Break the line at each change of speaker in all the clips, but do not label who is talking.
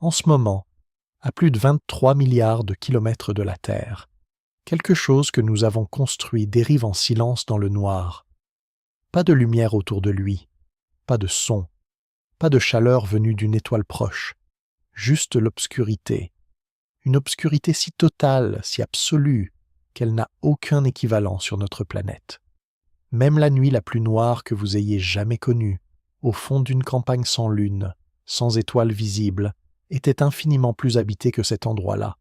en ce moment, à plus de 23 milliards de kilomètres de la Terre, quelque chose que nous avons construit dérive en silence dans le noir. Pas de lumière autour de lui, pas de son, pas de chaleur venue d'une étoile proche, juste l'obscurité. Une obscurité si totale, si absolue, qu'elle n'a aucun équivalent sur notre planète. Même la nuit la plus noire que vous ayez jamais connue, au fond d'une campagne sans lune, sans étoiles visibles, était infiniment plus habitée que cet endroit-là.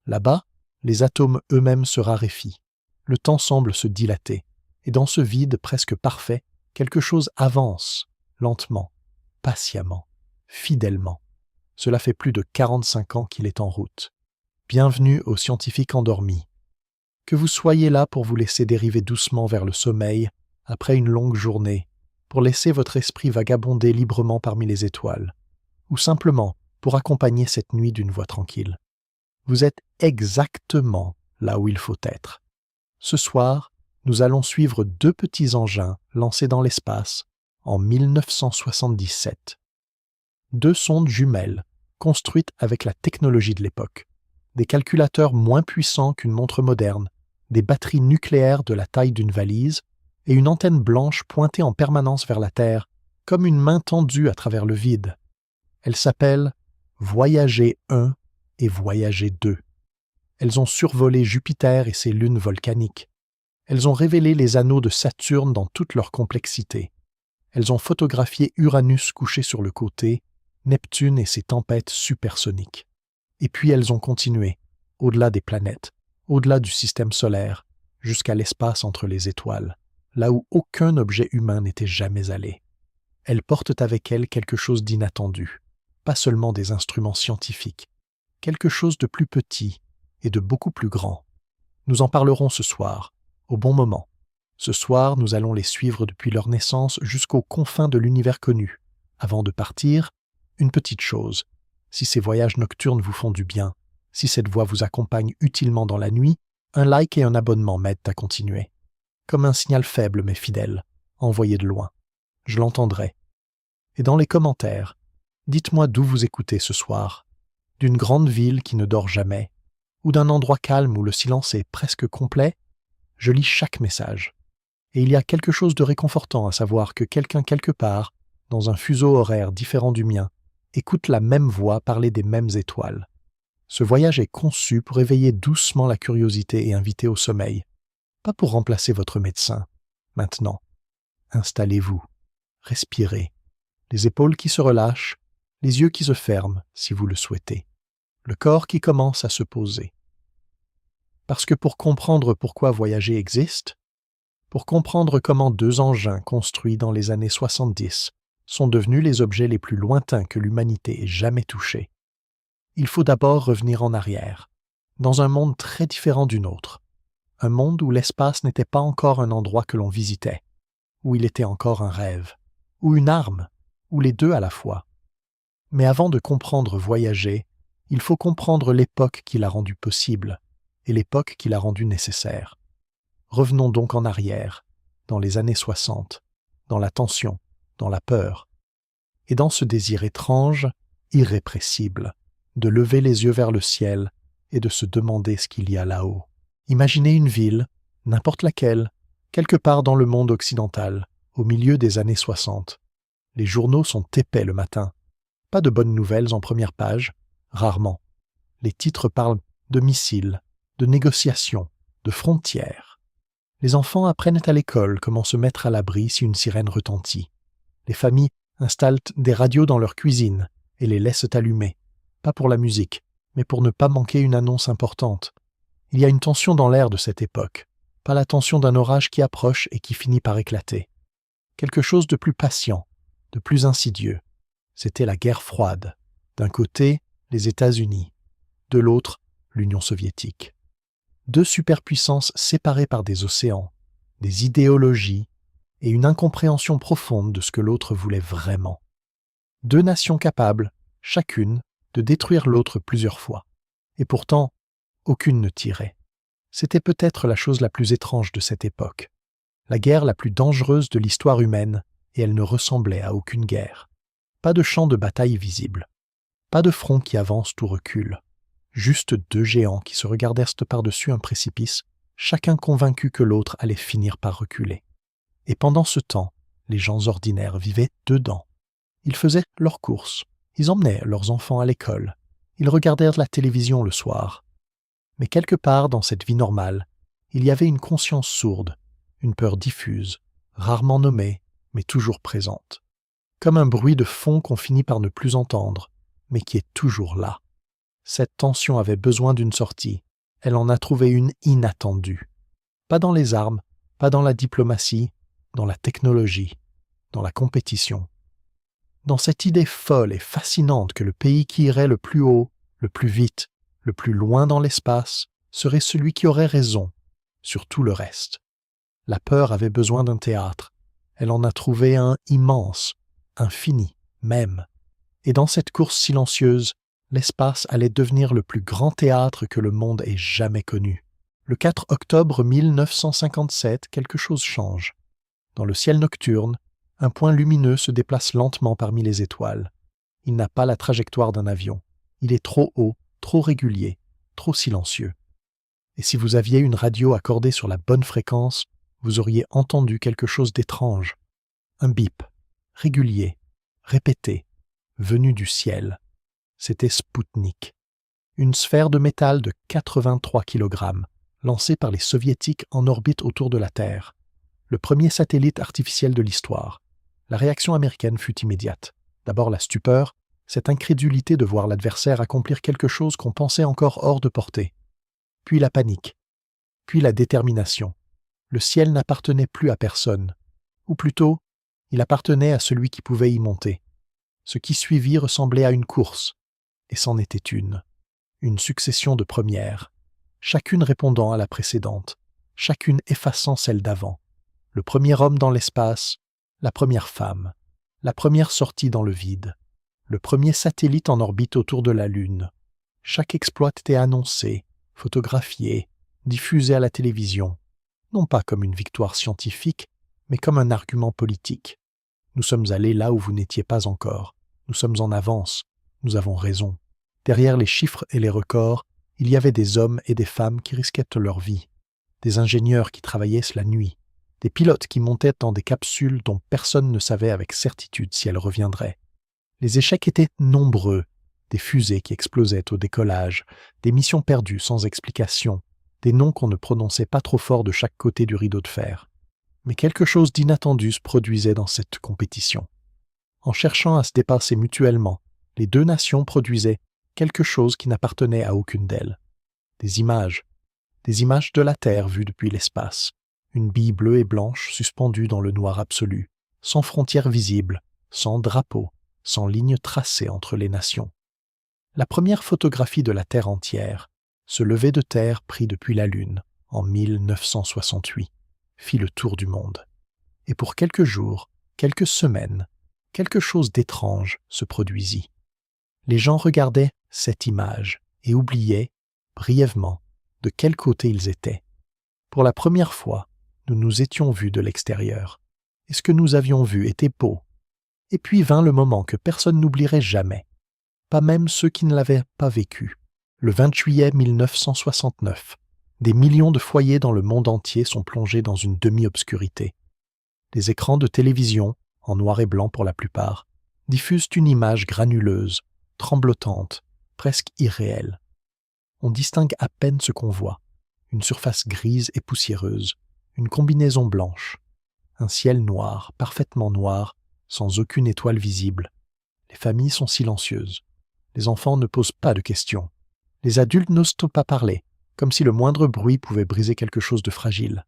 Là-bas, les atomes eux-mêmes se raréfient, le temps semble se dilater, et dans ce vide presque parfait, quelque chose avance, lentement, patiemment, fidèlement. Cela fait plus de 45 ans qu'il est en route. Bienvenue aux scientifiques endormis. Que vous soyez là pour vous laisser dériver doucement vers le sommeil après une longue journée, pour laisser votre esprit vagabonder librement parmi les étoiles, ou simplement pour accompagner cette nuit d'une voix tranquille. Vous êtes exactement là où il faut être. Ce soir, nous allons suivre deux petits engins lancés dans l'espace en 1977. Deux sondes jumelles, construites avec la technologie de l'époque. Des calculateurs moins puissants qu'une montre moderne, des batteries nucléaires de la taille d'une valise et une antenne blanche pointée en permanence vers la Terre, comme une main tendue à travers le vide. Elles s'appellent Voyager 1 et Voyager 2. Elles ont survolé Jupiter et ses lunes volcaniques. Elles ont révélé les anneaux de Saturne dans toute leur complexité. Elles ont photographié Uranus couché sur le côté, Neptune et ses tempêtes supersoniques. Et puis elles ont continué, au-delà des planètes, au-delà du système solaire, jusqu'à l'espace entre les étoiles, là où aucun objet humain n'était jamais allé. Elles portent avec elles quelque chose d'inattendu, pas seulement des instruments scientifiques, quelque chose de plus petit et de beaucoup plus grand. Nous en parlerons ce soir, au bon moment. Ce soir, nous allons les suivre depuis leur naissance jusqu'aux confins de l'univers connu. Avant de partir, une petite chose. Si ces voyages nocturnes vous font du bien, si cette voix vous accompagne utilement dans la nuit, un like et un abonnement m'aident à continuer. Comme un signal faible mais fidèle, envoyé de loin. Je l'entendrai. Et dans les commentaires, dites-moi d'où vous écoutez ce soir. D'une grande ville qui ne dort jamais, ou d'un endroit calme où le silence est presque complet. Je lis chaque message. Et il y a quelque chose de réconfortant à savoir que quelqu'un quelque part, dans un fuseau horaire différent du mien, écoute la même voix parler des mêmes étoiles. Ce voyage est conçu pour éveiller doucement la curiosité et inviter au sommeil. Pas pour remplacer votre médecin. Maintenant, installez-vous, respirez, les épaules qui se relâchent, les yeux qui se ferment si vous le souhaitez, le corps qui commence à se poser. Parce que pour comprendre pourquoi voyager existe, pour comprendre comment deux engins construits dans les années 70 sont devenus les objets les plus lointains que l'humanité ait jamais touchés, il faut d'abord revenir en arrière, dans un monde très différent du nôtre, un monde où l'espace n'était pas encore un endroit que l'on visitait, où il était encore un rêve, ou une arme, ou les deux à la fois. Mais avant de comprendre voyager, il faut comprendre l'époque qui l'a rendu possible, et l'époque qui l'a rendu nécessaire. Revenons donc en arrière, dans les années 60, dans la tension, dans la peur, et dans ce désir étrange, irrépressible, de lever les yeux vers le ciel et de se demander ce qu'il y a là-haut. Imaginez une ville, n'importe laquelle, quelque part dans le monde occidental, au milieu des années 60. Les journaux sont épais le matin. Pas de bonnes nouvelles en première page, rarement. Les titres parlent de missiles, de négociations, de frontières. Les enfants apprennent à l'école comment se mettre à l'abri si une sirène retentit. Les familles installent des radios dans leur cuisine et les laissent allumer, pas pour la musique, mais pour ne pas manquer une annonce importante. Il y a une tension dans l'air de cette époque, pas la tension d'un orage qui approche et qui finit par éclater. Quelque chose de plus patient, de plus insidieux. C'était la guerre froide. D'un côté, les États-Unis, de l'autre, l'Union soviétique. Deux superpuissances séparées par des océans, des idéologies et une incompréhension profonde de ce que l'autre voulait vraiment. Deux nations capables, chacune, de détruire l'autre plusieurs fois. Et pourtant, aucune ne tirait. C'était peut-être la chose la plus étrange de cette époque. La guerre la plus dangereuse de l'histoire humaine, et elle ne ressemblait à aucune guerre. Pas de champ de bataille visible. Pas de front qui avance ou recule. Juste deux géants qui se regardèrent par-dessus un précipice, chacun convaincu que l'autre allait finir par reculer. Et pendant ce temps, les gens ordinaires vivaient dedans. Ils faisaient leurs courses, ils emmenaient leurs enfants à l'école, ils regardèrent la télévision le soir. Mais quelque part dans cette vie normale, il y avait une conscience sourde, une peur diffuse, rarement nommée, mais toujours présente. Comme un bruit de fond qu'on finit par ne plus entendre, mais qui est toujours là. Cette tension avait besoin d'une sortie. Elle en a trouvé une inattendue. Pas dans les armes, pas dans la diplomatie, dans la technologie, dans la compétition. Dans cette idée folle et fascinante que le pays qui irait le plus haut, le plus vite, le plus loin dans l'espace, serait celui qui aurait raison sur tout le reste. La peur avait besoin d'un théâtre. Elle en a trouvé un immense, infini même. Et dans cette course silencieuse, l'espace allait devenir le plus grand théâtre que le monde ait jamais connu. Le 4 octobre 1957, quelque chose change. Dans le ciel nocturne, un point lumineux se déplace lentement parmi les étoiles. Il n'a pas la trajectoire d'un avion. Il est trop haut, trop régulier, trop silencieux. Et si vous aviez une radio accordée sur la bonne fréquence, vous auriez entendu quelque chose d'étrange. Un bip, régulier, répété, venu du ciel. C'était Spoutnik. Une sphère de métal de 83 kg, lancée par les Soviétiques en orbite autour de la Terre. Le premier satellite artificiel de l'histoire. La réaction américaine fut immédiate. D'abord la stupeur, cette incrédulité de voir l'adversaire accomplir quelque chose qu'on pensait encore hors de portée. Puis la panique. Puis la détermination. Le ciel n'appartenait plus à personne. Ou plutôt, il appartenait à celui qui pouvait y monter. Ce qui suivit ressemblait à une course. Et c'en était une succession de premières, chacune répondant à la précédente, chacune effaçant celle d'avant. Le premier homme dans l'espace, la première femme, la première sortie dans le vide, le premier satellite en orbite autour de la Lune. Chaque exploit était annoncé, photographié, diffusé à la télévision, non pas comme une victoire scientifique, mais comme un argument politique. Nous sommes allés là où vous n'étiez pas encore. Nous sommes en avance. Nous avons raison. Derrière les chiffres et les records, il y avait des hommes et des femmes qui risquaient leur vie, des ingénieurs qui travaillaient la nuit, des pilotes qui montaient dans des capsules dont personne ne savait avec certitude si elles reviendraient. Les échecs étaient nombreux, des fusées qui explosaient au décollage, des missions perdues sans explication, des noms qu'on ne prononçait pas trop fort de chaque côté du rideau de fer. Mais quelque chose d'inattendu se produisait dans cette compétition. En cherchant à se dépasser mutuellement, les deux nations produisaient quelque chose qui n'appartenait à aucune d'elles. Des images de la Terre vues depuis l'espace, une bille bleue et blanche suspendue dans le noir absolu, sans frontières visibles, sans drapeau, sans ligne tracée entre les nations. La première photographie de la Terre entière, ce lever de terre pris depuis la Lune, en 1968, fit le tour du monde. Et pour quelques jours, quelques semaines, quelque chose d'étrange se produisit. Les gens regardaient cette image et oubliaient, brièvement, de quel côté ils étaient. Pour la première fois, nous nous étions vus de l'extérieur, et ce que nous avions vu était beau. Et puis vint le moment que personne n'oublierait jamais, pas même ceux qui ne l'avaient pas vécu. Le 20 juillet 1969, des millions de foyers dans le monde entier sont plongés dans une demi-obscurité. Les écrans de télévision, en noir et blanc pour la plupart, diffusent une image granuleuse, tremblotante, presque irréelle. On distingue à peine ce qu'on voit, une surface grise et poussiéreuse, une combinaison blanche, un ciel noir, parfaitement noir, sans aucune étoile visible. Les familles sont silencieuses. Les enfants ne posent pas de questions. Les adultes n'osent pas parler, comme si le moindre bruit pouvait briser quelque chose de fragile.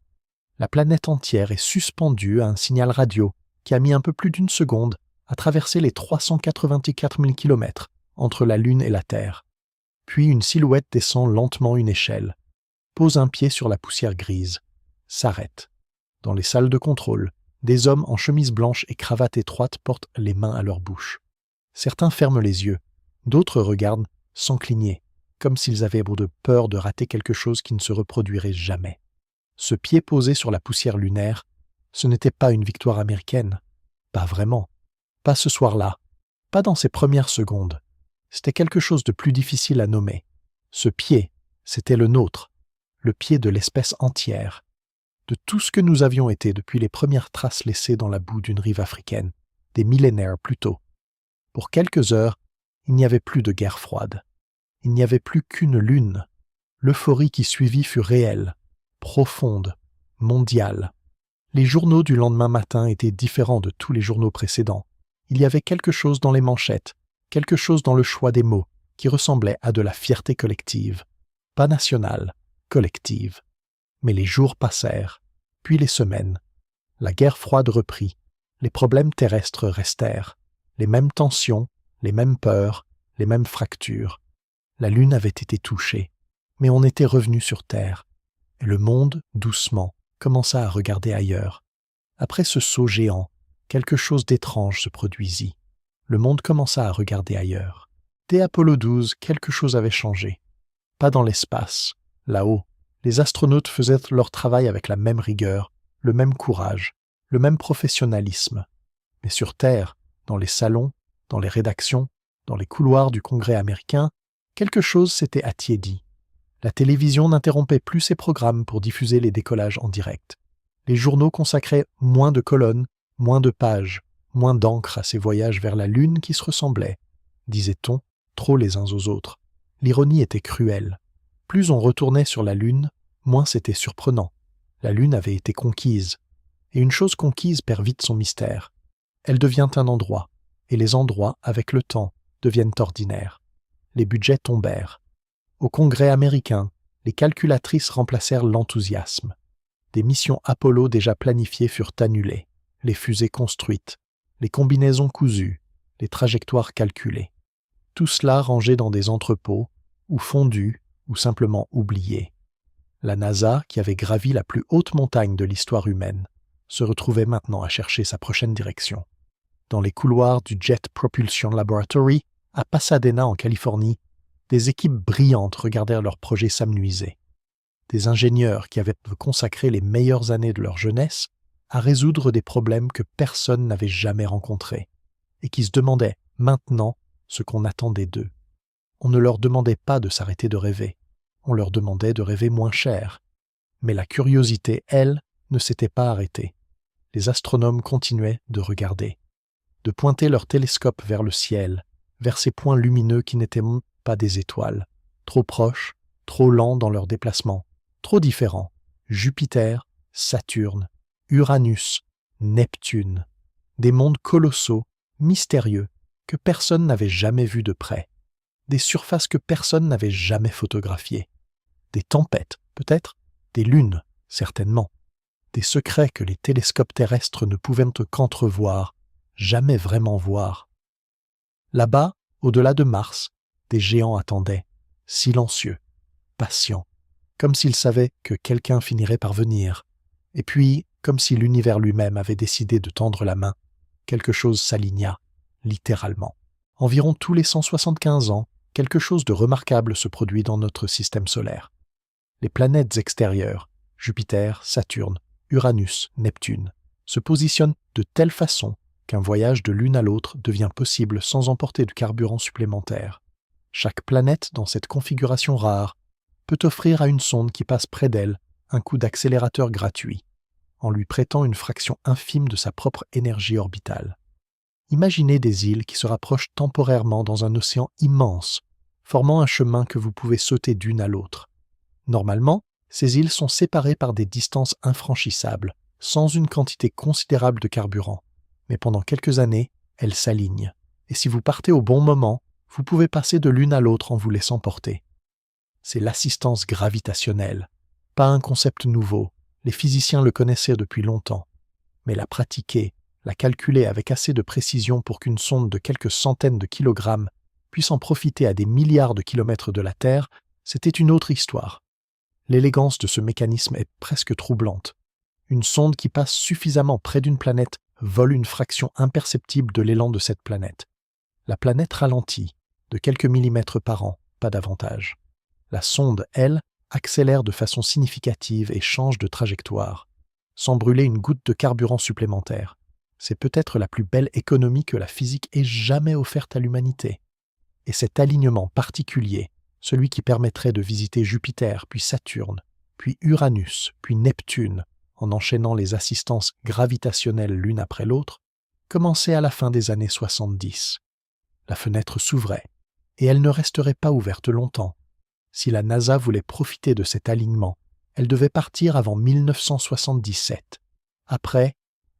La planète entière est suspendue à un signal radio qui a mis un peu plus d'une seconde à traverser les 384 000 kilomètres entre la Lune et la Terre. Puis une silhouette descend lentement une échelle, pose un pied sur la poussière grise, s'arrête. Dans les salles de contrôle, des hommes en chemise blanche et cravate étroite portent les mains à leur bouche. Certains ferment les yeux, d'autres regardent sans cligner, comme s'ils avaient de peur de rater quelque chose qui ne se reproduirait jamais. Ce pied posé sur la poussière lunaire, ce n'était pas une victoire américaine. Pas vraiment. Pas ce soir-là. Pas dans ces premières secondes. C'était quelque chose de plus difficile à nommer. Ce pied, c'était le nôtre, le pied de l'espèce entière, de tout ce que nous avions été depuis les premières traces laissées dans la boue d'une rive africaine, des millénaires plus tôt. Pour quelques heures, il n'y avait plus de guerre froide. Il n'y avait plus qu'une lune. L'euphorie qui suivit fut réelle, profonde, mondiale. Les journaux du lendemain matin étaient différents de tous les journaux précédents. Il y avait quelque chose dans les manchettes, quelque chose dans le choix des mots, qui ressemblait à de la fierté collective. Pas nationale, collective. Mais les jours passèrent, puis les semaines. La guerre froide reprit. Les problèmes terrestres restèrent. Les mêmes tensions, les mêmes peurs, les mêmes fractures. La Lune avait été touchée, mais on était revenu sur Terre. Et le monde, doucement, commença à regarder ailleurs. Après ce saut géant, quelque chose d'étrange se produisit. Le monde commença à regarder ailleurs. Dès Apollo 12, quelque chose avait changé. Pas dans l'espace, là-haut. Les astronautes faisaient leur travail avec la même rigueur, le même courage, le même professionnalisme. Mais sur Terre, dans les salons, dans les rédactions, dans les couloirs du Congrès américain, quelque chose s'était attiédi. La télévision n'interrompait plus ses programmes pour diffuser les décollages en direct. Les journaux consacraient moins de colonnes, moins de pages, moins d'encre à ces voyages vers la Lune qui se ressemblaient, disait-on, trop les uns aux autres. L'ironie était cruelle. Plus on retournait sur la Lune, moins c'était surprenant. La Lune avait été conquise. Et une chose conquise perd vite son mystère. Elle devient un endroit, et les endroits, avec le temps, deviennent ordinaires. Les budgets tombèrent. Au Congrès américain, les calculatrices remplacèrent l'enthousiasme. Des missions Apollo déjà planifiées furent annulées, les fusées construites, les combinaisons cousues, les trajectoires calculées. Tout cela rangé dans des entrepôts, ou fondu, ou simplement oublié. La NASA, qui avait gravi la plus haute montagne de l'histoire humaine, se retrouvait maintenant à chercher sa prochaine direction. Dans les couloirs du Jet Propulsion Laboratory, à Pasadena en Californie, des équipes brillantes regardèrent leur projet s'amenuiser. Des ingénieurs qui avaient consacré les meilleures années de leur jeunesse à résoudre des problèmes que personne n'avait jamais rencontrés, et qui se demandaient maintenant ce qu'on attendait d'eux. On ne leur demandait pas de s'arrêter de rêver, on leur demandait de rêver moins cher. Mais la curiosité, elle, ne s'était pas arrêtée. Les astronomes continuaient de regarder, de pointer leurs télescopes vers le ciel, vers ces points lumineux qui n'étaient pas des étoiles, trop proches, trop lents dans leur déplacement, trop différents. Jupiter, Saturne, Uranus, Neptune, des mondes colossaux, mystérieux, que personne n'avait jamais vus de près, des surfaces que personne n'avait jamais photographiées, des tempêtes, peut-être, des lunes, certainement, des secrets que les télescopes terrestres ne pouvaient qu'entrevoir, jamais vraiment voir. Là-bas, au-delà de Mars, des géants attendaient, silencieux, patients, comme s'ils savaient que quelqu'un finirait par venir, et puis, comme si l'univers lui-même avait décidé de tendre la main, quelque chose s'aligna, littéralement. Environ tous les 175 ans, quelque chose de remarquable se produit dans notre système solaire. Les planètes extérieures, Jupiter, Saturne, Uranus, Neptune, se positionnent de telle façon qu'un voyage de l'une à l'autre devient possible sans emporter de carburant supplémentaire. Chaque planète dans cette configuration rare peut offrir à une sonde qui passe près d'elle un coup d'accélérateur gratuit, en lui prêtant une fraction infime de sa propre énergie orbitale. Imaginez des îles qui se rapprochent temporairement dans un océan immense, formant un chemin que vous pouvez sauter d'une à l'autre. Normalement, ces îles sont séparées par des distances infranchissables, sans une quantité considérable de carburant. Mais pendant quelques années, elles s'alignent. Et si vous partez au bon moment, vous pouvez passer de l'une à l'autre en vous laissant porter. C'est l'assistance gravitationnelle. Pas un concept nouveau, les physiciens le connaissaient depuis longtemps. Mais la pratiquer, la calculer avec assez de précision pour qu'une sonde de quelques centaines de kilogrammes puisse en profiter à des milliards de kilomètres de la Terre, c'était une autre histoire. L'élégance de ce mécanisme est presque troublante. Une sonde qui passe suffisamment près d'une planète vole une fraction imperceptible de l'élan de cette planète. La planète ralentit, de quelques millimètres par an, pas davantage. La sonde, elle, accélère de façon significative et change de trajectoire, sans brûler une goutte de carburant supplémentaire. C'est peut-être la plus belle économie que la physique ait jamais offerte à l'humanité. Et cet alignement particulier, celui qui permettrait de visiter Jupiter, puis Saturne, puis Uranus, puis Neptune, en enchaînant les assistances gravitationnelles l'une après l'autre, commençait à la fin des années 70. La fenêtre s'ouvrait, et elle ne resterait pas ouverte longtemps. Si la NASA voulait profiter de cet alignement, elle devait partir avant 1977. Après,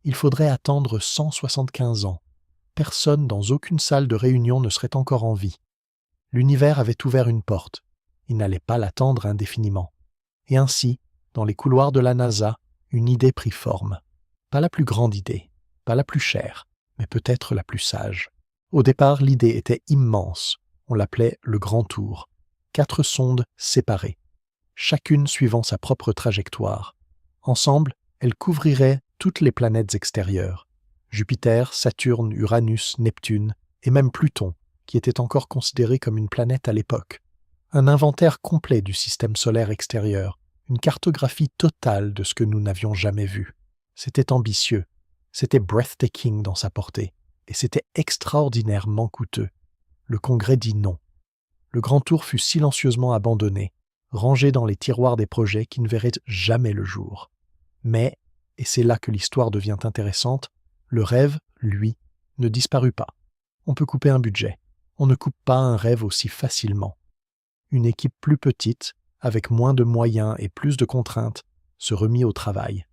il faudrait attendre 175 ans. Personne dans aucune salle de réunion ne serait encore en vie. L'univers avait ouvert une porte. Il n'allait pas l'attendre indéfiniment. Et ainsi, dans les couloirs de la NASA, une idée prit forme. Pas la plus grande idée, pas la plus chère, mais peut-être la plus sage. Au départ, l'idée était immense. On l'appelait le Grand Tour. 4 sondes séparées, chacune suivant sa propre trajectoire. Ensemble, elles couvriraient toutes les planètes extérieures. Jupiter, Saturne, Uranus, Neptune, et même Pluton, qui était encore considéré comme une planète à l'époque. Un inventaire complet du système solaire extérieur, une cartographie totale de ce que nous n'avions jamais vu. C'était ambitieux, c'était breathtaking dans sa portée, et c'était extraordinairement coûteux. Le Congrès dit non. Le Grand Tour fut silencieusement abandonné, rangé dans les tiroirs des projets qui ne verraient jamais le jour. Mais, et c'est là que l'histoire devient intéressante, le rêve, lui, ne disparut pas. On peut couper un budget. On ne coupe pas un rêve aussi facilement. Une équipe plus petite, avec moins de moyens et plus de contraintes, se remit au travail.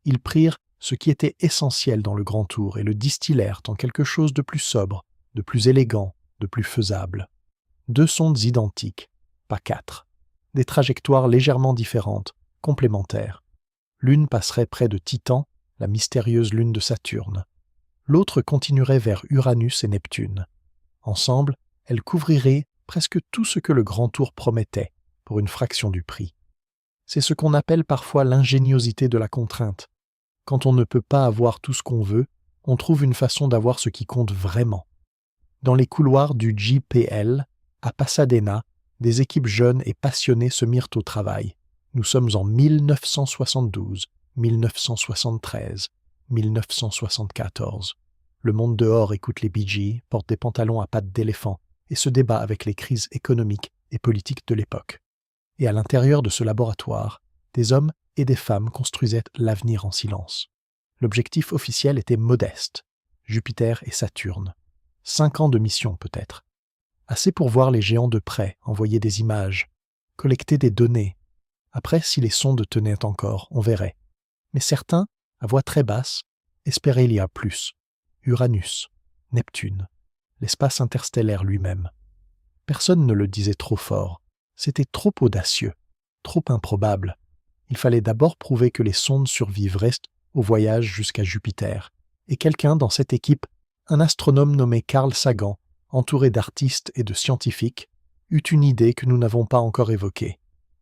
Ils prirent ce qui était essentiel dans le Grand Tour et le distillèrent en quelque chose de plus sobre, de plus élégant, de plus faisable. 2 sondes identiques, pas 4. Des trajectoires légèrement différentes, complémentaires. L'une passerait près de Titan, la mystérieuse lune de Saturne. L'autre continuerait vers Uranus et Neptune. Ensemble, elles couvriraient presque tout ce que le Grand Tour promettait, pour une fraction du prix. C'est ce qu'on appelle parfois l'ingéniosité de la contrainte. Quand on ne peut pas avoir tout ce qu'on veut, on trouve une façon d'avoir ce qui compte vraiment. Dans les couloirs du JPL, à Pasadena, des équipes jeunes et passionnées se mirent au travail. Nous sommes en 1972, 1973, 1974. Le monde dehors écoute les Bee Gees, porte des pantalons à pattes d'éléphant et se débat avec les crises économiques et politiques de l'époque. Et à l'intérieur de ce laboratoire, des hommes et des femmes construisaient l'avenir en silence. L'objectif officiel était modeste, Jupiter et Saturne. 5 ans de mission peut-être. Assez pour voir les géants de près, envoyer des images, collecter des données. Après, si les sondes tenaient encore, on verrait. Mais certains, à voix très basse, espéraient il y a plus. Uranus, Neptune, l'espace interstellaire lui-même. Personne ne le disait trop fort. C'était trop audacieux, trop improbable. Il fallait d'abord prouver que les sondes survivraient au voyage jusqu'à Jupiter. Et quelqu'un dans cette équipe, un astronome nommé Carl Sagan, entouré d'artistes et de scientifiques, eut une idée que nous n'avons pas encore évoquée.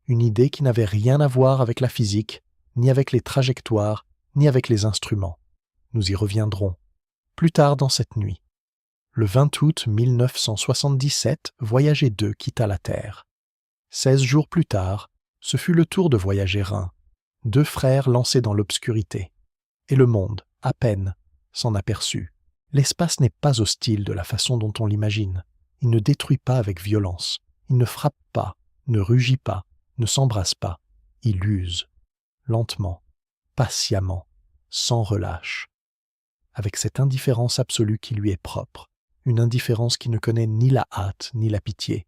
Une idée qui n'avait rien à voir avec la physique, ni avec les trajectoires, ni avec les instruments. Nous y reviendrons plus tard dans cette nuit. Le 20 août 1977, Voyager 2 quitta la Terre. 16 jours plus tard, ce fut le tour de Voyager 1, 2 frères lancés dans l'obscurité. Et le monde, à peine, s'en aperçut. L'espace n'est pas hostile de la façon dont on l'imagine. Il ne détruit pas avec violence. Il ne frappe pas, ne rugit pas, ne s'embrasse pas. Il use. Lentement, patiemment, sans relâche. Avec cette indifférence absolue qui lui est propre. Une indifférence qui ne connaît ni la hâte ni la pitié.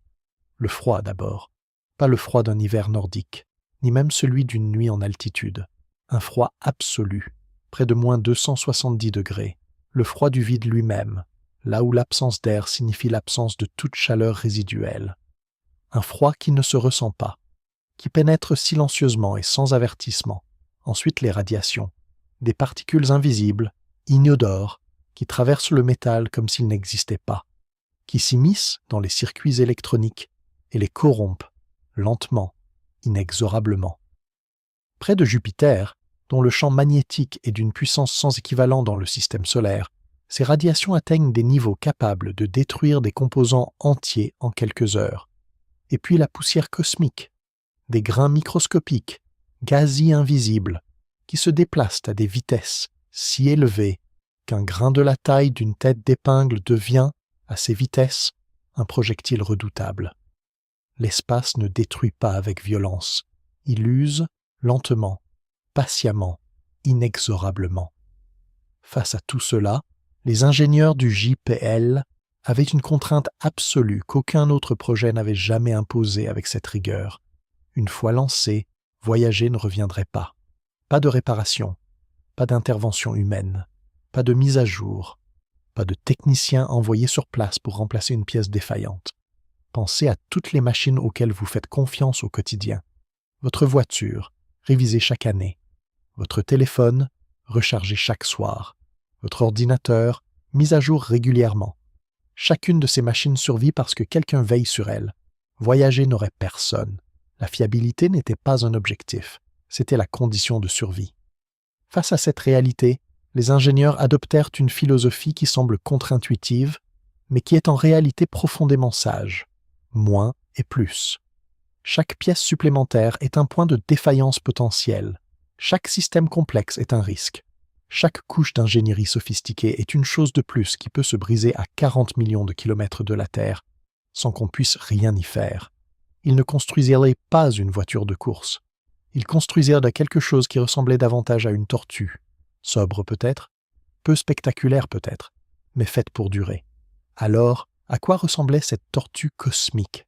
Le froid d'abord. Pas le froid d'un hiver nordique, ni même celui d'une nuit en altitude. Un froid absolu, près de moins 270 degrés. Le froid du vide lui-même, là où l'absence d'air signifie l'absence de toute chaleur résiduelle. Un froid qui ne se ressent pas, qui pénètre silencieusement et sans avertissement. Ensuite les radiations, des particules invisibles, inodores, qui traversent le métal comme s'il n'existait pas, qui s'immiscent dans les circuits électroniques et les corrompent, lentement, inexorablement. Près de Jupiter, dont le champ magnétique est d'une puissance sans équivalent dans le système solaire, ces radiations atteignent des niveaux capables de détruire des composants entiers en quelques heures. Et puis la poussière cosmique, des grains microscopiques, quasi invisibles, qui se déplacent à des vitesses si élevées qu'un grain de la taille d'une tête d'épingle devient, à ces vitesses, un projectile redoutable. L'espace ne détruit pas avec violence, il use lentement, patiemment, inexorablement. Face à tout cela, les ingénieurs du JPL avaient une contrainte absolue qu'aucun autre projet n'avait jamais imposée avec cette rigueur. Une fois lancé, voyager ne reviendrait pas. Pas de réparation, pas d'intervention humaine, pas de mise à jour, pas de technicien envoyé sur place pour remplacer une pièce défaillante. Pensez à toutes les machines auxquelles vous faites confiance au quotidien. Votre voiture, révisée chaque année. Votre téléphone, rechargé chaque soir. Votre ordinateur, mis à jour régulièrement. Chacune de ces machines survit parce que quelqu'un veille sur elle. Voyager n'aurait personne. La fiabilité n'était pas un objectif, c'était la condition de survie. Face à cette réalité, les ingénieurs adoptèrent une philosophie qui semble contre-intuitive, mais qui est en réalité profondément sage. Moins et plus. Chaque pièce supplémentaire est un point de défaillance potentiel. Chaque système complexe est un risque. Chaque couche d'ingénierie sophistiquée est une chose de plus qui peut se briser à 40 millions de kilomètres de la Terre, sans qu'on puisse rien y faire. Ils ne construisirent pas une voiture de course. Ils construisirent de quelque chose qui ressemblait davantage à une tortue. Sobre peut-être, peu spectaculaire peut-être, mais faite pour durer. Alors, à quoi ressemblait cette tortue cosmique?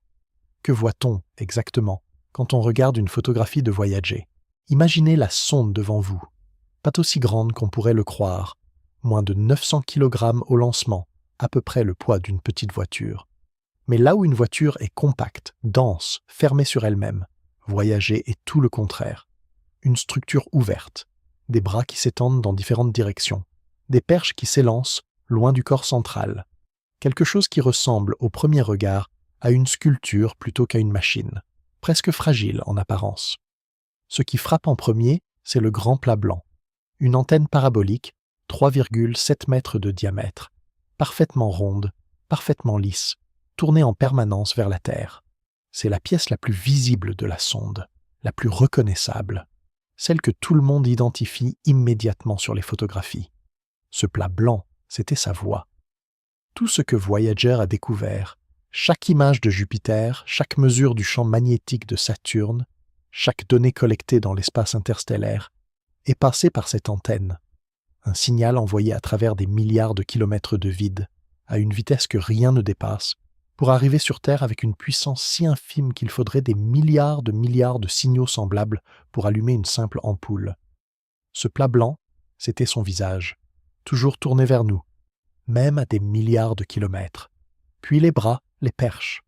Que voit-on exactement quand on regarde une photographie de Voyager? Imaginez la sonde devant vous. Pas aussi grande qu'on pourrait le croire, moins de 900 kg au lancement, à peu près le poids d'une petite voiture. Mais là où une voiture est compacte, dense, fermée sur elle-même, Voyager est tout le contraire. Une structure ouverte, des bras qui s'étendent dans différentes directions, des perches qui s'élancent loin du corps central, quelque chose qui ressemble au premier regard à une sculpture plutôt qu'à une machine, presque fragile en apparence. Ce qui frappe en premier, c'est le grand plat blanc. Une antenne parabolique, 3,7 mètres de diamètre, parfaitement ronde, parfaitement lisse, tournée en permanence vers la Terre. C'est la pièce la plus visible de la sonde, la plus reconnaissable, celle que tout le monde identifie immédiatement sur les photographies. Ce plat blanc, c'était sa voix. Tout ce que Voyager a découvert, chaque image de Jupiter, chaque mesure du champ magnétique de Saturne, chaque donnée collectée dans l'espace interstellaire, est passé par cette antenne, un signal envoyé à travers des milliards de kilomètres de vide, à une vitesse que rien ne dépasse, pour arriver sur Terre avec une puissance si infime qu'il faudrait des milliards de signaux semblables pour allumer une simple ampoule. Ce plat blanc, c'était son visage, toujours tourné vers nous, même à des milliards de kilomètres. Puis les bras, les perches,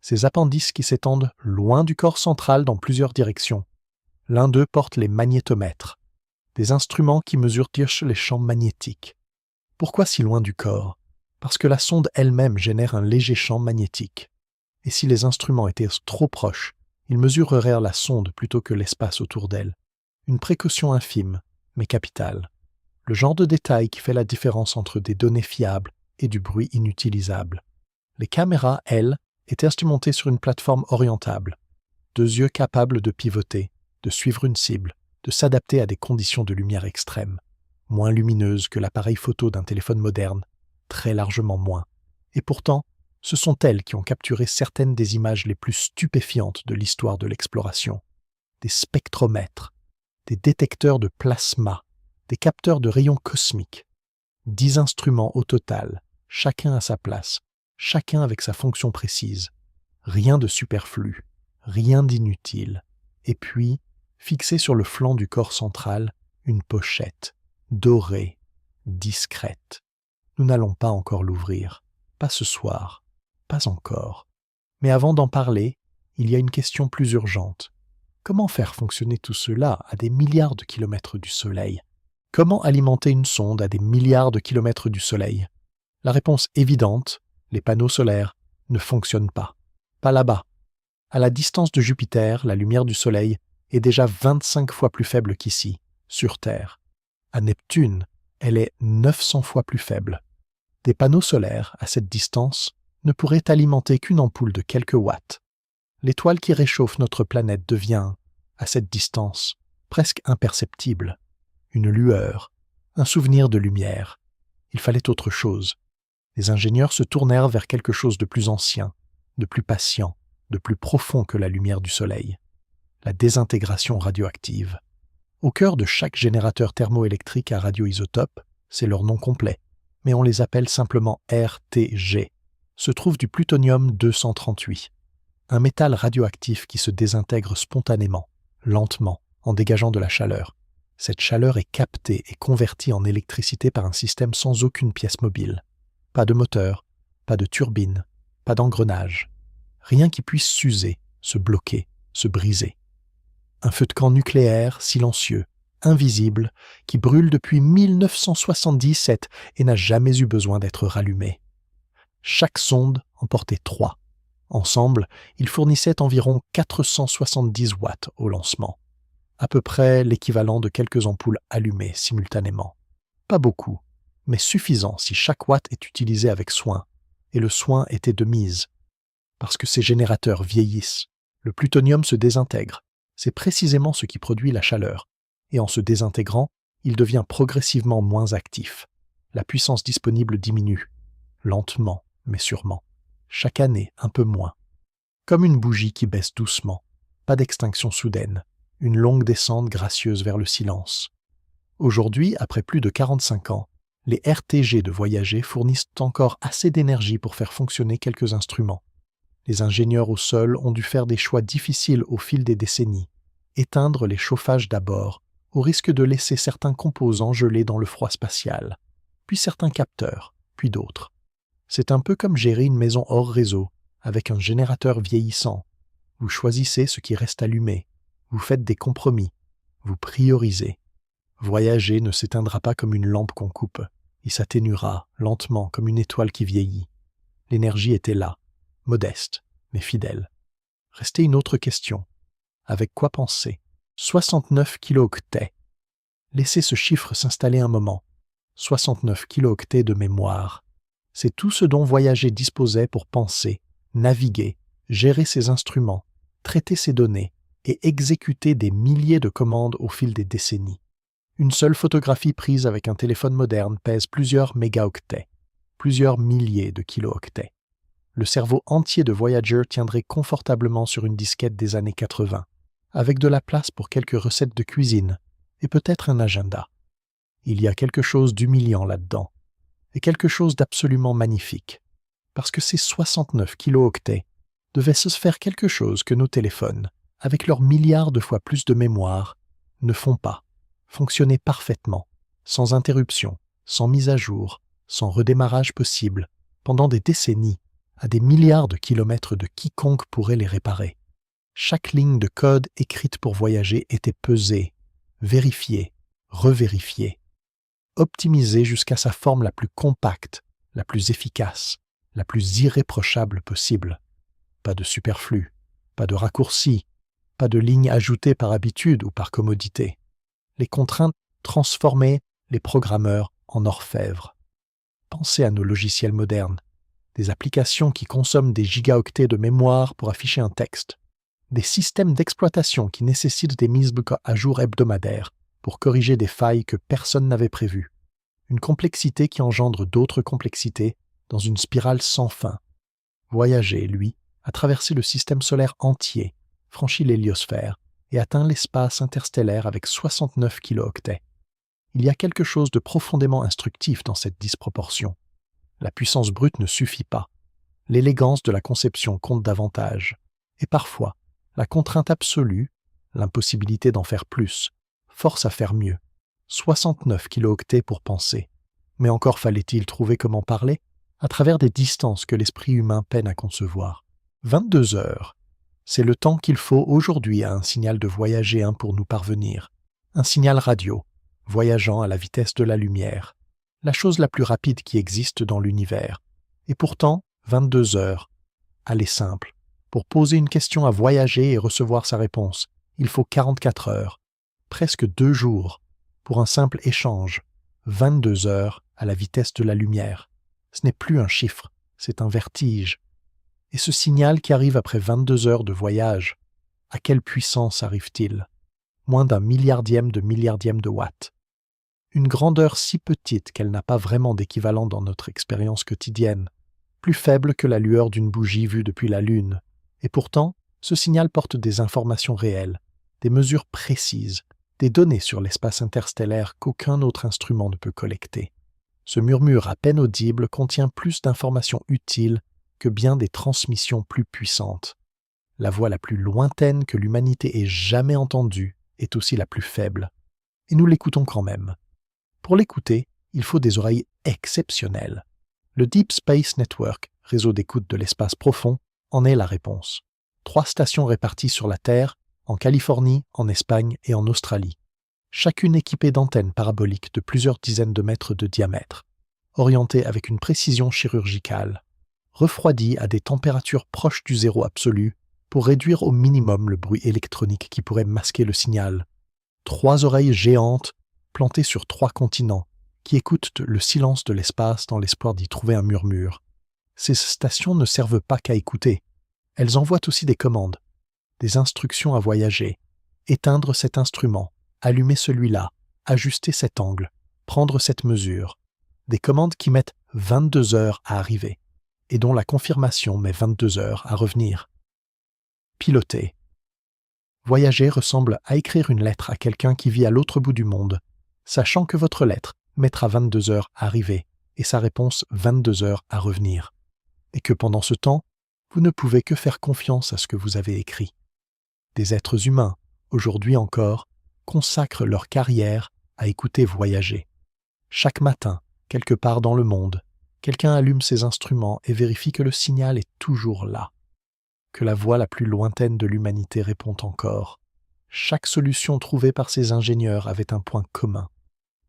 ces appendices qui s'étendent loin du corps central dans plusieurs directions. L'un d'eux porte les magnétomètres, des instruments qui mesurent les champs magnétiques. Pourquoi si loin du corps? Parce que la sonde elle-même génère un léger champ magnétique. Et si les instruments étaient trop proches, ils mesureraient la sonde plutôt que l'espace autour d'elle. Une précaution infime, mais capitale. Le genre de détail qui fait la différence entre des données fiables et du bruit inutilisable. Les caméras, elles, étaient instrumentées sur une plateforme orientable. 2 yeux capables de pivoter, de suivre une cible, de s'adapter à des conditions de lumière extrêmes, moins lumineuses que l'appareil photo d'un téléphone moderne, très largement moins. Et pourtant, ce sont elles qui ont capturé certaines des images les plus stupéfiantes de l'histoire de l'exploration. Des spectromètres, des détecteurs de plasma, des capteurs de rayons cosmiques. 10 instruments au total, chacun à sa place, chacun avec sa fonction précise. Rien de superflu, rien d'inutile. Et puis, fixée sur le flanc du corps central, une pochette, dorée, discrète. Nous n'allons pas encore l'ouvrir, pas ce soir, pas encore. Mais avant d'en parler, il y a une question plus urgente. Comment faire fonctionner tout cela à des milliards de kilomètres du Soleil? Comment alimenter une sonde à des milliards de kilomètres du Soleil? La réponse évidente, les panneaux solaires, ne fonctionnent pas. Pas là-bas. À la distance de Jupiter, la lumière du Soleil est déjà 25 fois plus faible qu'ici, sur Terre. À Neptune, elle est 900 fois plus faible. Des panneaux solaires, à cette distance, ne pourraient alimenter qu'une ampoule de quelques watts. L'étoile qui réchauffe notre planète devient, à cette distance, presque imperceptible. Une lueur, un souvenir de lumière. Il fallait autre chose. Les ingénieurs se tournèrent vers quelque chose de plus ancien, de plus patient, de plus profond que la lumière du soleil. La désintégration radioactive. Au cœur de chaque générateur thermoélectrique à radioisotope, c'est leur nom complet, mais on les appelle simplement RTG, se trouve du plutonium-238, un métal radioactif qui se désintègre spontanément, lentement, en dégageant de la chaleur. Cette chaleur est captée et convertie en électricité par un système sans aucune pièce mobile. Pas de moteur, pas de turbine, pas d'engrenage. Rien qui puisse s'user, se bloquer, se briser. Un feu de camp nucléaire, silencieux, invisible, qui brûle depuis 1977 et n'a jamais eu besoin d'être rallumé. Chaque sonde en portait 3. Ensemble, ils fournissaient environ 470 watts au lancement, à peu près l'équivalent de quelques ampoules allumées simultanément. Pas beaucoup, mais suffisant si chaque watt est utilisé avec soin, et le soin était de mise. Parce que ces générateurs vieillissent, le plutonium se désintègre, c'est précisément ce qui produit la chaleur, et en se désintégrant, il devient progressivement moins actif. La puissance disponible diminue, lentement mais sûrement. Chaque année, un peu moins. Comme une bougie qui baisse doucement, pas d'extinction soudaine, une longue descente gracieuse vers le silence. Aujourd'hui, après plus de 45 ans, les RTG de Voyager fournissent encore assez d'énergie pour faire fonctionner quelques instruments. Les ingénieurs au sol ont dû faire des choix difficiles au fil des décennies. Éteindre les chauffages d'abord, au risque de laisser certains composants gelés dans le froid spatial, puis certains capteurs, puis d'autres. C'est un peu comme gérer une maison hors réseau, avec un générateur vieillissant. Vous choisissez ce qui reste allumé, vous faites des compromis, vous priorisez. Voyager ne s'éteindra pas comme une lampe qu'on coupe, il s'atténuera lentement comme une étoile qui vieillit. L'énergie était là, modeste, mais fidèle. Restait une autre question. Avec quoi penser? 69 kilooctets. Laissez ce chiffre s'installer un moment. 69 kilooctets de mémoire. C'est tout ce dont Voyager disposait pour penser, naviguer, gérer ses instruments, traiter ses données et exécuter des milliers de commandes au fil des décennies. Une seule photographie prise avec un téléphone moderne pèse plusieurs mégaoctets, plusieurs milliers de kilooctets. Le cerveau entier de Voyager tiendrait confortablement sur une disquette des années 80, avec de la place pour quelques recettes de cuisine et peut-être un agenda. Il y a quelque chose d'humiliant là-dedans, et quelque chose d'absolument magnifique, parce que ces 69 kilooctets devaient se faire quelque chose que nos téléphones, avec leurs milliards de fois plus de mémoire, ne font pas, fonctionner parfaitement, sans interruption, sans mise à jour, sans redémarrage possible, pendant des décennies, à des milliards de kilomètres de quiconque pourrait les réparer. Chaque ligne de code écrite pour Voyager était pesée, vérifiée, revérifiée, optimisée jusqu'à sa forme la plus compacte, la plus efficace, la plus irréprochable possible. Pas de superflu, pas de raccourci, pas de lignes ajoutées par habitude ou par commodité. Les contraintes transformaient les programmeurs en orfèvres. Pensez à nos logiciels modernes, des applications qui consomment des gigaoctets de mémoire pour afficher un texte, des systèmes d'exploitation qui nécessitent des mises à jour hebdomadaires pour corriger des failles que personne n'avait prévues. Une complexité qui engendre d'autres complexités dans une spirale sans fin. Voyager, lui, a traversé le système solaire entier, franchi l'héliosphère et atteint l'espace interstellaire avec 69 kilooctets. Il y a quelque chose de profondément instructif dans cette disproportion. La puissance brute ne suffit pas. L'élégance de la conception compte davantage. Et parfois, la contrainte absolue, l'impossibilité d'en faire plus, force à faire mieux. 69 kilooctets pour penser. Mais encore fallait-il trouver comment parler, à travers des distances que l'esprit humain peine à concevoir. 22 heures. C'est le temps qu'il faut aujourd'hui à un signal de Voyager 1 pour nous parvenir. Un signal radio, voyageant à la vitesse de la lumière. La chose la plus rapide qui existe dans l'univers. Et pourtant, 22 heures. Allez simple. Pour poser une question à Voyager et recevoir sa réponse, il faut 44 heures. Presque 2 jours. Pour un simple échange. 22 heures à la vitesse de la lumière. Ce n'est plus un chiffre, c'est un vertige. Et ce signal qui arrive après 22 heures de voyage, à quelle puissance arrive-t-il? Moins d'un milliardième de watts. une grandeur si petite qu'elle n'a pas vraiment d'équivalent dans notre expérience quotidienne, plus faible que la lueur d'une bougie vue depuis la Lune. Et pourtant, ce signal porte des informations réelles, des mesures précises, des données sur l'espace interstellaire qu'aucun autre instrument ne peut collecter. Ce murmure à peine audible contient plus d'informations utiles que bien des transmissions plus puissantes. La voix la plus lointaine que l'humanité ait jamais entendue est aussi la plus faible. Et nous l'écoutons quand même. Pour l'écouter, il faut des oreilles exceptionnelles. Le Deep Space Network, réseau d'écoute de l'espace profond, en est la réponse. 3 stations réparties sur la Terre, en Californie, en Espagne et en Australie. Chacune équipée d'antennes paraboliques de plusieurs dizaines de mètres de diamètre, orientées avec une précision chirurgicale, refroidies à des températures proches du zéro absolu pour réduire au minimum le bruit électronique qui pourrait masquer le signal. 3 oreilles géantes plantées sur 3 continents qui écoutent le silence de l'espace dans l'espoir d'y trouver un murmure. Ces stations ne servent pas qu'à écouter. Elles envoient aussi des commandes, des instructions à voyager, éteindre cet instrument, allumer celui-là, ajuster cet angle, prendre cette mesure. Des commandes qui mettent 22 heures à arriver et dont la confirmation met 22 heures à revenir. Piloter. Voyager ressemble à écrire une lettre à quelqu'un qui vit à l'autre bout du monde, sachant que votre lettre mettra 22 heures à arriver et sa réponse 22 heures à revenir, et que pendant ce temps, vous ne pouvez que faire confiance à ce que vous avez écrit. Des êtres humains, aujourd'hui encore, consacrent leur carrière à écouter voyager. Chaque matin, quelque part dans le monde, quelqu'un allume ses instruments et vérifie que le signal est toujours là, que la voix la plus lointaine de l'humanité répond encore. Chaque solution trouvée par ces ingénieurs avait un point commun.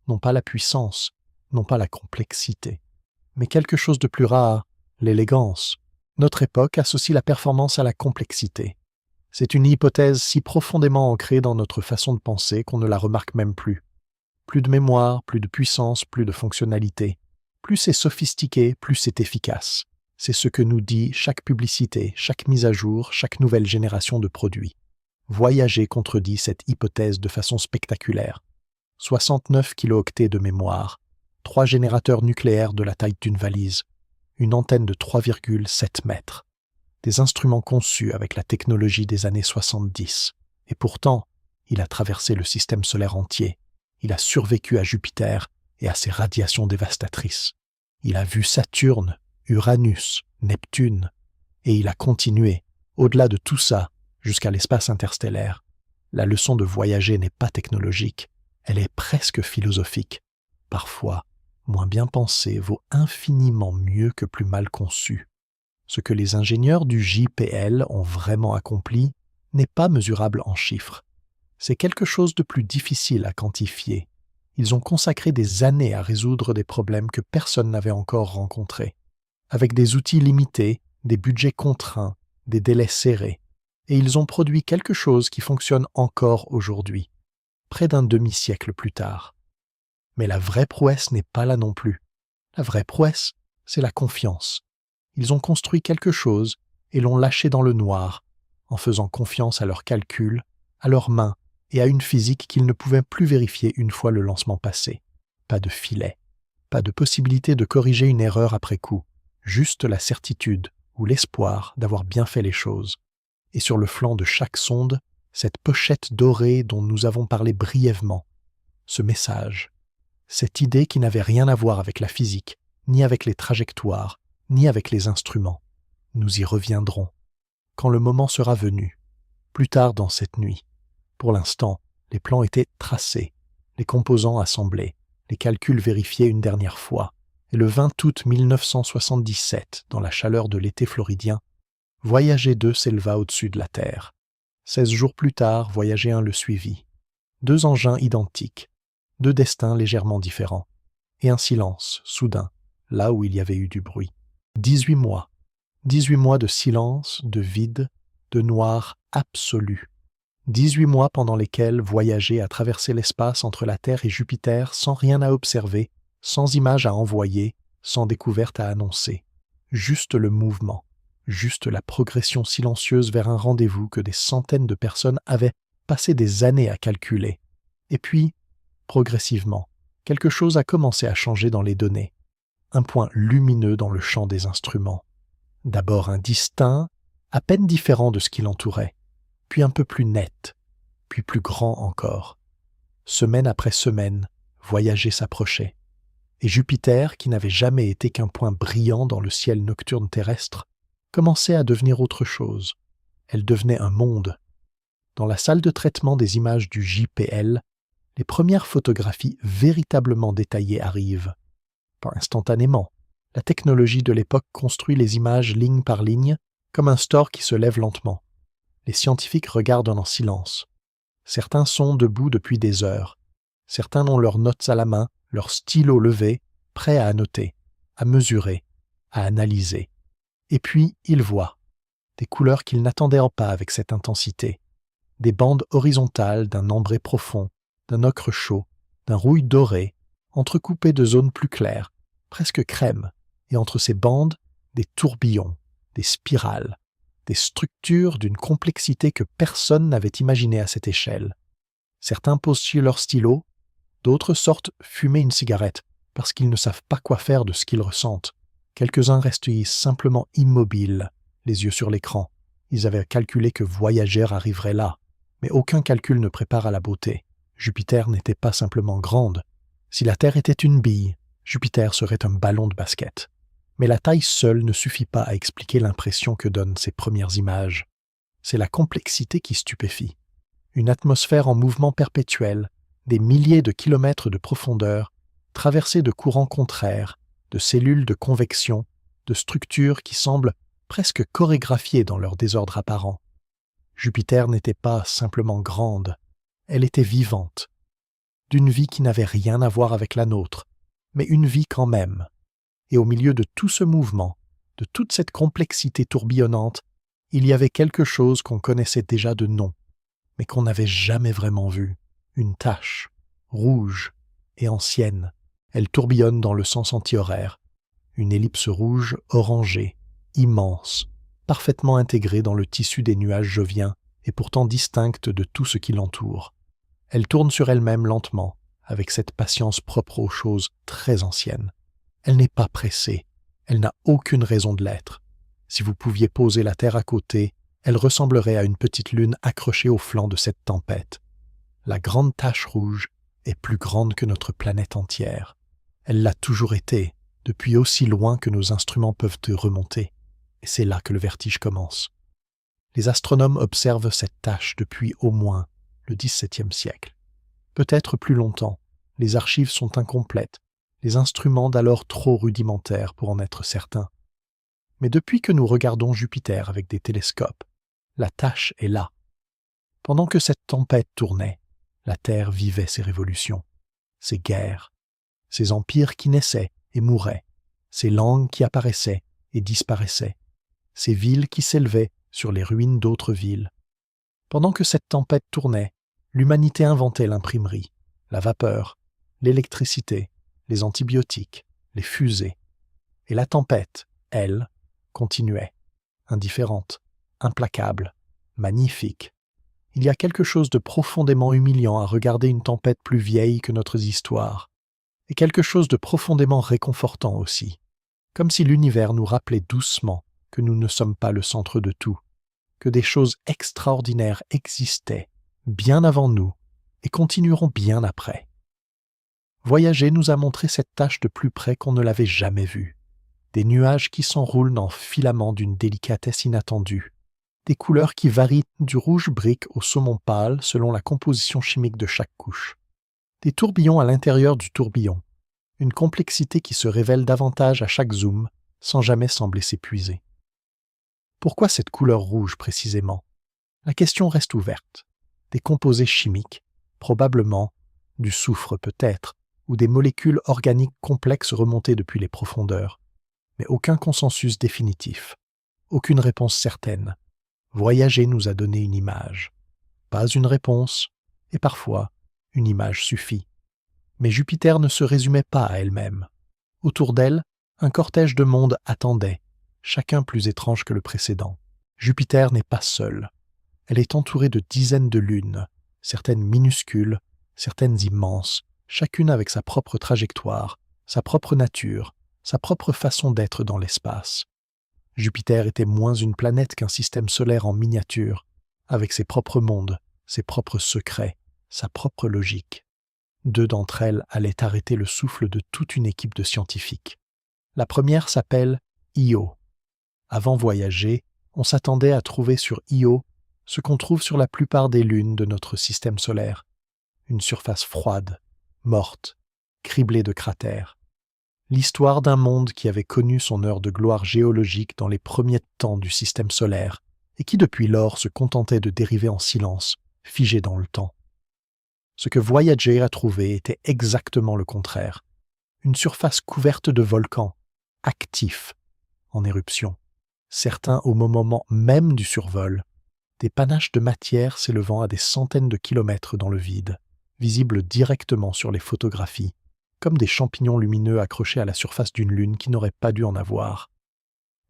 Non pas la puissance, non pas la complexité, mais quelque chose de plus rare, l'élégance. Notre époque associe la performance à la complexité. C'est une hypothèse si profondément ancrée dans notre façon de penser qu'on ne la remarque même plus. Plus de mémoire, plus de puissance, plus de fonctionnalité. Plus c'est sophistiqué, plus c'est efficace. C'est ce que nous dit chaque publicité, chaque mise à jour, chaque nouvelle génération de produits. Voyager contredit cette hypothèse de façon spectaculaire. 69 kilooctets de mémoire, 3 générateurs nucléaires de la taille d'une valise, une antenne de 3,7 mètres, des instruments conçus avec la technologie des années 70. Et pourtant, il a traversé le système solaire entier. Il a survécu à Jupiter et à ses radiations dévastatrices. Il a vu Saturne, Uranus, Neptune, et il a continué, au-delà de tout ça, jusqu'à l'espace interstellaire. La leçon de voyager n'est pas technologique, elle est presque philosophique. Parfois, moins bien pensé vaut infiniment mieux que plus mal conçu. Ce que les ingénieurs du JPL ont vraiment accompli n'est pas mesurable en chiffres. C'est quelque chose de plus difficile à quantifier. Ils ont consacré des années à résoudre des problèmes que personne n'avait encore rencontrés. Avec des outils limités, des budgets contraints, des délais serrés. Et ils ont produit quelque chose qui fonctionne encore aujourd'hui, près d'un demi-siècle plus tard. Mais la vraie prouesse n'est pas là non plus. La vraie prouesse, c'est la confiance. Ils ont construit quelque chose et l'ont lâché dans le noir, en faisant confiance à leurs calculs, à leurs mains et à une physique qu'ils ne pouvaient plus vérifier une fois le lancement passé. Pas de filet, pas de possibilité de corriger une erreur après coup, juste la certitude ou l'espoir d'avoir bien fait les choses. Et sur le flanc de chaque sonde, cette pochette dorée dont nous avons parlé brièvement, ce message, cette idée qui n'avait rien à voir avec la physique, ni avec les trajectoires, ni avec les instruments. Nous y reviendrons, quand le moment sera venu, plus tard dans cette nuit. Pour l'instant, les plans étaient tracés, les composants assemblés, les calculs vérifiés une dernière fois, et le 20 août 1977, dans la chaleur de l'été floridien, Voyager 2 s'éleva au-dessus de la Terre. 16 jours plus tard, Voyager 1 le suivit. 2 engins identiques, 2 destins légèrement différents, et un silence, soudain, là où il y avait eu du bruit. 18 mois. 18 mois de silence, de vide, de noir absolu. 18 mois pendant lesquels Voyager a traversé l'espace entre la Terre et Jupiter sans rien à observer, sans image à envoyer, sans découverte à annoncer. Juste le mouvement, juste la progression silencieuse vers un rendez-vous que des centaines de personnes avaient passé des années à calculer. Et puis, progressivement, quelque chose a commencé à changer dans les données. Un point lumineux dans le champ des instruments. D'abord indistinct, à peine différent de ce qui l'entourait, puis un peu plus net, puis plus grand encore. Semaine après semaine, voyager s'approchait. Et Jupiter, qui n'avait jamais été qu'un point brillant dans le ciel nocturne terrestre, commençait à devenir autre chose. Elle devenait un monde. Dans la salle de traitement des images du JPL, les premières photographies véritablement détaillées arrivent. Pas instantanément. La technologie de l'époque construit les images ligne par ligne, comme un store qui se lève lentement. Les scientifiques regardent en silence. Certains sont debout depuis des heures. Certains ont leurs notes à la main, leur stylo levé, prêts à annoter, à mesurer, à analyser. Et puis, ils voient des couleurs qu'ils n'attendaient pas avec cette intensité, des bandes horizontales d'un ambré profond, d'un ocre chaud, d'un rouille doré, entrecoupées de zones plus claires, presque crème, et entre ces bandes, des tourbillons, des spirales, des structures d'une complexité que personne n'avait imaginée à cette échelle. Certains posent leur stylo, d'autres sortent fumer une cigarette parce qu'ils ne savent pas quoi faire de ce qu'ils ressentent. Quelques-uns restent simplement immobiles, les yeux sur l'écran. Ils avaient calculé que Voyager arriverait là, mais aucun calcul ne prépare à la beauté. Jupiter n'était pas simplement grande. Si la Terre était une bille, Jupiter serait un ballon de basket. Mais la taille seule ne suffit pas à expliquer l'impression que donnent ces premières images. C'est la complexité qui stupéfie. Une atmosphère en mouvement perpétuel, des milliers de kilomètres de profondeur, traversée de courants contraires, de cellules de convection, de structures qui semblent presque chorégraphiées dans leur désordre apparent. Jupiter n'était pas simplement grande, elle était vivante, d'une vie qui n'avait rien à voir avec la nôtre, mais une vie quand même. Et au milieu de tout ce mouvement, de toute cette complexité tourbillonnante, il y avait quelque chose qu'on connaissait déjà de nom, mais qu'on n'avait jamais vraiment vu. Une tache, rouge et ancienne. Elle tourbillonne dans le sens antihoraire. Une ellipse rouge orangée, immense, parfaitement intégrée dans le tissu des nuages joviens et pourtant distincte de tout ce qui l'entoure. Elle tourne sur elle-même lentement, avec cette patience propre aux choses très anciennes. Elle n'est pas pressée, elle n'a aucune raison de l'être. Si vous pouviez poser la Terre à côté, elle ressemblerait à une petite lune accrochée au flanc de cette tempête. La grande tache rouge est plus grande que notre planète entière. Elle l'a toujours été, depuis aussi loin que nos instruments peuvent remonter. Et c'est là que le vertige commence. Les astronomes observent cette tache depuis au moins le XVIIe siècle. Peut-être plus longtemps, les archives sont incomplètes, les instruments d'alors trop rudimentaires pour en être certains. Mais depuis que nous regardons Jupiter avec des télescopes, la tache est là. Pendant que cette tempête tournait, la Terre vivait ses révolutions, ses guerres, ses empires qui naissaient et mouraient, ses langues qui apparaissaient et disparaissaient, ses villes qui s'élevaient sur les ruines d'autres villes. Pendant que cette tempête tournait, l'humanité inventait l'imprimerie, la vapeur, l'électricité, les antibiotiques, les fusées. Et la tempête, elle, continuait, indifférente, implacable, magnifique. Il y a quelque chose de profondément humiliant à regarder une tempête plus vieille que notre histoire, et quelque chose de profondément réconfortant aussi, comme si l'univers nous rappelait doucement que nous ne sommes pas le centre de tout, que des choses extraordinaires existaient bien avant nous et continueront bien après. Voyager nous a montré cette tache de plus près qu'on ne l'avait jamais vue. Des nuages qui s'enroulent en filaments d'une délicatesse inattendue, des couleurs qui varient du rouge brique au saumon pâle selon la composition chimique de chaque couche. Des tourbillons à l'intérieur du tourbillon, une complexité qui se révèle davantage à chaque zoom sans jamais sembler s'épuiser. Pourquoi cette couleur rouge précisément? La question reste ouverte. Des composés chimiques, probablement, du soufre peut-être, ou des molécules organiques complexes remontées depuis les profondeurs, mais aucun consensus définitif, aucune réponse certaine. Voyager nous a donné une image. Pas une réponse, et parfois, une image suffit. Mais Jupiter ne se résumait pas à elle-même. Autour d'elle, un cortège de mondes attendait, chacun plus étrange que le précédent. Jupiter n'est pas seule. Elle est entourée de dizaines de lunes, certaines minuscules, certaines immenses, chacune avec sa propre trajectoire, sa propre nature, sa propre façon d'être dans l'espace. Jupiter était moins une planète qu'un système solaire en miniature, avec ses propres mondes, ses propres secrets, sa propre logique. 2 d'entre elles allaient arrêter le souffle de toute une équipe de scientifiques. La première s'appelle Io. Avant voyager, on s'attendait à trouver sur Io ce qu'on trouve sur la plupart des lunes de notre système solaire. Une surface froide, morte, criblée de cratères. L'histoire d'un monde qui avait connu son heure de gloire géologique dans les premiers temps du système solaire et qui depuis lors se contentait de dériver en silence, figé dans le temps. Ce que Voyager a trouvé était exactement le contraire. Une surface couverte de volcans, actifs, en éruption, certains au moment même du survol, des panaches de matière s'élevant à des centaines de kilomètres dans le vide, visibles directement sur les photographies, comme des champignons lumineux accrochés à la surface d'une lune qui n'aurait pas dû en avoir.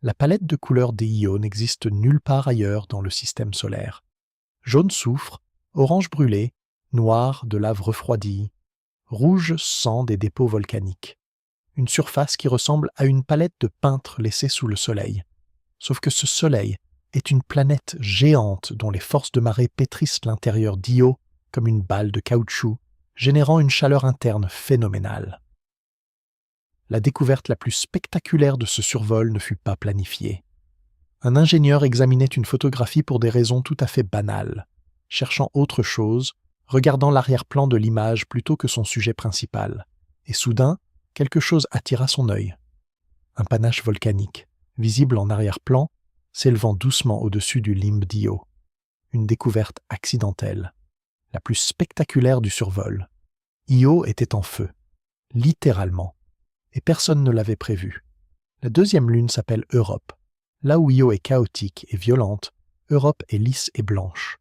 La palette de couleurs des Io n'existe nulle part ailleurs dans le système solaire. Jaune soufre, orange brûlé, noir de lave refroidie, rouge sang des dépôts volcaniques. Une surface qui ressemble à une palette de peintre laissée sous le soleil. Sauf que ce soleil est une planète géante dont les forces de marée pétrissent l'intérieur d'Io comme une balle de caoutchouc, générant une chaleur interne phénoménale. La découverte la plus spectaculaire de ce survol ne fut pas planifiée. Un ingénieur examinait une photographie pour des raisons tout à fait banales, cherchant autre chose, regardant l'arrière-plan de l'image plutôt que son sujet principal. Et soudain, quelque chose attira son œil. Un panache volcanique, visible en arrière-plan, s'élevant doucement au-dessus du limbe d'Io. Une découverte accidentelle, la plus spectaculaire du survol. Io était en feu, littéralement, et personne ne l'avait prévu. La deuxième lune s'appelle Europe. Là où Io est chaotique et violente, Europe est lisse et blanche.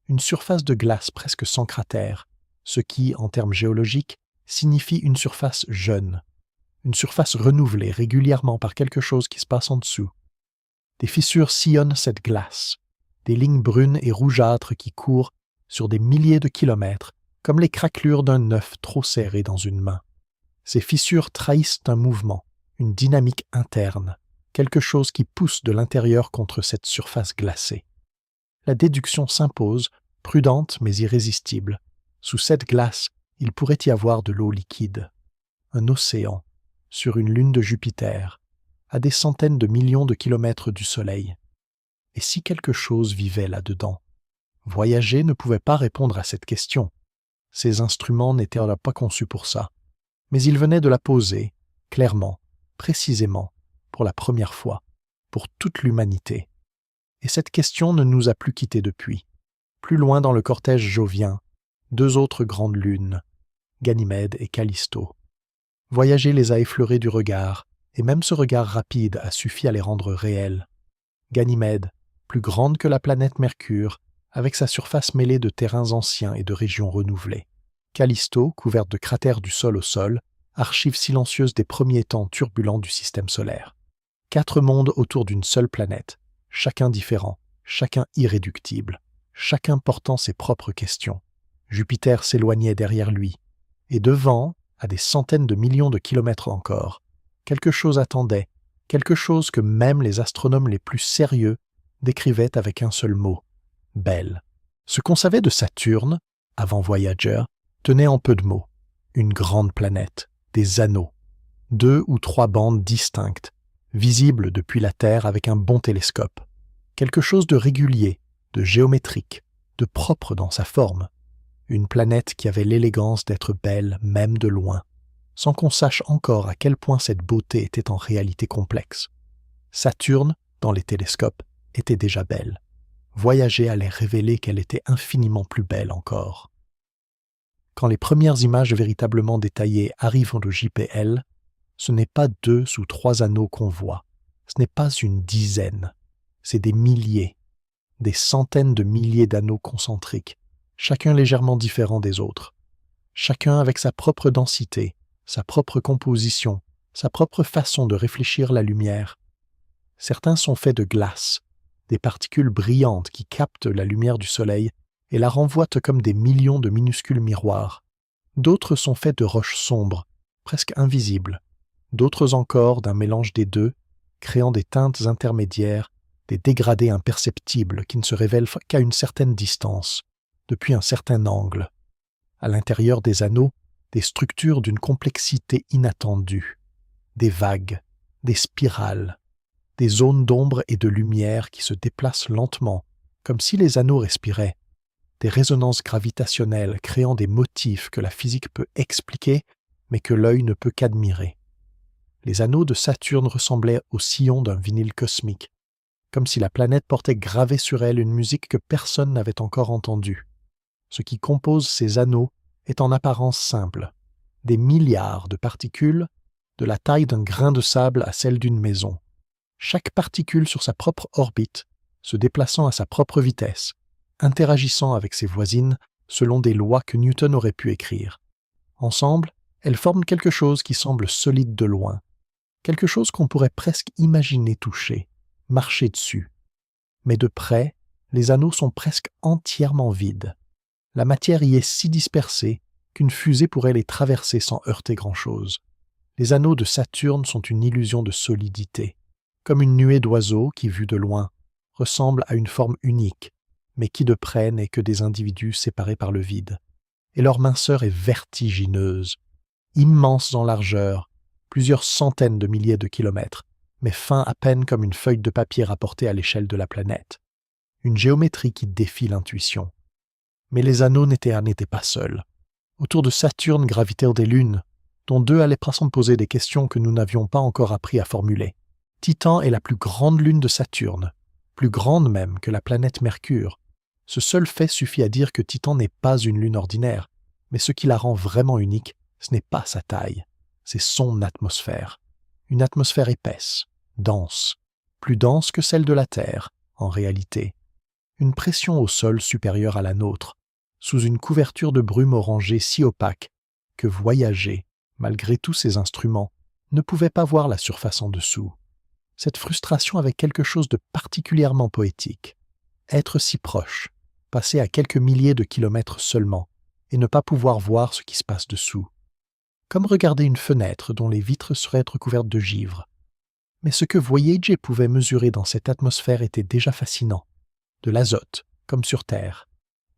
Une surface de glace presque sans cratère, ce qui, en termes géologiques, signifie une surface jeune, une surface renouvelée régulièrement par quelque chose qui se passe en dessous. Des fissures sillonnent cette glace, des lignes brunes et rougeâtres qui courent sur des milliers de kilomètres, comme les craquelures d'un œuf trop serré dans une main. Ces fissures trahissent un mouvement, une dynamique interne, quelque chose qui pousse de l'intérieur contre cette surface glacée. La déduction s'impose, prudente mais irrésistible. Sous cette glace, il pourrait y avoir de l'eau liquide. Un océan, sur une lune de Jupiter, à des centaines de millions de kilomètres du Soleil. Et si quelque chose vivait là-dedans? Voyager ne pouvait pas répondre à cette question. Ces instruments n'étaient pas conçus pour ça. Mais ils venaient de la poser, clairement, précisément, pour la première fois, pour toute l'humanité. Et cette question ne nous a plus quittés depuis. Plus loin dans le cortège jovien, 2 autres grandes lunes, Ganymède et Callisto. Voyager les a effleurées du regard, et même ce regard rapide a suffi à les rendre réels. Ganymède, plus grande que la planète Mercure, avec sa surface mêlée de terrains anciens et de régions renouvelées. Callisto, couverte de cratères du sol au sol, archive silencieuse des premiers temps turbulents du système solaire. 4 mondes autour d'une seule planète, chacun différent, chacun irréductible, chacun portant ses propres questions. Jupiter s'éloignait derrière lui, et devant, à des centaines de millions de kilomètres encore, quelque chose attendait, quelque chose que même les astronomes les plus sérieux décrivaient avec un seul mot, belle. Ce qu'on savait de Saturne, avant Voyager, tenait en peu de mots. Une grande planète, des anneaux, 2 ou 3 bandes distinctes, visibles depuis la Terre avec un bon télescope. Quelque chose de régulier, de géométrique, de propre dans sa forme. Une planète qui avait l'élégance d'être belle même de loin, sans qu'on sache encore à quel point cette beauté était en réalité complexe. Saturne, dans les télescopes, était déjà belle. Voyager allait révéler qu'elle était infiniment plus belle encore. Quand les premières images véritablement détaillées arrivent au JPL, ce n'est pas 2 ou 3 anneaux qu'on voit, ce n'est pas une dizaine, c'est des milliers, des centaines de milliers d'anneaux concentriques, chacun légèrement différent des autres, chacun avec sa propre densité, sa propre composition, sa propre façon de réfléchir la lumière. Certains sont faits de glace, des particules brillantes qui captent la lumière du soleil et la renvoient comme des millions de minuscules miroirs. D'autres sont faits de roches sombres, presque invisibles, d'autres encore d'un mélange des deux, créant des teintes intermédiaires, des dégradés imperceptibles qui ne se révèlent qu'à une certaine distance, depuis un certain angle. À l'intérieur des anneaux, des structures d'une complexité inattendue, des vagues, des spirales, des zones d'ombre et de lumière qui se déplacent lentement, comme si les anneaux respiraient, des résonances gravitationnelles créant des motifs que la physique peut expliquer, mais que l'œil ne peut qu'admirer. Les anneaux de Saturne ressemblaient aux sillons d'un vinyle cosmique, comme si la planète portait gravée sur elle une musique que personne n'avait encore entendue. Ce qui compose ces anneaux est en apparence simple, des milliards de particules, de la taille d'un grain de sable à celle d'une maison, chaque particule sur sa propre orbite, se déplaçant à sa propre vitesse, interagissant avec ses voisines selon des lois que Newton aurait pu écrire. Ensemble, elles forment quelque chose qui semble solide de loin, quelque chose qu'on pourrait presque imaginer toucher, marcher dessus. Mais de près, les anneaux sont presque entièrement vides. La matière y est si dispersée qu'une fusée pourrait les traverser sans heurter grand-chose. Les anneaux de Saturne sont une illusion de solidité, comme une nuée d'oiseaux qui, vue de loin, ressemble à une forme unique, mais qui de près n'est que des individus séparés par le vide. Et leur minceur est vertigineuse, immense en largeur, plusieurs centaines de milliers de kilomètres, mais fin à peine comme une feuille de papier rapportée à l'échelle de la planète. Une géométrie qui défie l'intuition. Mais les anneaux n'étaient pas seuls. Autour de Saturne gravitèrent des lunes, dont deux allaient poser des questions que nous n'avions pas encore appris à formuler. Titan est la plus grande lune de Saturne, plus grande même que la planète Mercure. Ce seul fait suffit à dire que Titan n'est pas une lune ordinaire, mais ce qui la rend vraiment unique, ce n'est pas sa taille, c'est son atmosphère. Une atmosphère épaisse, dense, plus dense que celle de la Terre, en réalité. Une pression au sol supérieure à la nôtre, sous une couverture de brume orangée si opaque que voyager, malgré tous ces instruments, ne pouvait pas voir la surface en dessous. Cette frustration avait quelque chose de particulièrement poétique. Être si proche, passer à quelques milliers de kilomètres seulement, et ne pas pouvoir voir ce qui se passe dessous. Comme regarder une fenêtre dont les vitres seraient recouvertes de givre. Mais ce que Voyager pouvait mesurer dans cette atmosphère était déjà fascinant. De l'azote, comme sur Terre,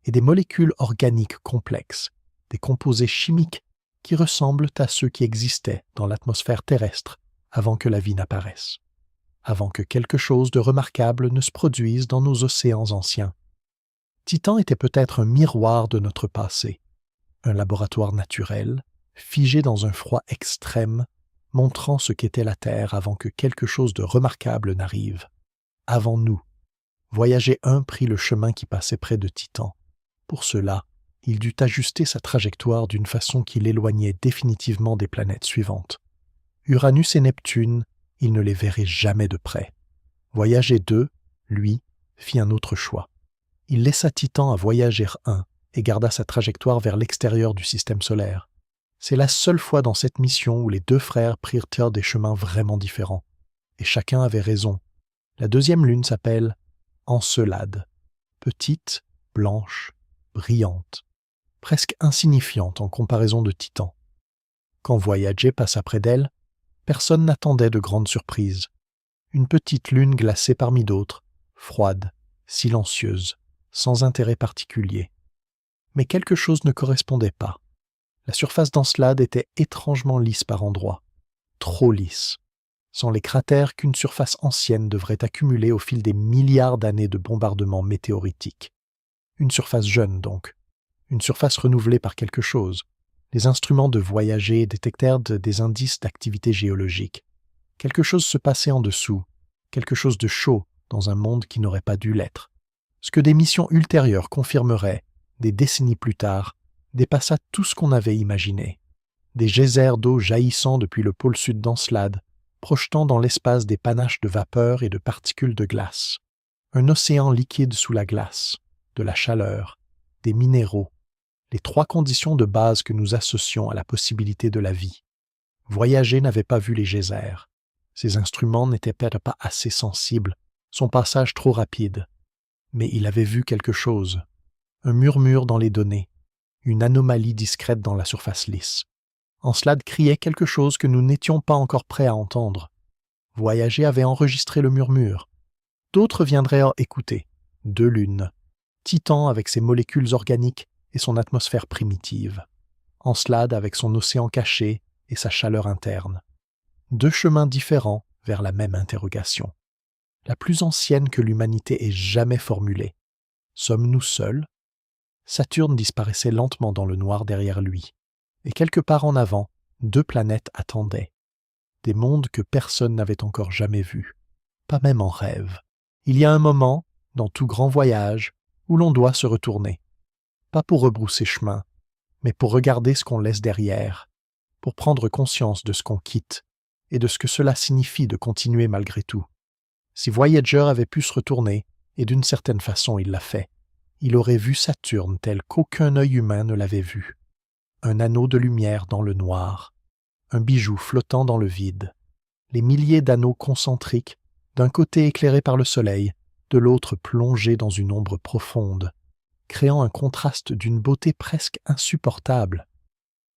et des molécules organiques complexes, des composés chimiques qui ressemblent à ceux qui existaient dans l'atmosphère terrestre avant que la vie n'apparaisse, avant que quelque chose de remarquable ne se produise dans nos océans anciens. Titan était peut-être un miroir de notre passé, un laboratoire naturel, figé dans un froid extrême, montrant ce qu'était la Terre avant que quelque chose de remarquable n'arrive. Avant nous, Voyager 1 prit le chemin qui passait près de Titan. Pour cela, il dut ajuster sa trajectoire d'une façon qui l'éloignait définitivement des planètes suivantes. Uranus et Neptune, il ne les verrait jamais de près. Voyager 2, lui, fit un autre choix. Il laissa Titan à Voyager 1 et garda sa trajectoire vers l'extérieur du système solaire. C'est la seule fois dans cette mission où les deux frères prirent des chemins vraiment différents. Et chacun avait raison. La deuxième lune s'appelle Encelade. Petite, blanche, brillante, presque insignifiante en comparaison de Titan. Quand Voyager passa près d'elle, personne n'attendait de grandes surprises. Une petite lune glacée parmi d'autres, froide, silencieuse, sans intérêt particulier. Mais quelque chose ne correspondait pas. La surface d'Encelade était étrangement lisse par endroits, trop lisse, sans les cratères qu'une surface ancienne devrait accumuler au fil des milliards d'années de bombardements météoritiques. Une surface jeune, donc. Une surface renouvelée par quelque chose. Les instruments de Voyager détectèrent des indices d'activité géologique. Quelque chose se passait en dessous, quelque chose de chaud dans un monde qui n'aurait pas dû l'être. Ce que des missions ultérieures confirmeraient, des décennies plus tard, dépassa tout ce qu'on avait imaginé. Des geysers d'eau jaillissant depuis le pôle sud d'Encelade, projetant dans l'espace des panaches de vapeur et de particules de glace. Un océan liquide sous la glace, de la chaleur, des minéraux, les trois conditions de base que nous associons à la possibilité de la vie. Voyager n'avait pas vu les geysers. Ses instruments n'étaient peut-être pas assez sensibles, son passage trop rapide. Mais il avait vu quelque chose, un murmure dans les données, une anomalie discrète dans la surface lisse. Encelade criait quelque chose que nous n'étions pas encore prêts à entendre. Voyager avait enregistré le murmure. D'autres viendraient écouter. 2 lunes. Titan avec ses molécules organiques et son atmosphère primitive. Encelade avec son océan caché et sa chaleur interne. 2 chemins différents vers la même interrogation. La plus ancienne que l'humanité ait jamais formulée. Sommes-nous seuls? Saturne disparaissait lentement dans le noir derrière lui. Et quelque part en avant, 2 planètes attendaient. Des mondes que personne n'avait encore jamais vus. Pas même en rêve. Il y a un moment, dans tout grand voyage, où l'on doit se retourner. Pas pour rebrousser chemin, mais pour regarder ce qu'on laisse derrière, pour prendre conscience de ce qu'on quitte et de ce que cela signifie de continuer malgré tout. Si Voyager avait pu se retourner, et d'une certaine façon il l'a fait, il aurait vu Saturne tel qu'aucun œil humain ne l'avait vu. Un anneau de lumière dans le noir, un bijou flottant dans le vide, les milliers d'anneaux concentriques, d'un côté éclairés par le soleil, de l'autre plongés dans une ombre profonde, créant un contraste d'une beauté presque insupportable.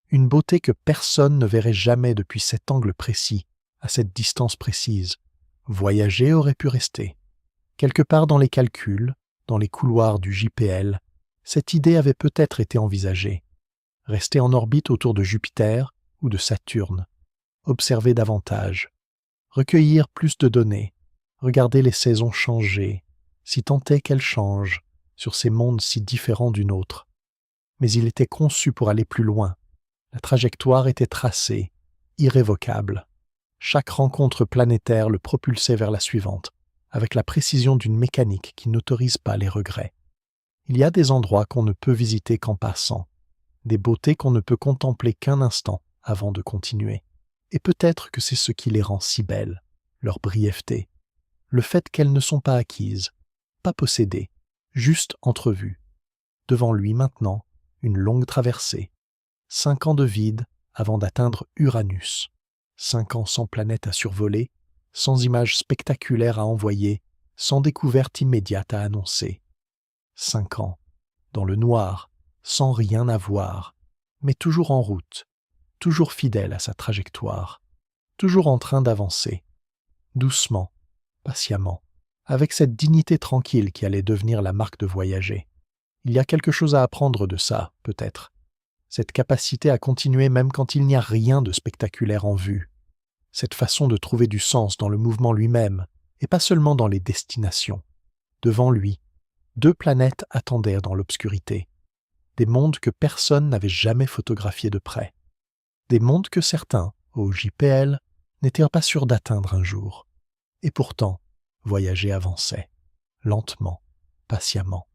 Une beauté que personne ne verrait jamais depuis cet angle précis, à cette distance précise. Voyager aurait pu rester. Quelque part dans les calculs, dans les couloirs du JPL, cette idée avait peut-être été envisagée. Rester en orbite autour de Jupiter ou de Saturne, observer davantage, recueillir plus de données, regarder les saisons changer, si tant est qu'elles changent, sur ces mondes si différents d'une autre. Mais il était conçu pour aller plus loin. La trajectoire était tracée, irrévocable. Chaque rencontre planétaire le propulsait vers la suivante, avec la précision d'une mécanique qui n'autorise pas les regrets. Il y a des endroits qu'on ne peut visiter qu'en passant, des beautés qu'on ne peut contempler qu'un instant avant de continuer. Et peut-être que c'est ce qui les rend si belles, leur brièveté, le fait qu'elles ne sont pas acquises, pas possédées, juste entrevues. Devant lui maintenant, une longue traversée, 5 ans de vide avant d'atteindre Uranus, 5 ans sans planète à survoler, sans images spectaculaires à envoyer, sans découverte immédiate à annoncer. 5 ans, dans le noir, sans rien à voir, mais toujours en route, toujours fidèle à sa trajectoire, toujours en train d'avancer, doucement, patiemment, avec cette dignité tranquille qui allait devenir la marque de voyager. Il y a quelque chose à apprendre de ça, peut-être. Cette capacité à continuer même quand il n'y a rien de spectaculaire en vue. Cette façon de trouver du sens dans le mouvement lui-même, et pas seulement dans les destinations. Devant lui, 2 planètes attendaient dans l'obscurité. Des mondes que personne n'avait jamais photographiés de près. Des mondes que certains, au JPL, n'étaient pas sûrs d'atteindre un jour. Et pourtant, Voyager avançait, lentement, patiemment,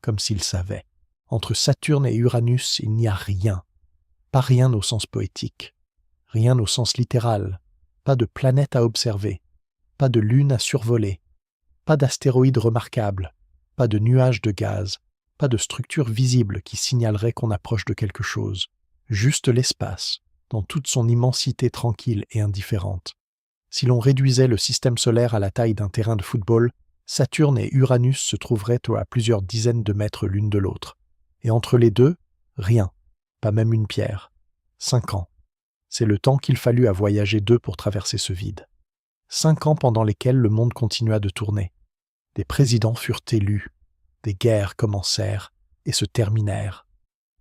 comme s'il savait. Entre Saturne et Uranus, il n'y a rien. Pas rien au sens poétique, rien au sens littéral, pas de planète à observer, pas de lune à survoler, pas d'astéroïdes remarquables, pas de nuages de gaz, pas de structure visible qui signalerait qu'on approche de quelque chose, juste l'espace, dans toute son immensité tranquille et indifférente. Si l'on réduisait le système solaire à la taille d'un terrain de football, Saturne et Uranus se trouveraient à plusieurs dizaines de mètres l'une de l'autre. Et entre les deux, rien, pas même une pierre. 5 ans. C'est le temps qu'il fallut à Voyager 2 pour traverser ce vide. 5 ans pendant lesquels le monde continua de tourner. Des présidents furent élus, des guerres commencèrent et se terminèrent.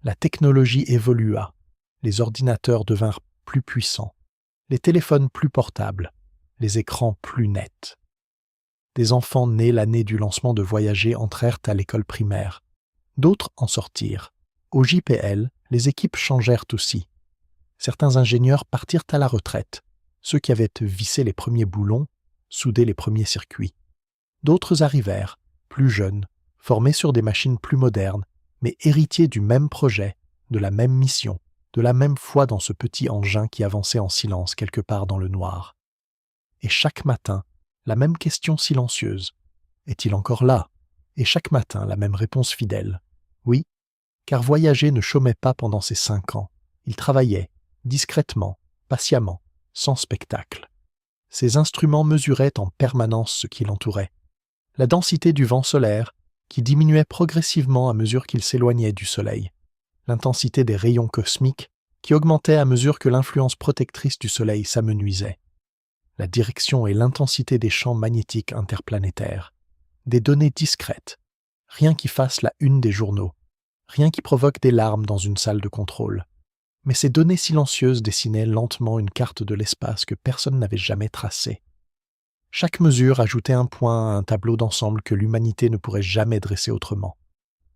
La technologie évolua, les ordinateurs devinrent plus puissants, les téléphones plus portables, les écrans plus nets. Des enfants nés l'année du lancement de Voyager entrèrent à l'école primaire. D'autres en sortirent. Au JPL, les équipes changèrent aussi. Certains ingénieurs partirent à la retraite, ceux qui avaient vissé les premiers boulons, soudé les premiers circuits. D'autres arrivèrent, plus jeunes, formés sur des machines plus modernes, mais héritiers du même projet, de la même mission, de la même foi dans ce petit engin qui avançait en silence quelque part dans le noir. Et chaque matin, la même question silencieuse. Est-il encore là? Et chaque matin, la même réponse fidèle. Oui, car Voyager ne chômait pas pendant ces 5 ans. Il travaillait, discrètement, patiemment, sans spectacle. Ses instruments mesuraient en permanence ce qui l'entourait. La densité du vent solaire, qui diminuait progressivement à mesure qu'il s'éloignait du soleil. l'intensité des rayons cosmiques qui augmentait à mesure que l'influence protectrice du Soleil s'amenuisait, la direction et l'intensité des champs magnétiques interplanétaires, des données discrètes, rien qui fasse la une des journaux, rien qui provoque des larmes dans une salle de contrôle. Mais ces données silencieuses dessinaient lentement une carte de l'espace que personne n'avait jamais tracée. Chaque mesure ajoutait un point à un tableau d'ensemble que l'humanité ne pourrait jamais dresser autrement.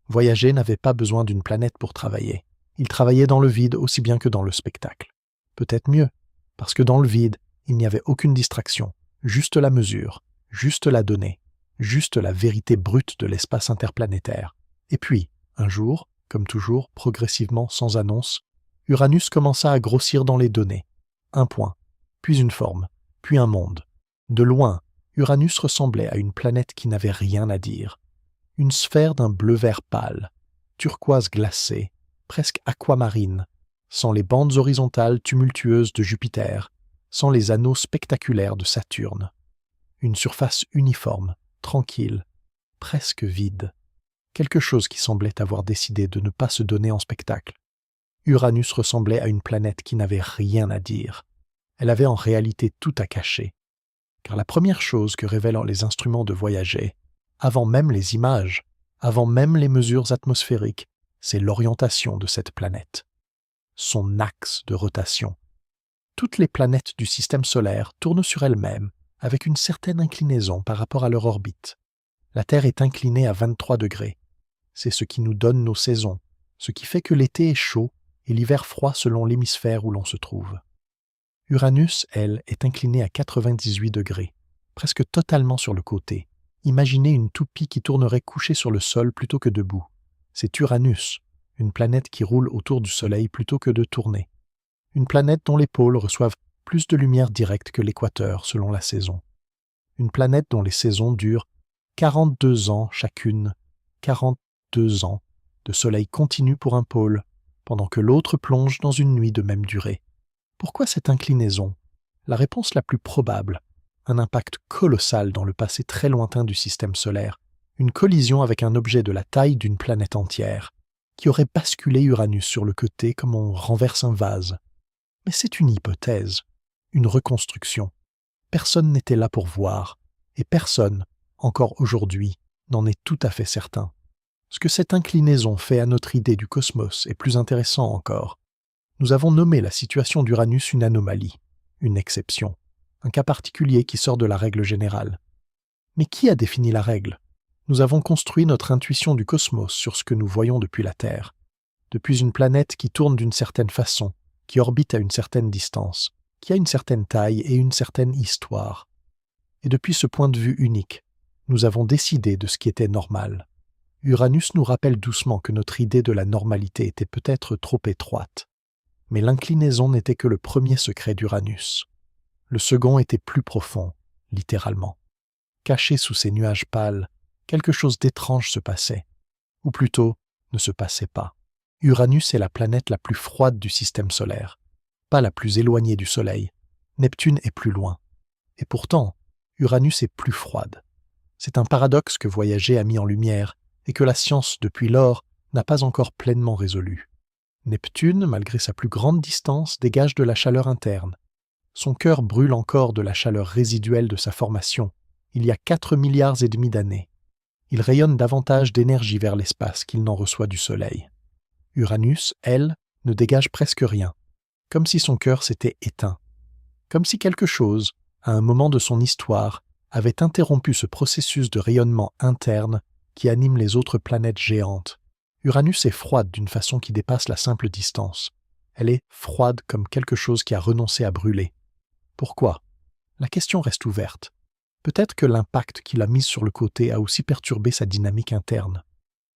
Voyager n'avait pas besoin d'une planète pour travailler. Il travaillait dans le vide aussi bien que dans le spectacle. Peut-être mieux, parce que dans le vide, il n'y avait aucune distraction, juste la mesure, juste la donnée, juste la vérité brute de l'espace interplanétaire. Et puis, un jour, comme toujours, progressivement sans annonce, Uranus commença à grossir dans les données. Un point, puis une forme, puis un monde. De loin, Uranus ressemblait à une planète qui n'avait rien à dire. Une sphère d'un bleu-vert pâle, turquoise glacée, presque aquamarine, sans les bandes horizontales tumultueuses de Jupiter, sans les anneaux spectaculaires de Saturne. Une surface uniforme, tranquille, presque vide. Quelque chose qui semblait avoir décidé de ne pas se donner en spectacle. Uranus ressemblait à une planète qui n'avait rien à dire. Elle avait en réalité tout à cacher. Car la première chose que révèlent les instruments de voyager, avant même les images, avant même les mesures atmosphériques, c'est l'orientation de cette planète. Son axe de rotation. Toutes les planètes du système solaire tournent sur elles-mêmes avec une certaine inclinaison par rapport à leur orbite. La Terre est inclinée à 23 degrés. C'est ce qui nous donne nos saisons, ce qui fait que l'été est chaud et l'hiver froid selon l'hémisphère où l'on se trouve. Uranus, elle, est inclinée à 98 degrés, presque totalement sur le côté. Imaginez une toupie qui tournerait couchée sur le sol plutôt que debout. C'est Uranus, une planète qui roule autour du Soleil plutôt que de tourner. Une planète dont les pôles reçoivent plus de lumière directe que l'équateur selon la saison. Une planète dont les saisons durent 42 ans chacune, 42 ans de soleil continu pour un pôle, pendant que l'autre plonge dans une nuit de même durée. Pourquoi cette inclinaison? La réponse la plus probable, un impact colossal dans le passé très lointain du système solaire, une collision avec un objet de la taille d'une planète entière, qui aurait basculé Uranus sur le côté comme on renverse un vase. Mais c'est une hypothèse, une reconstruction. Personne n'était là pour voir, et personne, encore aujourd'hui, n'en est tout à fait certain. Ce que cette inclinaison fait à notre idée du cosmos est plus intéressant encore. Nous avons nommé la situation d'Uranus une anomalie, une exception, un cas particulier qui sort de la règle générale. Mais qui a défini la règle? Nous avons construit notre intuition du cosmos sur ce que nous voyons depuis la Terre, depuis une planète qui tourne d'une certaine façon, qui orbite à une certaine distance, qui a une certaine taille et une certaine histoire. Et depuis ce point de vue unique, nous avons décidé de ce qui était normal. Uranus nous rappelle doucement que notre idée de la normalité était peut-être trop étroite. Mais l'inclinaison n'était que le premier secret d'Uranus. Le second était plus profond, littéralement. Caché sous ces nuages pâles, quelque chose d'étrange se passait. Ou plutôt, ne se passait pas. Uranus est la planète la plus froide du système solaire, pas la plus éloignée du Soleil. Neptune est plus loin. Et pourtant, Uranus est plus froide. C'est un paradoxe que Voyager a mis en lumière et que la science, depuis lors, n'a pas encore pleinement résolu. Neptune, malgré sa plus grande distance, dégage de la chaleur interne. Son cœur brûle encore de la chaleur résiduelle de sa formation, il y a 4,5 milliards d'années. Il rayonne davantage d'énergie vers l'espace qu'il n'en reçoit du Soleil. Uranus, elle, ne dégage presque rien, comme si son cœur s'était éteint, comme si quelque chose, à un moment de son histoire, avait interrompu ce processus de rayonnement interne qui anime les autres planètes géantes. Uranus est froide d'une façon qui dépasse la simple distance. Elle est froide comme quelque chose qui a renoncé à brûler. Pourquoi? La question reste ouverte. Peut-être que l'impact qui l'a mise sur le côté a aussi perturbé sa dynamique interne.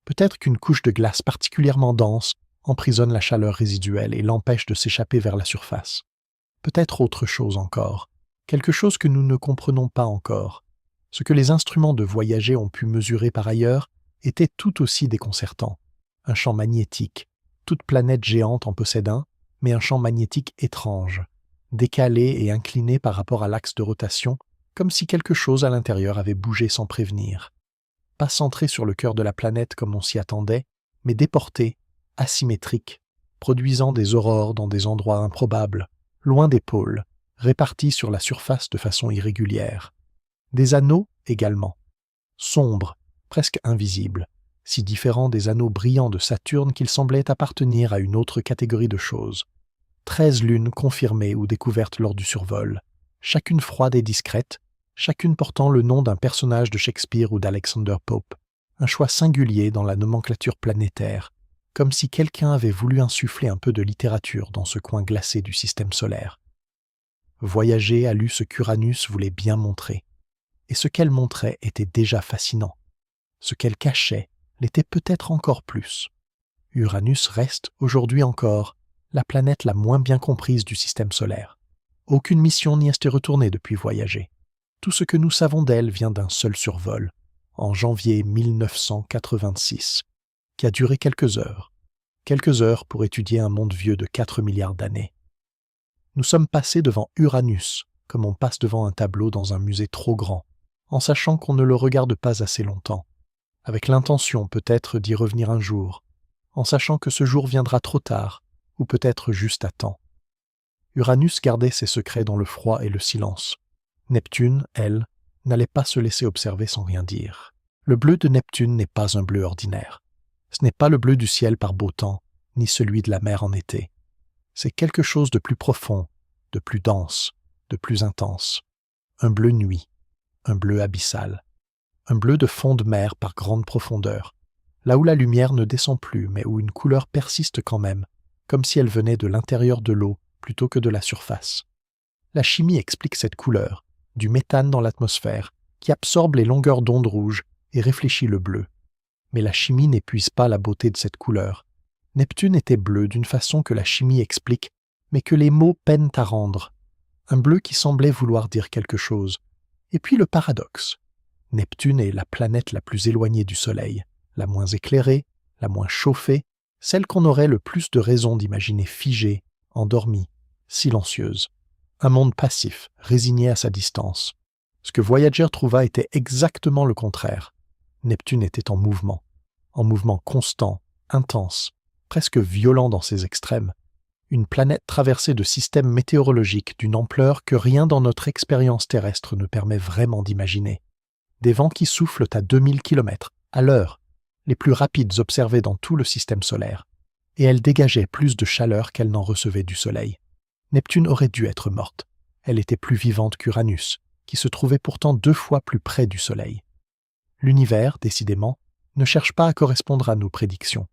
Peut-être qu'une couche de glace particulièrement dense emprisonne la chaleur résiduelle et l'empêche de s'échapper vers la surface. Peut-être autre chose encore, quelque chose que nous ne comprenons pas encore. Ce que les instruments de Voyager ont pu mesurer par ailleurs était tout aussi déconcertant. Un champ magnétique. Toute planète géante en possède un, mais un champ magnétique étrange, décalé et incliné par rapport à l'axe de rotation, comme si quelque chose à l'intérieur avait bougé sans prévenir. Pas centré sur le cœur de la planète comme on s'y attendait, mais déporté, asymétriques, produisant des aurores dans des endroits improbables, loin des pôles, répartis sur la surface de façon irrégulière. Des anneaux également, sombres, presque invisibles, si différents des anneaux brillants de Saturne qu'ils semblaient appartenir à une autre catégorie de choses. 13 lunes confirmées ou découvertes lors du survol, chacune froide et discrète, chacune portant le nom d'un personnage de Shakespeare ou d'Alexander Pope, un choix singulier dans la nomenclature planétaire, comme si quelqu'un avait voulu insuffler un peu de littérature dans ce coin glacé du système solaire. Voyager a lu ce qu'Uranus voulait bien montrer, et ce qu'elle montrait était déjà fascinant. Ce qu'elle cachait l'était peut-être encore plus. Uranus reste, aujourd'hui encore, la planète la moins bien comprise du système solaire. Aucune mission n'y est retournée depuis Voyager. Tout ce que nous savons d'elle vient d'un seul survol, en janvier 1986, qui a duré quelques heures pour étudier un monde vieux de 4 milliards d'années. Nous sommes passés devant Uranus, comme on passe devant un tableau dans un musée trop grand, en sachant qu'on ne le regarde pas assez longtemps, avec l'intention peut-être d'y revenir un jour, en sachant que ce jour viendra trop tard, ou peut-être juste à temps. Uranus gardait ses secrets dans le froid et le silence. Neptune, elle, n'allait pas se laisser observer sans rien dire. Le bleu de Neptune n'est pas un bleu ordinaire. Ce n'est pas le bleu du ciel par beau temps, ni celui de la mer en été. C'est quelque chose de plus profond, de plus dense, de plus intense. Un bleu nuit, un bleu abyssal. Un bleu de fond de mer par grande profondeur, là où la lumière ne descend plus, mais où une couleur persiste quand même, comme si elle venait de l'intérieur de l'eau plutôt que de la surface. La chimie explique cette couleur, du méthane dans l'atmosphère, qui absorbe les longueurs d'onde rouges et réfléchit le bleu. Mais la chimie n'épuise pas la beauté de cette couleur. Neptune était bleu d'une façon que la chimie explique, mais que les mots peinent à rendre. Un bleu qui semblait vouloir dire quelque chose. Et puis le paradoxe. Neptune est la planète la plus éloignée du Soleil, la moins éclairée, la moins chauffée, celle qu'on aurait le plus de raisons d'imaginer figée, endormie, silencieuse. Un monde passif, résigné à sa distance. Ce que Voyager trouva était exactement le contraire. Neptune était en mouvement constant, intense, presque violent dans ses extrêmes. Une planète traversée de systèmes météorologiques d'une ampleur que rien dans notre expérience terrestre ne permet vraiment d'imaginer. Des vents qui soufflent à 2000 km à l'heure, les plus rapides observés dans tout le système solaire, et elle dégageait plus de chaleur qu'elle n'en recevait du Soleil. Neptune aurait dû être morte. Elle était plus vivante qu'Uranus, qui se trouvait pourtant 2 fois plus près du Soleil. L'univers, décidément, ne cherche pas à correspondre à nos prédictions.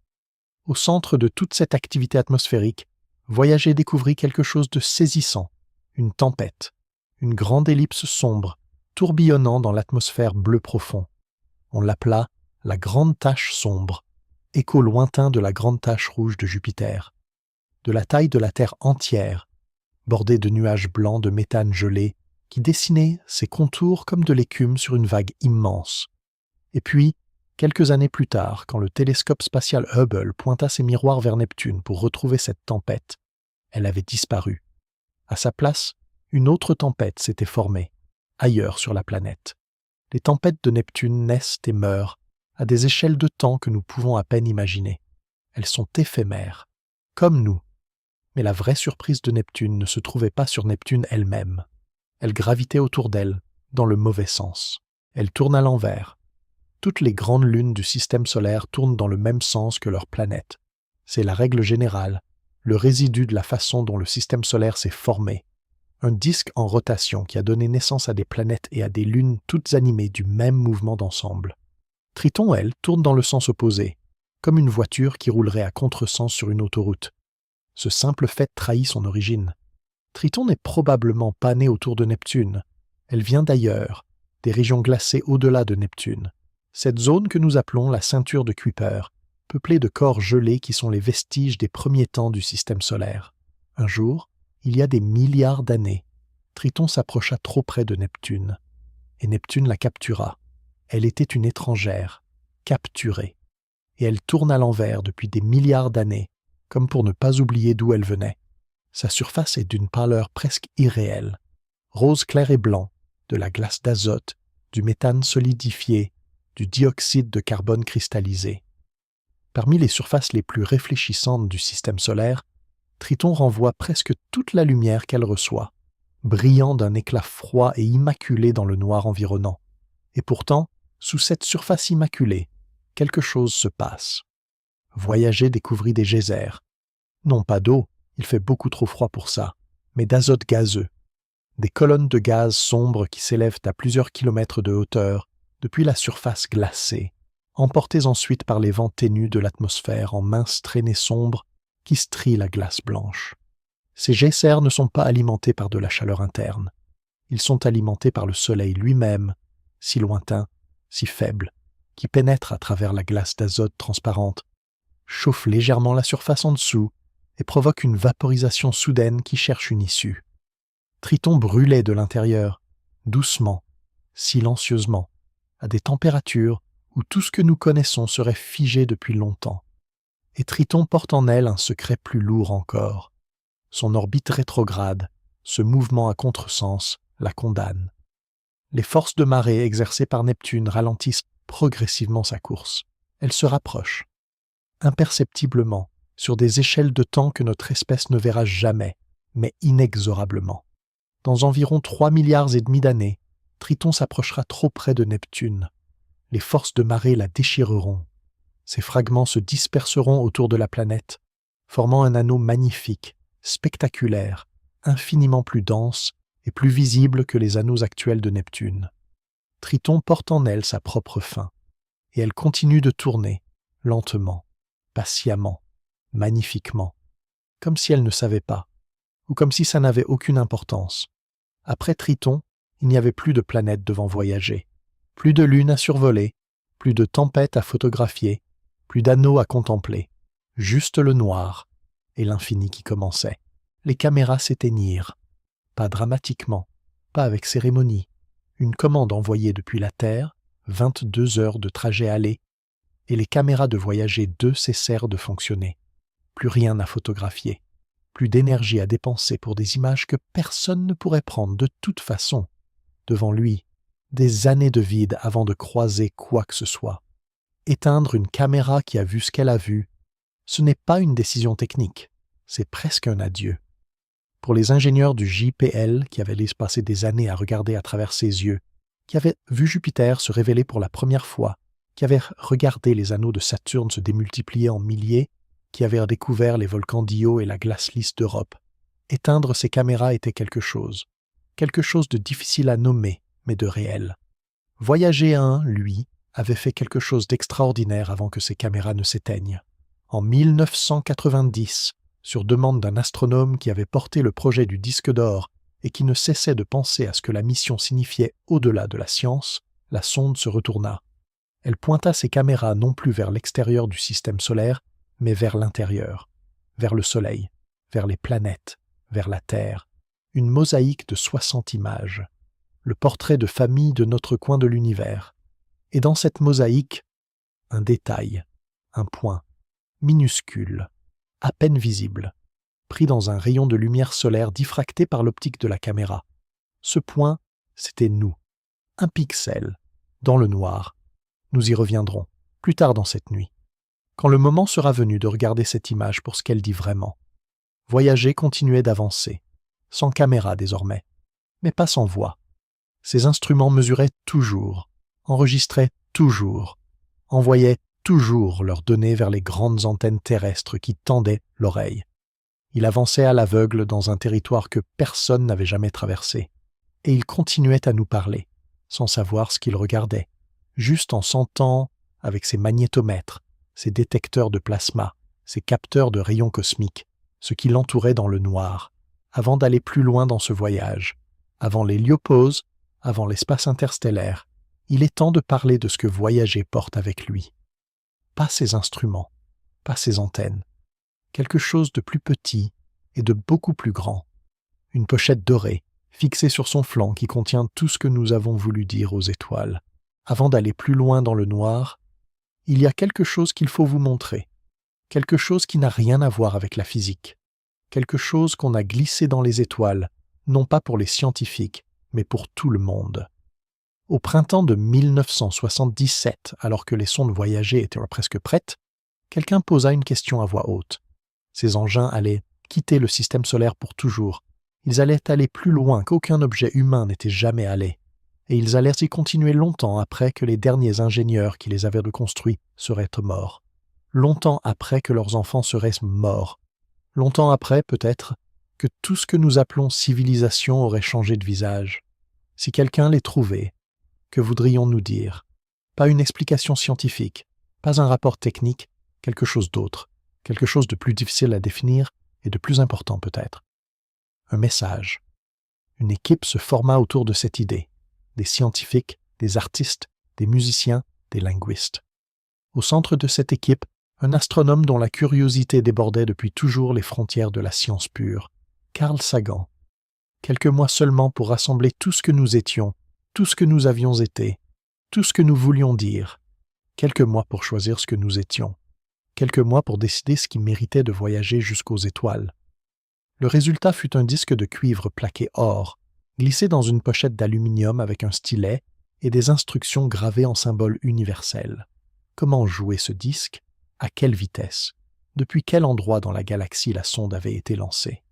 Au centre de toute cette activité atmosphérique, Voyager découvrit quelque chose de saisissant, une tempête, une grande ellipse sombre, tourbillonnant dans l'atmosphère bleu profond. On l'appela la grande tache sombre, écho lointain de la grande tache rouge de Jupiter. De la taille de la Terre entière, bordée de nuages blancs de méthane gelé, qui dessinaient ses contours comme de l'écume sur une vague immense. Et puis, quelques années plus tard, quand le télescope spatial Hubble pointa ses miroirs vers Neptune pour retrouver cette tempête, elle avait disparu. À sa place, une autre tempête s'était formée, ailleurs sur la planète. Les tempêtes de Neptune naissent et meurent à des échelles de temps que nous pouvons à peine imaginer. Elles sont éphémères, comme nous. Mais la vraie surprise de Neptune ne se trouvait pas sur Neptune elle-même. Elle gravitait autour d'elle, dans le mauvais sens. Elle tourne à l'envers. Toutes les grandes lunes du système solaire tournent dans le même sens que leurs planètes. C'est la règle générale, le résidu de la façon dont le système solaire s'est formé. Un disque en rotation qui a donné naissance à des planètes et à des lunes toutes animées du même mouvement d'ensemble. Triton, elle, tourne dans le sens opposé, comme une voiture qui roulerait à contresens sur une autoroute. Ce simple fait trahit son origine. Triton n'est probablement pas née autour de Neptune. Elle vient d'ailleurs, des régions glacées au-delà de Neptune. Cette zone que nous appelons la ceinture de Kuiper, peuplée de corps gelés qui sont les vestiges des premiers temps du système solaire. Un jour, il y a des milliards d'années, Triton s'approcha trop près de Neptune, et Neptune la captura. Elle était une étrangère, capturée, et elle tourne à l'envers depuis des milliards d'années, comme pour ne pas oublier d'où elle venait. Sa surface est d'une pâleur presque irréelle, rose clair et blanc, de la glace d'azote, du méthane solidifié, du dioxyde de carbone cristallisé. Parmi les surfaces les plus réfléchissantes du système solaire, Triton renvoie presque toute la lumière qu'elle reçoit, brillant d'un éclat froid et immaculé dans le noir environnant. Et pourtant, sous cette surface immaculée, quelque chose se passe. Voyager découvrit des geysers. Non pas d'eau, il fait beaucoup trop froid pour ça, mais d'azote gazeux. Des colonnes de gaz sombres qui s'élèvent à plusieurs kilomètres de hauteur depuis la surface glacée, emportées ensuite par les vents ténus de l'atmosphère en minces traînées sombres qui strient la glace blanche. Ces geysers ne sont pas alimentés par de la chaleur interne. Ils sont alimentés par le soleil lui-même, si lointain, si faible, qui pénètre à travers la glace d'azote transparente, chauffe légèrement la surface en dessous et provoque une vaporisation soudaine qui cherche une issue. Triton brûlait de l'intérieur, doucement, silencieusement, à des températures où tout ce que nous connaissons serait figé depuis longtemps. Et Triton porte en elle un secret plus lourd encore. Son orbite rétrograde, ce mouvement à contresens, la condamne. Les forces de marée exercées par Neptune ralentissent progressivement sa course. Elle se rapproche, imperceptiblement, sur des échelles de temps que notre espèce ne verra jamais, mais inexorablement. Dans environ 3,5 milliards d'années, Triton s'approchera trop près de Neptune. Les forces de marée la déchireront. Ces fragments se disperseront autour de la planète, formant un anneau magnifique, spectaculaire, infiniment plus dense et plus visible que les anneaux actuels de Neptune. Triton porte en elle sa propre fin, et elle continue de tourner, lentement, patiemment, magnifiquement, comme si elle ne savait pas, ou comme si ça n'avait aucune importance. Après Triton, il n'y avait plus de planète devant voyager, plus de lune à survoler, plus de tempêtes à photographier, plus d'anneaux à contempler, juste le noir et l'infini qui commençait. Les caméras s'éteignirent, pas dramatiquement, pas avec cérémonie. Une commande envoyée depuis la Terre, 22 heures de trajet aller, et les caméras de voyager 2 cessèrent de fonctionner. Plus rien à photographier, plus d'énergie à dépenser pour des images que personne ne pourrait prendre de toute façon. Devant lui, des années de vide avant de croiser quoi que ce soit. Éteindre une caméra qui a vu ce qu'elle a vu, ce n'est pas une décision technique, c'est presque un adieu. Pour les ingénieurs du JPL qui avaient laissé passer des années à regarder à travers ses yeux, qui avaient vu Jupiter se révéler pour la première fois, qui avaient regardé les anneaux de Saturne se démultiplier en milliers, qui avaient découvert les volcans d'Io et la glace lisse d'Europe, éteindre ces caméras était quelque chose de difficile à nommer, mais de réel. Voyager 1, lui, avait fait quelque chose d'extraordinaire avant que ces caméras ne s'éteignent. En 1990, sur demande d'un astronome qui avait porté le projet du disque d'or et qui ne cessait de penser à ce que la mission signifiait au-delà de la science, la sonde se retourna. Elle pointa ses caméras non plus vers l'extérieur du système solaire, mais vers l'intérieur, vers le Soleil, vers les planètes, vers la Terre. Une mosaïque de 60 images, le portrait de famille de notre coin de l'univers. Et dans cette mosaïque, un détail, un point, minuscule, à peine visible, pris dans un rayon de lumière solaire diffracté par l'optique de la caméra. Ce point, c'était nous, un pixel, dans le noir. Nous y reviendrons, plus tard dans cette nuit, quand le moment sera venu de regarder cette image pour ce qu'elle dit vraiment. Voyager continuait d'avancer, sans caméra désormais, mais pas sans voix. Ces instruments mesuraient toujours, enregistraient toujours, envoyaient toujours leurs données vers les grandes antennes terrestres qui tendaient l'oreille. Il avançait à l'aveugle dans un territoire que personne n'avait jamais traversé, et il continuait à nous parler, sans savoir ce qu'il regardait, juste en sentant, avec ses magnétomètres, ses détecteurs de plasma, ses capteurs de rayons cosmiques, ce qui l'entourait dans le noir, avant d'aller plus loin dans ce voyage, avant l'héliopause, avant l'espace interstellaire. Il est temps de parler de ce que voyager porte avec lui. Pas ses instruments, pas ses antennes. Quelque chose de plus petit et de beaucoup plus grand. Une pochette dorée, fixée sur son flanc qui contient tout ce que nous avons voulu dire aux étoiles. Avant d'aller plus loin dans le noir, il y a quelque chose qu'il faut vous montrer. Quelque chose qui n'a rien à voir avec la physique. Quelque chose qu'on a glissé dans les étoiles, non pas pour les scientifiques, mais pour tout le monde. Au printemps de 1977, alors que les sondes voyagées étaient presque prêtes, Quelqu'un posa une question à voix haute. Ces engins allaient quitter le système solaire pour toujours. Ils allaient aller plus loin qu'aucun objet humain n'était jamais allé. Et ils allaient y continuer longtemps après que les derniers ingénieurs qui les avaient reconstruits seraient morts. Longtemps après que leurs enfants seraient morts. Longtemps après, peut-être, que tout ce que nous appelons civilisation aurait changé de visage. Si quelqu'un les trouvait, que voudrions-nous dire? Pas une explication scientifique, pas un rapport technique, quelque chose d'autre, quelque chose de plus difficile à définir et de plus important peut-être. Un message. Une équipe se forma autour de cette idée. Des scientifiques, des artistes, des musiciens, des linguistes. Au centre de cette équipe, un astronome dont la curiosité débordait depuis toujours les frontières de la science pure, Carl Sagan. Quelques mois seulement pour rassembler tout ce que nous étions, tout ce que nous avions été, tout ce que nous voulions dire. Quelques mois pour choisir ce que nous étions. Quelques mois pour décider ce qui méritait de voyager jusqu'aux étoiles. Le résultat fut un disque de cuivre plaqué or, glissé dans une pochette d'aluminium avec un stylet et des instructions gravées en symboles universels. Comment jouer ce disque? À quelle vitesse? Depuis quel endroit dans la galaxie la sonde avait été lancée?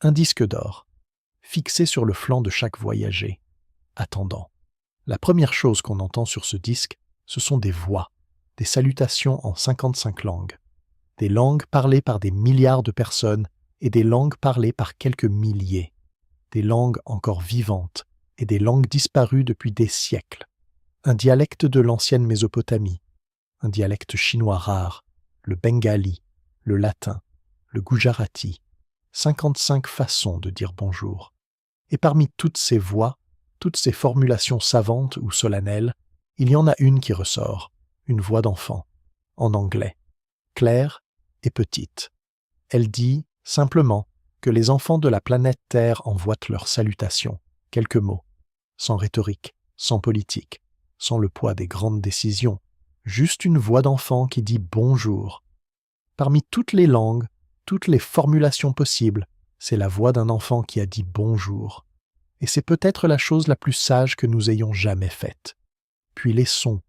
Un disque d'or, fixé sur le flanc de chaque voyager, attendant. La première chose qu'on entend sur ce disque, ce sont des voix, des salutations en 55 langues. Des langues parlées par des milliards de personnes et des langues parlées par quelques milliers. Des langues encore vivantes et des langues disparues depuis des siècles. Un dialecte de l'ancienne Mésopotamie, un dialecte chinois rare, le bengali, le latin, le gujarati, 55 façons de dire bonjour. Et parmi toutes ces voix, toutes ces formulations savantes ou solennelles, il y en a une qui ressort, une voix d'enfant, en anglais, claire et petite. Elle dit, simplement, que les enfants de la planète Terre envoient leurs salutations, quelques mots, sans rhétorique, sans politique, sans le poids des grandes décisions, juste une voix d'enfant qui dit bonjour. Parmi toutes les langues, toutes les formulations possibles, c'est la voix d'un enfant qui a dit bonjour. Et c'est peut-être la chose la plus sage que nous ayons jamais faite. Puis les sons,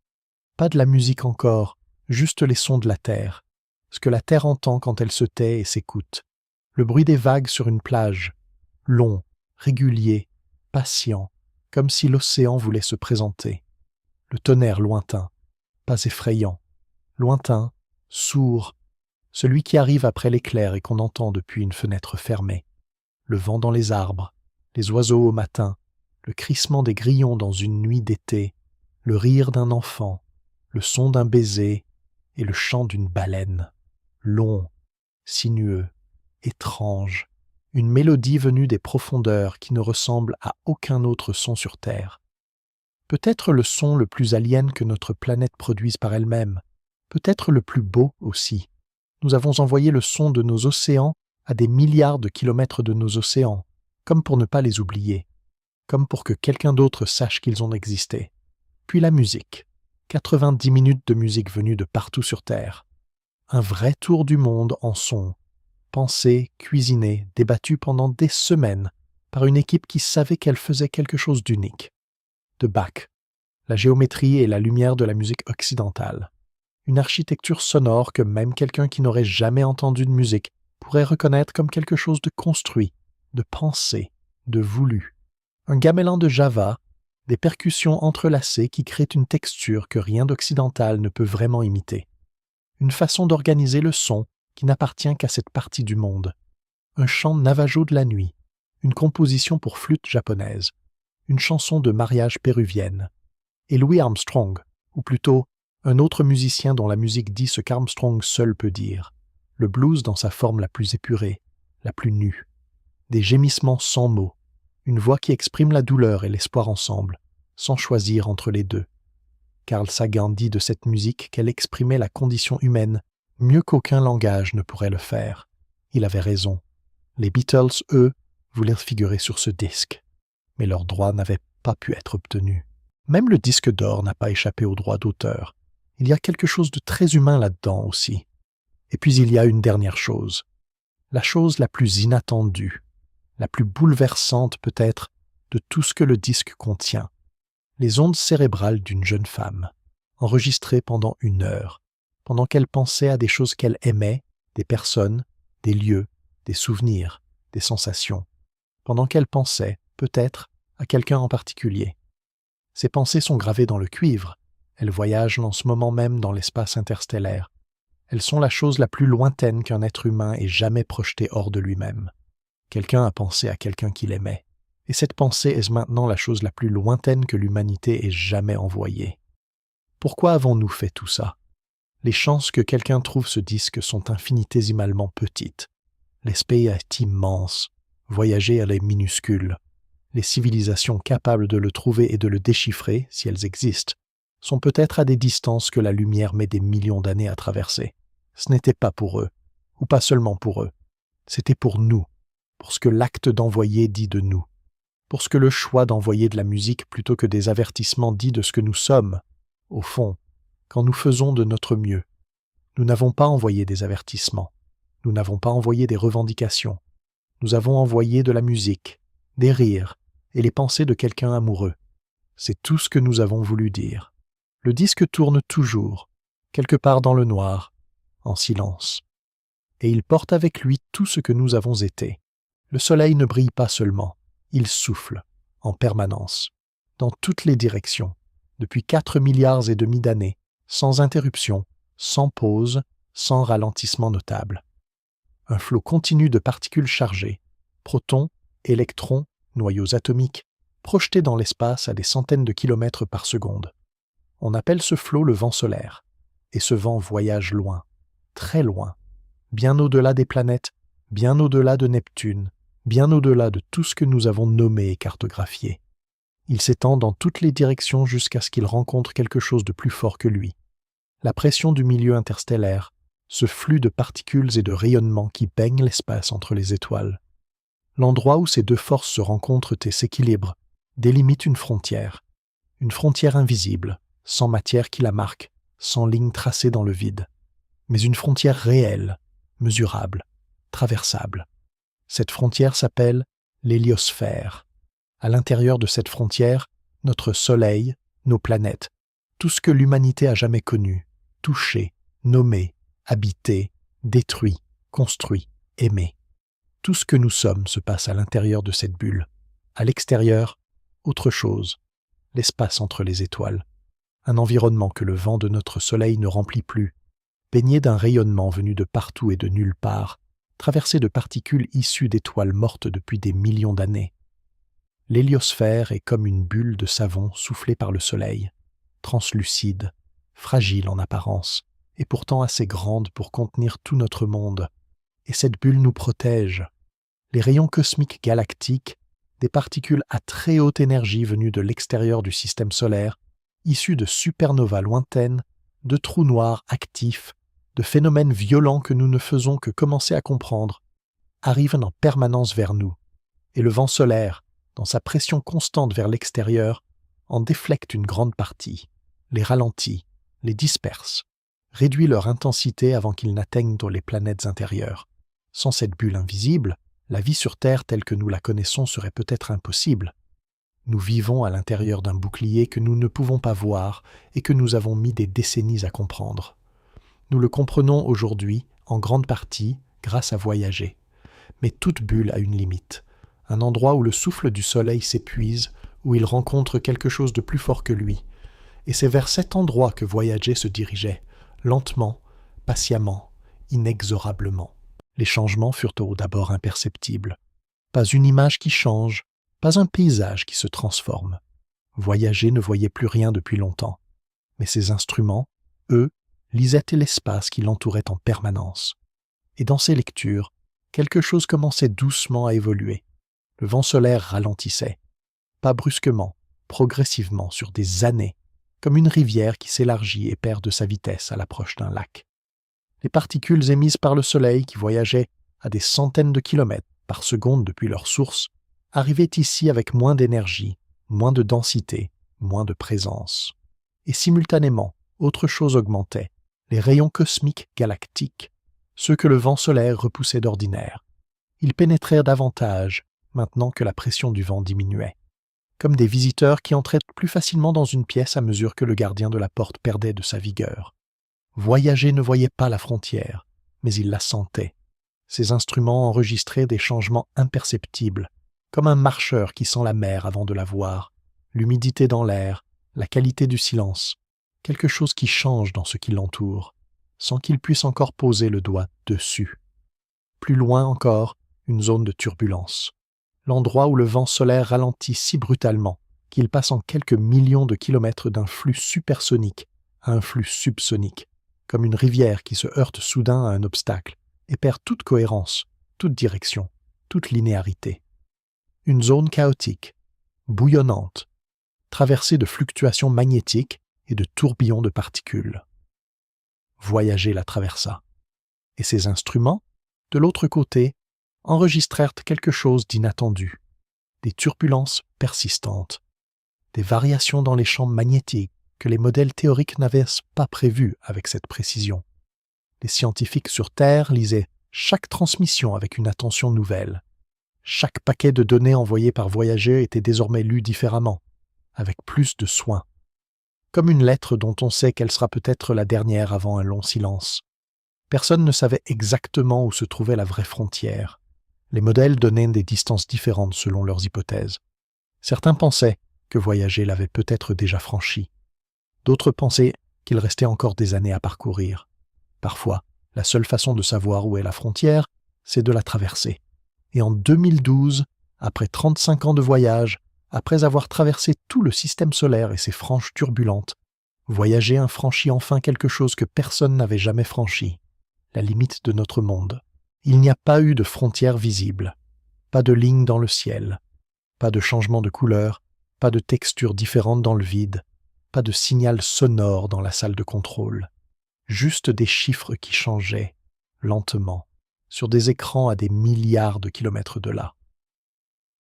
pas de la musique encore, juste les sons de la terre, ce que la terre entend quand elle se tait et s'écoute. Le bruit des vagues sur une plage, long, régulier, patient, comme si l'océan voulait se présenter. Le tonnerre lointain, pas effrayant, lointain, sourd, celui qui arrive après l'éclair et qu'on entend depuis une fenêtre fermée. Le vent dans les arbres, les oiseaux au matin, le crissement des grillons dans une nuit d'été, le rire d'un enfant, le son d'un baiser et le chant d'une baleine. Long, sinueux, étrange, une mélodie venue des profondeurs qui ne ressemble à aucun autre son sur Terre. Peut-être le son le plus alien que notre planète produise par elle-même, peut-être le plus beau aussi. Nous avons envoyé le son de nos océans à des milliards de kilomètres de nos océans, comme pour ne pas les oublier, comme pour que quelqu'un d'autre sache qu'ils ont existé. Puis la musique, 90 minutes de musique venue de partout sur Terre. Un vrai tour du monde en son, pensé, cuisiné, débattu pendant des semaines par une équipe qui savait qu'elle faisait quelque chose d'unique. De Bach, la géométrie et la lumière de la musique occidentale. Une architecture sonore que même quelqu'un qui n'aurait jamais entendu de musique pourrait reconnaître comme quelque chose de construit, de pensé, de voulu. Un gamelan de Java, des percussions entrelacées qui créent une texture que rien d'occidental ne peut vraiment imiter. Une façon d'organiser le son qui n'appartient qu'à cette partie du monde. Un chant navajo de la nuit, une composition pour flûte japonaise, une chanson de mariage péruvienne. Et Louis Armstrong, ou plutôt un autre musicien dont la musique dit ce qu'Armstrong seul peut dire, le blues dans sa forme la plus épurée, la plus nue. Des gémissements sans mots, une voix qui exprime la douleur et l'espoir ensemble, sans choisir entre les deux. Carl Sagan dit de cette musique qu'elle exprimait la condition humaine mieux qu'aucun langage ne pourrait le faire. Il avait raison. Les Beatles, eux, voulaient figurer sur ce disque, mais leurs droits n'avaient pas pu être obtenus. Même le disque d'or n'a pas échappé aux droits d'auteur. Il y a quelque chose de très humain là-dedans aussi. Et puis il y a une dernière chose. La chose la plus inattendue, la plus bouleversante peut-être de tout ce que le disque contient. Les ondes cérébrales d'une jeune femme, enregistrées pendant 1 heure, pendant qu'elle pensait à des choses qu'elle aimait, des personnes, des lieux, des souvenirs, des sensations, pendant qu'elle pensait, peut-être, à quelqu'un en particulier. Ses pensées sont gravées dans le cuivre, elles voyagent en ce moment même dans l'espace interstellaire. Elles sont la chose la plus lointaine qu'un être humain ait jamais projetée hors de lui-même. Quelqu'un a pensé à quelqu'un qu'il aimait, et cette pensée est maintenant la chose la plus lointaine que l'humanité ait jamais envoyée. Pourquoi avons-nous fait tout ça? Les chances que quelqu'un trouve ce disque sont infinitésimalement petites. L'espace est immense, voyager elle est minuscule. Les civilisations capables de le trouver et de le déchiffrer, si elles existent, sont peut-être à des distances que la lumière met des millions d'années à traverser. Ce n'était pas pour eux, ou pas seulement pour eux. C'était pour nous, pour ce que l'acte d'envoyer dit de nous, pour ce que le choix d'envoyer de la musique plutôt que des avertissements dit de ce que nous sommes. Au fond, quand nous faisons de notre mieux, nous n'avons pas envoyé des avertissements, nous n'avons pas envoyé des revendications, nous avons envoyé de la musique, des rires et les pensées de quelqu'un amoureux. C'est tout ce que nous avons voulu dire. Le disque tourne toujours, quelque part dans le noir, en silence. Et il porte avec lui tout ce que nous avons été. Le soleil ne brille pas seulement, il souffle, en permanence, dans toutes les directions, depuis 4 milliards et demi d'années, sans interruption, sans pause, sans ralentissement notable. Un flot continu de particules chargées, protons, électrons, noyaux atomiques, projetés dans l'espace à des centaines de kilomètres par seconde. On appelle ce flot le vent solaire, et ce vent voyage loin, très loin, bien au-delà des planètes, bien au-delà de Neptune, bien au-delà de tout ce que nous avons nommé et cartographié. Il s'étend dans toutes les directions jusqu'à ce qu'il rencontre quelque chose de plus fort que lui. La pression du milieu interstellaire, ce flux de particules et de rayonnements qui baigne l'espace entre les étoiles. L'endroit où ces deux forces se rencontrent et s'équilibrent délimite une frontière invisible, sans matière qui la marque, sans ligne tracée dans le vide, mais une frontière réelle, mesurable, traversable. Cette frontière s'appelle l'héliosphère. À l'intérieur de cette frontière, notre Soleil, nos planètes, tout ce que l'humanité a jamais connu, touché, nommé, habité, détruit, construit, aimé. Tout ce que nous sommes se passe à l'intérieur de cette bulle. À l'extérieur, autre chose, l'espace entre les étoiles. Un environnement que le vent de notre Soleil ne remplit plus, baigné d'un rayonnement venu de partout et de nulle part, traversé de particules issues d'étoiles mortes depuis des millions d'années. L'héliosphère est comme une bulle de savon soufflée par le Soleil, translucide, fragile en apparence, et pourtant assez grande pour contenir tout notre monde. Et cette bulle nous protège. Les rayons cosmiques galactiques, des particules à très haute énergie venues de l'extérieur du système solaire, issues de supernovas lointaines, de trous noirs actifs, de phénomènes violents que nous ne faisons que commencer à comprendre, arrivent en permanence vers nous. Et le vent solaire, dans sa pression constante vers l'extérieur, en déflecte une grande partie, les ralentit, les disperse, réduit leur intensité avant qu'ils n'atteignent les planètes intérieures. Sans cette bulle invisible, la vie sur Terre telle que nous la connaissons serait peut-être impossible. Nous vivons à l'intérieur d'un bouclier que nous ne pouvons pas voir et que nous avons mis des décennies à comprendre. Nous le comprenons aujourd'hui, en grande partie, grâce à voyager. Mais toute bulle a une limite, un endroit où le souffle du soleil s'épuise, où il rencontre quelque chose de plus fort que lui. Et c'est vers cet endroit que Voyager se dirigeait, lentement, patiemment, inexorablement. Les changements furent d'abord imperceptibles. Pas une image qui change, pas un paysage qui se transforme. Voyager ne voyait plus rien depuis longtemps. Mais ses instruments, eux, lisaient l'espace qui l'entourait en permanence. Et dans ses lectures, quelque chose commençait doucement à évoluer. Le vent solaire ralentissait. Pas brusquement, progressivement, sur des années, comme une rivière qui s'élargit et perd de sa vitesse à l'approche d'un lac. Les particules émises par le soleil, qui voyageaient à des centaines de kilomètres par seconde depuis leur source, arrivaient ici avec moins d'énergie, moins de densité, moins de présence. Et simultanément, autre chose augmentait, les rayons cosmiques galactiques, ceux que le vent solaire repoussait d'ordinaire. Ils pénétrèrent davantage, maintenant que la pression du vent diminuait, comme des visiteurs qui entraient plus facilement dans une pièce à mesure que le gardien de la porte perdait de sa vigueur. Voyager ne voyait pas la frontière, mais il la sentait. Ses instruments enregistraient des changements imperceptibles, comme un marcheur qui sent la mer avant de la voir, l'humidité dans l'air, la qualité du silence, quelque chose qui change dans ce qui l'entoure, sans qu'il puisse encore poser le doigt dessus. Plus loin encore, une zone de turbulence. L'endroit où le vent solaire ralentit si brutalement qu'il passe en quelques millions de kilomètres d'un flux supersonique à un flux subsonique, comme une rivière qui se heurte soudain à un obstacle et perd toute cohérence, toute direction, toute linéarité. Une zone chaotique, bouillonnante, traversée de fluctuations magnétiques et de tourbillons de particules. Voyager la traversa. Et ses instruments, de l'autre côté, enregistrèrent quelque chose d'inattendu, des turbulences persistantes, des variations dans les champs magnétiques que les modèles théoriques n'avaient pas prévues avec cette précision. Les scientifiques sur Terre lisaient chaque transmission avec une attention nouvelle. Chaque paquet de données envoyé par Voyager était désormais lu différemment, avec plus de soin. Comme une lettre dont on sait qu'elle sera peut-être la dernière avant un long silence. Personne ne savait exactement où se trouvait la vraie frontière. Les modèles donnaient des distances différentes selon leurs hypothèses. Certains pensaient que Voyager l'avait peut-être déjà franchie. D'autres pensaient qu'il restait encore des années à parcourir. Parfois, la seule façon de savoir où est la frontière, c'est de la traverser. Et en 2012, après 35 ans de voyage, après avoir traversé tout le système solaire et ses franges turbulentes, Voyager a franchi enfin quelque chose que personne n'avait jamais franchi, la limite de notre monde. Il n'y a pas eu de frontière visible, pas de ligne dans le ciel, pas de changement de couleur, pas de texture différente dans le vide, pas de signal sonore dans la salle de contrôle. Juste des chiffres qui changeaient, lentement, sur des écrans à des milliards de kilomètres de là.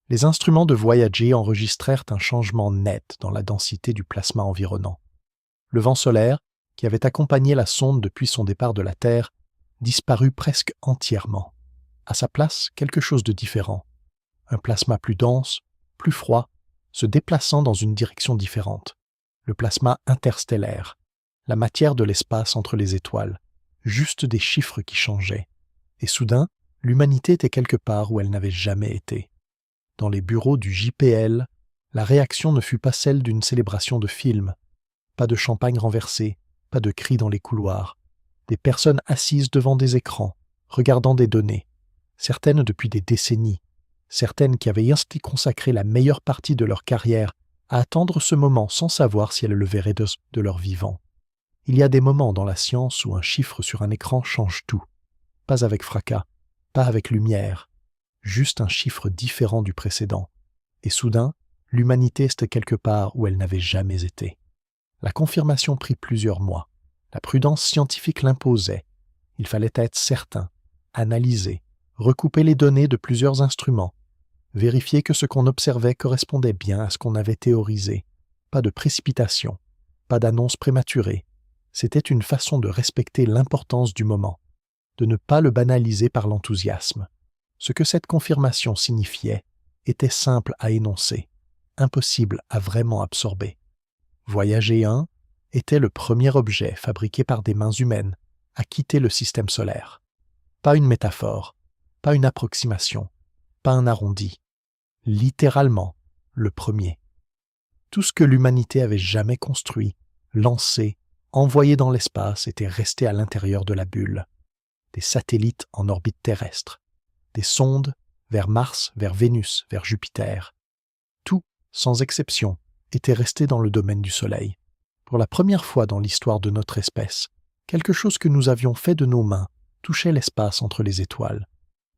Les instruments de Voyager enregistrèrent un changement net dans la densité du plasma environnant. Le vent solaire, qui avait accompagné la sonde depuis son départ de la Terre, disparut presque entièrement. À sa place, quelque chose de différent. Un plasma plus dense, plus froid, se déplaçant dans une direction différente. Le plasma interstellaire, la matière de l'espace entre les étoiles, juste des chiffres qui changeaient. Et soudain, l'humanité était quelque part où elle n'avait jamais été. Dans les bureaux du JPL, la réaction ne fut pas celle d'une célébration de film. Pas de champagne renversé, pas de cris dans les couloirs. Des personnes assises devant des écrans, regardant des données, certaines depuis des décennies, certaines qui avaient ainsi consacré la meilleure partie de leur carrière à attendre ce moment sans savoir si elles le verraient de leur vivant. Il y a des moments dans la science où un chiffre sur un écran change tout. Pas avec fracas, pas avec lumière, juste un chiffre différent du précédent. Et soudain, l'humanité était quelque part où elle n'avait jamais été. La confirmation prit plusieurs mois. La prudence scientifique l'imposait. Il fallait être certain, analyser, recouper les données de plusieurs instruments, vérifier que ce qu'on observait correspondait bien à ce qu'on avait théorisé. Pas de précipitation, pas d'annonce prématurée. C'était une façon de respecter l'importance du moment, de ne pas le banaliser par l'enthousiasme. Ce que cette confirmation signifiait était simple à énoncer, impossible à vraiment absorber. Voyager 1 était le premier objet fabriqué par des mains humaines à quitter le système solaire. Pas une métaphore, pas une approximation, pas un arrondi. Littéralement, le premier. Tout ce que l'humanité avait jamais construit, lancé, envoyé dans l'espace était resté à l'intérieur de la bulle. Des satellites en orbite terrestre, des sondes vers Mars, vers Vénus, vers Jupiter. Tout, sans exception, était resté dans le domaine du Soleil. Pour la première fois dans l'histoire de notre espèce, quelque chose que nous avions fait de nos mains touchait l'espace entre les étoiles.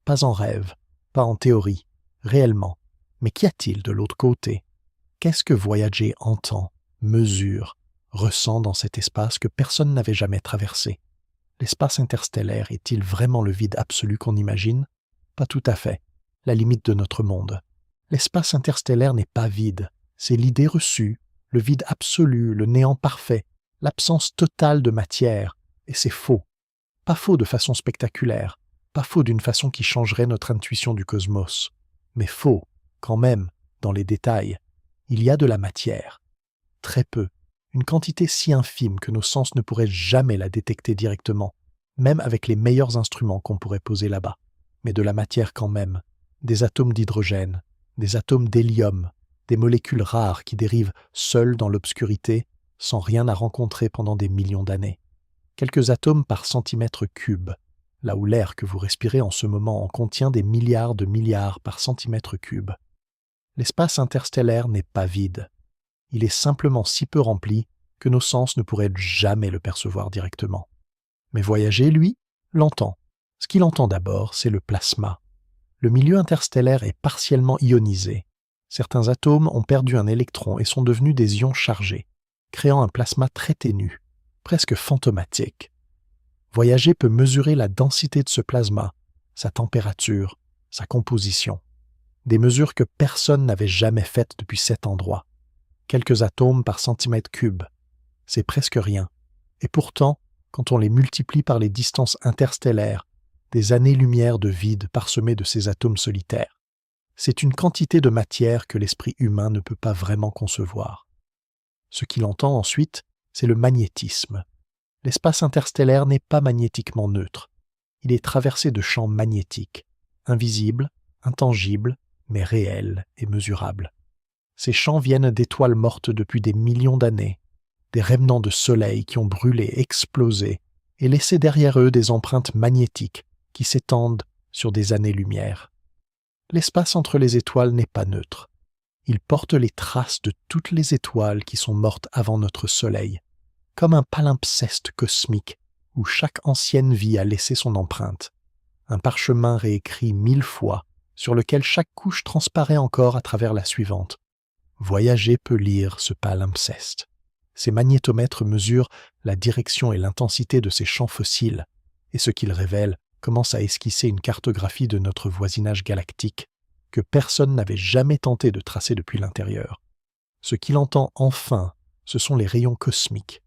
Pas en rêve, pas en théorie, réellement. Mais qu'y a-t-il de l'autre côté? Qu'est-ce que Voyager entend, mesure, ressent dans cet espace que personne n'avait jamais traversé? L'espace interstellaire est-il vraiment le vide absolu qu'on imagine? Pas tout à fait, la limite de notre monde. L'espace interstellaire n'est pas vide, c'est l'idée reçue, le vide absolu, le néant parfait, l'absence totale de matière, et c'est faux. Pas faux de façon spectaculaire, pas faux d'une façon qui changerait notre intuition du cosmos, mais faux, quand même, dans les détails. Il y a de la matière, très peu, une quantité si infime que nos sens ne pourraient jamais la détecter directement, même avec les meilleurs instruments qu'on pourrait poser là-bas. Mais de la matière quand même, des atomes d'hydrogène, des atomes d'hélium, des molécules rares qui dérivent seules dans l'obscurité, sans rien à rencontrer pendant des millions d'années. Quelques atomes par centimètre cube, là où l'air que vous respirez en ce moment en contient des milliards de milliards par centimètre cube. L'espace interstellaire n'est pas vide. Il est simplement si peu rempli que nos sens ne pourraient jamais le percevoir directement. Mais voyager, lui, l'entend. Ce qu'il entend d'abord, c'est le plasma. Le milieu interstellaire est partiellement ionisé. Certains atomes ont perdu un électron et sont devenus des ions chargés, créant un plasma très ténu, presque fantomatique. Voyager peut mesurer la densité de ce plasma, sa température, sa composition. Des mesures que personne n'avait jamais faites depuis cet endroit. Quelques atomes par centimètre cube. C'est presque rien. Et pourtant, quand on les multiplie par les distances interstellaires, des années-lumière de vide parsemées de ces atomes solitaires, c'est une quantité de matière que l'esprit humain ne peut pas vraiment concevoir. Ce qu'il entend ensuite, c'est le magnétisme. L'espace interstellaire n'est pas magnétiquement neutre. Il est traversé de champs magnétiques, invisibles, intangibles, mais réels et mesurables. Ces champs viennent d'étoiles mortes depuis des millions d'années, des remnants de soleil qui ont brûlé, explosé, et laissé derrière eux des empreintes magnétiques qui s'étendent sur des années-lumière. L'espace entre les étoiles n'est pas neutre. Il porte les traces de toutes les étoiles qui sont mortes avant notre Soleil, comme un palimpseste cosmique où chaque ancienne vie a laissé son empreinte, un parchemin réécrit 1000 fois, sur lequel chaque couche transparaît encore à travers la suivante. Voyager peut lire ce palimpseste. Ces magnétomètres mesurent la direction et l'intensité de ces champs fossiles, et ce qu'ils révèlent commence à esquisser une cartographie de notre voisinage galactique que personne n'avait jamais tenté de tracer depuis l'intérieur. Ce qu'il entend enfin, ce sont les rayons cosmiques,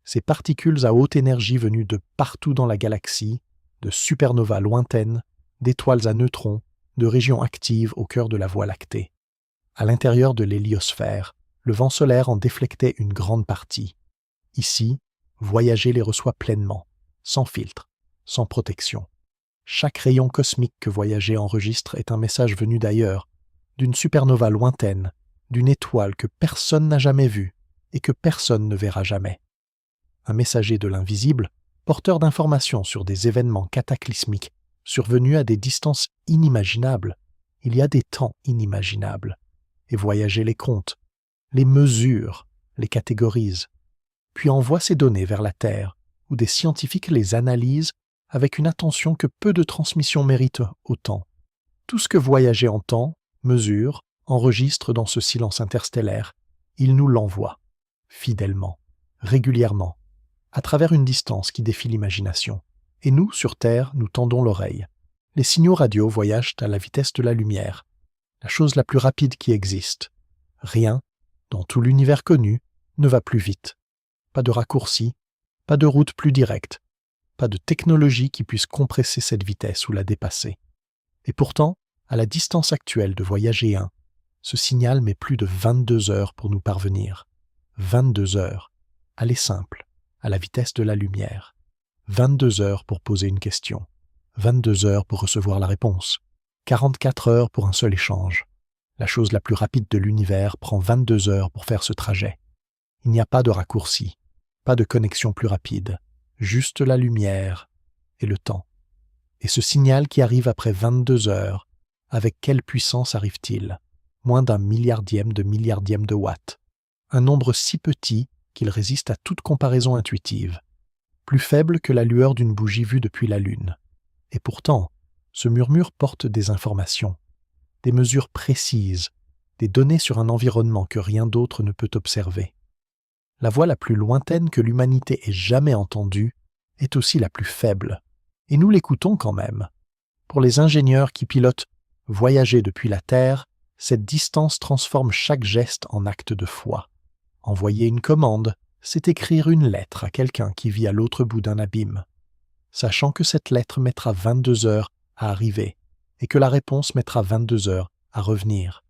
ces particules à haute énergie venues de partout dans la galaxie, de supernovas lointaines, d'étoiles à neutrons, de régions actives au cœur de la Voie lactée. À l'intérieur de l'héliosphère, le vent solaire en déflectait une grande partie. Ici, Voyager les reçoit pleinement, sans filtre, sans protection. Chaque rayon cosmique que Voyager enregistre est un message venu d'ailleurs, d'une supernova lointaine, d'une étoile que personne n'a jamais vue et que personne ne verra jamais. Un messager de l'invisible, porteur d'informations sur des événements cataclysmiques survenus à des distances inimaginables, il y a des temps inimaginables, et Voyager les compte, les mesure, les catégorise, puis envoie ces données vers la Terre, où des scientifiques les analysent avec une attention que peu de transmissions méritent autant. Tout ce que Voyager entend, mesure, enregistre dans ce silence interstellaire, il nous l'envoie, fidèlement, régulièrement, à travers une distance qui défie l'imagination. Et nous, sur Terre, nous tendons l'oreille. Les signaux radio voyagent à la vitesse de la lumière, la chose la plus rapide qui existe. Rien, dans tout l'univers connu, ne va plus vite. Pas de raccourci, pas de route plus directe, pas de technologie qui puisse compresser cette vitesse ou la dépasser. Et pourtant, à la distance actuelle de Voyager 1, ce signal met plus de 22 heures pour nous parvenir. 22 heures, aller simple, à la vitesse de la lumière. 22 heures pour poser une question. 22 heures pour recevoir la réponse. 44 heures pour un seul échange. La chose la plus rapide de l'univers prend 22 heures pour faire ce trajet. Il n'y a pas de raccourci, pas de connexion plus rapide, juste la lumière et le temps. Et ce signal qui arrive après 22 heures, avec quelle puissance arrive-t-il? Moins d'un milliardième de watts. Un nombre si petit qu'il résiste à toute comparaison intuitive. Plus faible que la lueur d'une bougie vue depuis la Lune. Et pourtant, ce murmure porte des informations, des mesures précises, des données sur un environnement que rien d'autre ne peut observer. La voix la plus lointaine que l'humanité ait jamais entendue est aussi la plus faible, et nous l'écoutons quand même. Pour les ingénieurs qui pilotent Voyager depuis la Terre, cette distance transforme chaque geste en acte de foi. Envoyer une commande, c'est écrire une lettre à quelqu'un qui vit à l'autre bout d'un abîme, sachant que cette lettre mettra 22 heures à arriver et que la réponse mettra 22 heures à revenir.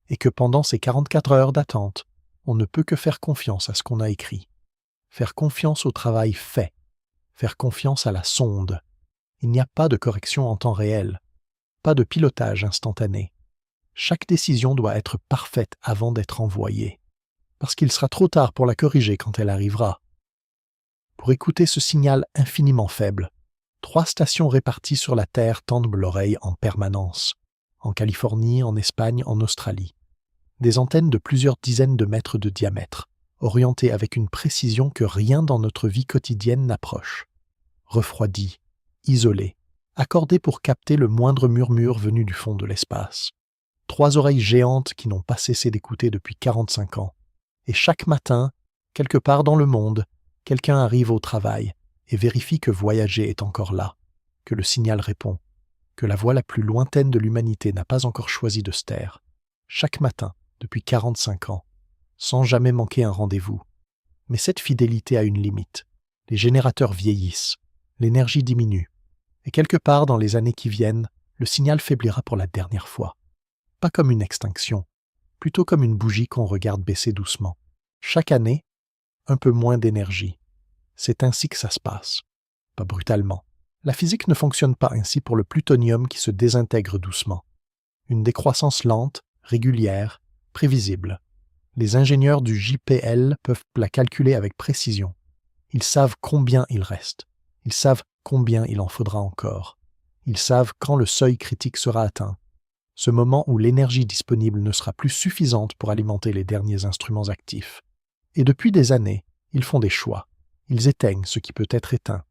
Et que pendant ces 44 heures d'attente, on ne peut que faire confiance à ce qu'on a écrit. Faire confiance au travail fait. Faire confiance à la sonde. Il n'y a pas de correction en temps réel. Pas de pilotage instantané. Chaque décision doit être parfaite avant d'être envoyée. Parce qu'il sera trop tard pour la corriger quand elle arrivera. Pour écouter ce signal infiniment faible, 3 stations réparties sur la Terre tendent l'oreille en permanence. En Californie, en Espagne, en Australie. Des antennes de plusieurs dizaines de mètres de diamètre, orientées avec une précision que rien dans notre vie quotidienne n'approche. Refroidies, isolées, accordées pour capter le moindre murmure venu du fond de l'espace. 3 oreilles géantes qui n'ont pas cessé d'écouter depuis 45 ans. Et chaque matin, quelque part dans le monde, quelqu'un arrive au travail et vérifie que Voyager est encore là, que le signal répond, que la voix la plus lointaine de l'humanité n'a pas encore choisi de se taire. Chaque matin, depuis 45 ans, sans jamais manquer un rendez-vous. Mais cette fidélité a une limite. Les générateurs vieillissent, l'énergie diminue, et quelque part dans les années qui viennent, le signal faiblira pour la dernière fois. Pas comme une extinction, plutôt comme une bougie qu'on regarde baisser doucement. Chaque année, un peu moins d'énergie. C'est ainsi que ça se passe. Pas brutalement. La physique ne fonctionne pas ainsi pour le plutonium qui se désintègre doucement. Une décroissance lente, régulière, prévisible. Les ingénieurs du JPL peuvent la calculer avec précision. Ils savent combien il reste. Ils savent combien il en faudra encore. Ils savent quand le seuil critique sera atteint. Ce moment où l'énergie disponible ne sera plus suffisante pour alimenter les derniers instruments actifs. Et depuis des années, ils font des choix. Ils éteignent ce qui peut être éteint.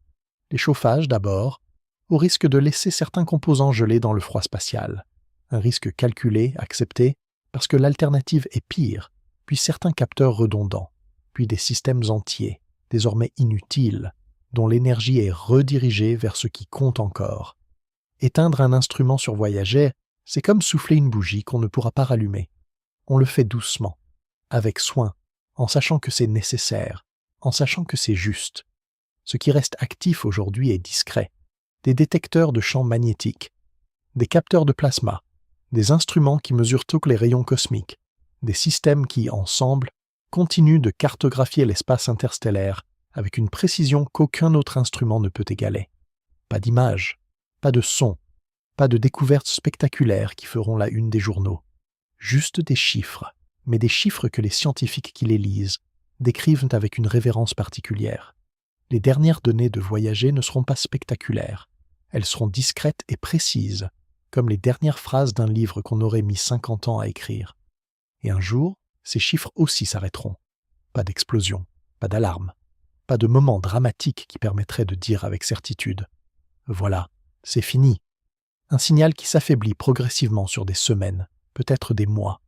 Les chauffages d'abord, au risque de laisser certains composants gelés dans le froid spatial. Un risque calculé, accepté, parce que l'alternative est pire, puis certains capteurs redondants, puis des systèmes entiers, désormais inutiles, dont l'énergie est redirigée vers ce qui compte encore. Éteindre un instrument sur Voyager, c'est comme souffler une bougie qu'on ne pourra pas rallumer. On le fait doucement, avec soin, en sachant que c'est nécessaire, en sachant que c'est juste. Ce qui reste actif aujourd'hui est discret. Des détecteurs de champs magnétiques, des capteurs de plasma, des instruments qui mesurent tous les rayons cosmiques, des systèmes qui, ensemble, continuent de cartographier l'espace interstellaire avec une précision qu'aucun autre instrument ne peut égaler. Pas d'images, pas de sons, pas de découvertes spectaculaires qui feront la une des journaux. Juste des chiffres, mais des chiffres que les scientifiques qui les lisent décrivent avec une révérence particulière. Les dernières données de Voyager ne seront pas spectaculaires. Elles seront discrètes et précises, comme les dernières phrases d'un livre qu'on aurait mis 50 ans à écrire. Et un jour, ces chiffres aussi s'arrêteront. Pas d'explosion, pas d'alarme, pas de moment dramatique qui permettrait de dire avec certitude « Voilà, c'est fini ». Un signal qui s'affaiblit progressivement sur des semaines, peut-être des mois,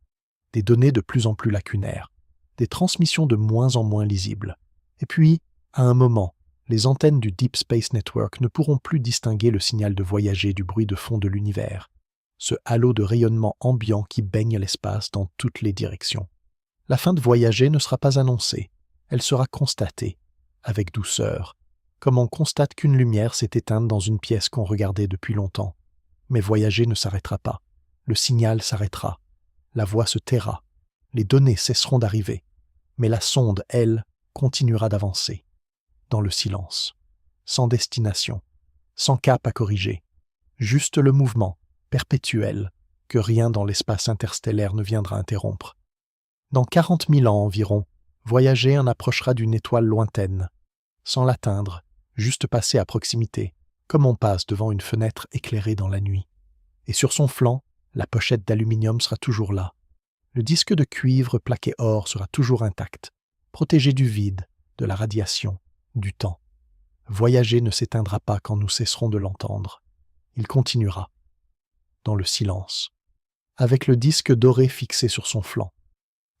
des données de plus en plus lacunaires, des transmissions de moins en moins lisibles. Et puis, à un moment, les antennes du Deep Space Network ne pourront plus distinguer le signal de Voyager du bruit de fond de l'univers, ce halo de rayonnement ambiant qui baigne l'espace dans toutes les directions. La fin de Voyager ne sera pas annoncée, elle sera constatée, avec douceur, comme on constate qu'une lumière s'est éteinte dans une pièce qu'on regardait depuis longtemps. Mais Voyager ne s'arrêtera pas, le signal s'arrêtera, la voix se taira, les données cesseront d'arriver, mais la sonde, elle, continuera d'avancer, dans le silence, sans destination, sans cap à corriger, juste le mouvement, perpétuel, que rien dans l'espace interstellaire ne viendra interrompre. Dans 40 000 ans environ, Voyager en approchera d'une étoile lointaine, sans l'atteindre, juste passer à proximité, comme on passe devant une fenêtre éclairée dans la nuit. Et sur son flanc, la pochette d'aluminium sera toujours là. Le disque de cuivre plaqué or sera toujours intact, protégé du vide, de la radiation, du temps. Voyager ne s'éteindra pas quand nous cesserons de l'entendre. Il continuera, dans le silence, avec le disque doré fixé sur son flanc,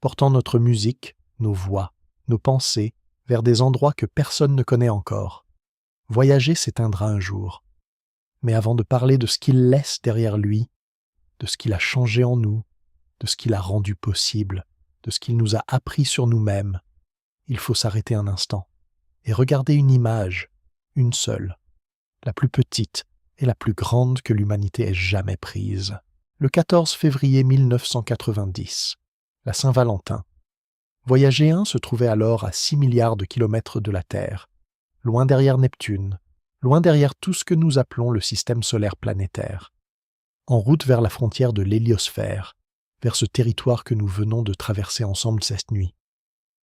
portant notre musique, nos voix, nos pensées vers des endroits que personne ne connaît encore. Voyager s'éteindra un jour. Mais avant de parler de ce qu'il laisse derrière lui, de ce qu'il a changé en nous, de ce qu'il a rendu possible, de ce qu'il nous a appris sur nous-mêmes, il faut s'arrêter un instant et regarder une image, une seule, la plus petite et la plus grande que l'humanité ait jamais prise. Le 14 février 1990, la Saint-Valentin, Voyager 1 se trouvait alors à 6 milliards de kilomètres de la Terre, loin derrière Neptune, loin derrière tout ce que nous appelons le système solaire planétaire, en route vers la frontière de l'héliosphère, vers ce territoire que nous venons de traverser ensemble cette nuit.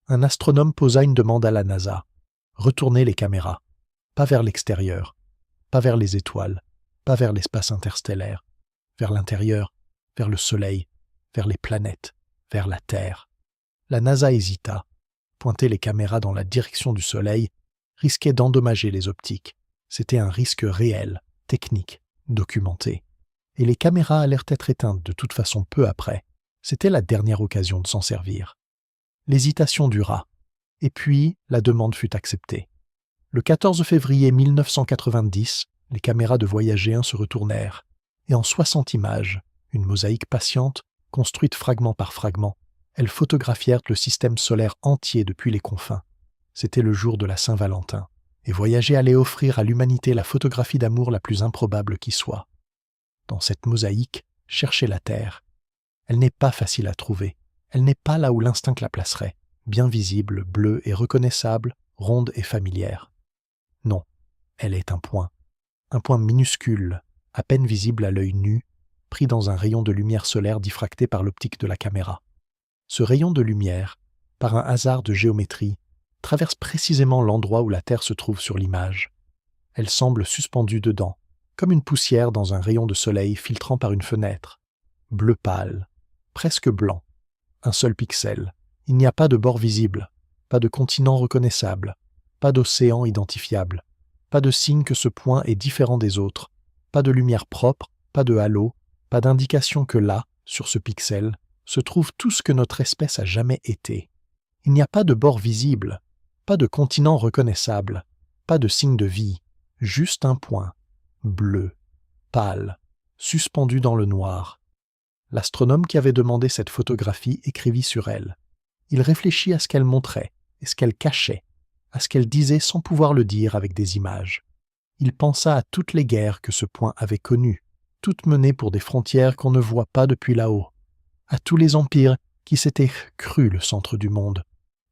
Un astronome posa une demande à la NASA. Retournez les caméras, pas vers l'extérieur, pas vers les étoiles, pas vers l'espace interstellaire, vers l'intérieur, vers le Soleil, vers les planètes, vers la Terre. La NASA hésita. Pointer les caméras dans la direction du Soleil risquait d'endommager les optiques. C'était un risque réel, technique, documenté. Et les caméras allèrent être éteintes de toute façon peu après. C'était la dernière occasion de s'en servir. L'hésitation dura, et puis la demande fut acceptée. Le 14 février 1990, les caméras de Voyager 1 se retournèrent, et en 60 images, une mosaïque patiente, construite fragment par fragment, elles photographièrent le système solaire entier depuis les confins. C'était le jour de la Saint-Valentin, et Voyager allait offrir à l'humanité la photographie d'amour la plus improbable qui soit. Dans cette mosaïque, cherchez la Terre. Elle n'est pas facile à trouver. Elle n'est pas là où l'instinct la placerait, bien visible, bleue et reconnaissable, ronde et familière. Non, elle est un point minuscule, à peine visible à l'œil nu, pris dans un rayon de lumière solaire diffracté par l'optique de la caméra. Ce rayon de lumière, par un hasard de géométrie, traverse précisément l'endroit où la Terre se trouve sur l'image. Elle semble suspendue dedans, comme une poussière dans un rayon de soleil filtrant par une fenêtre. Bleu pâle, presque blanc. Un seul pixel. Il n'y a pas de bord visible, pas de continent reconnaissable, pas d'océan identifiable, pas de signe que ce point est différent des autres, pas de lumière propre, pas de halo, pas d'indication que là, sur ce pixel, se trouve tout ce que notre espèce a jamais été. Il n'y a pas de bord visible, pas de continent reconnaissable, pas de signe de vie, juste un point, bleu, pâle, suspendu dans le noir. L'astronome qui avait demandé cette photographie écrivit sur elle. Il réfléchit à ce qu'elle montrait et ce qu'elle cachait, à ce qu'elle disait sans pouvoir le dire avec des images. Il pensa à toutes les guerres que ce point avait connues, toutes menées pour des frontières qu'on ne voit pas depuis là-haut, à tous les empires qui s'étaient crus le centre du monde,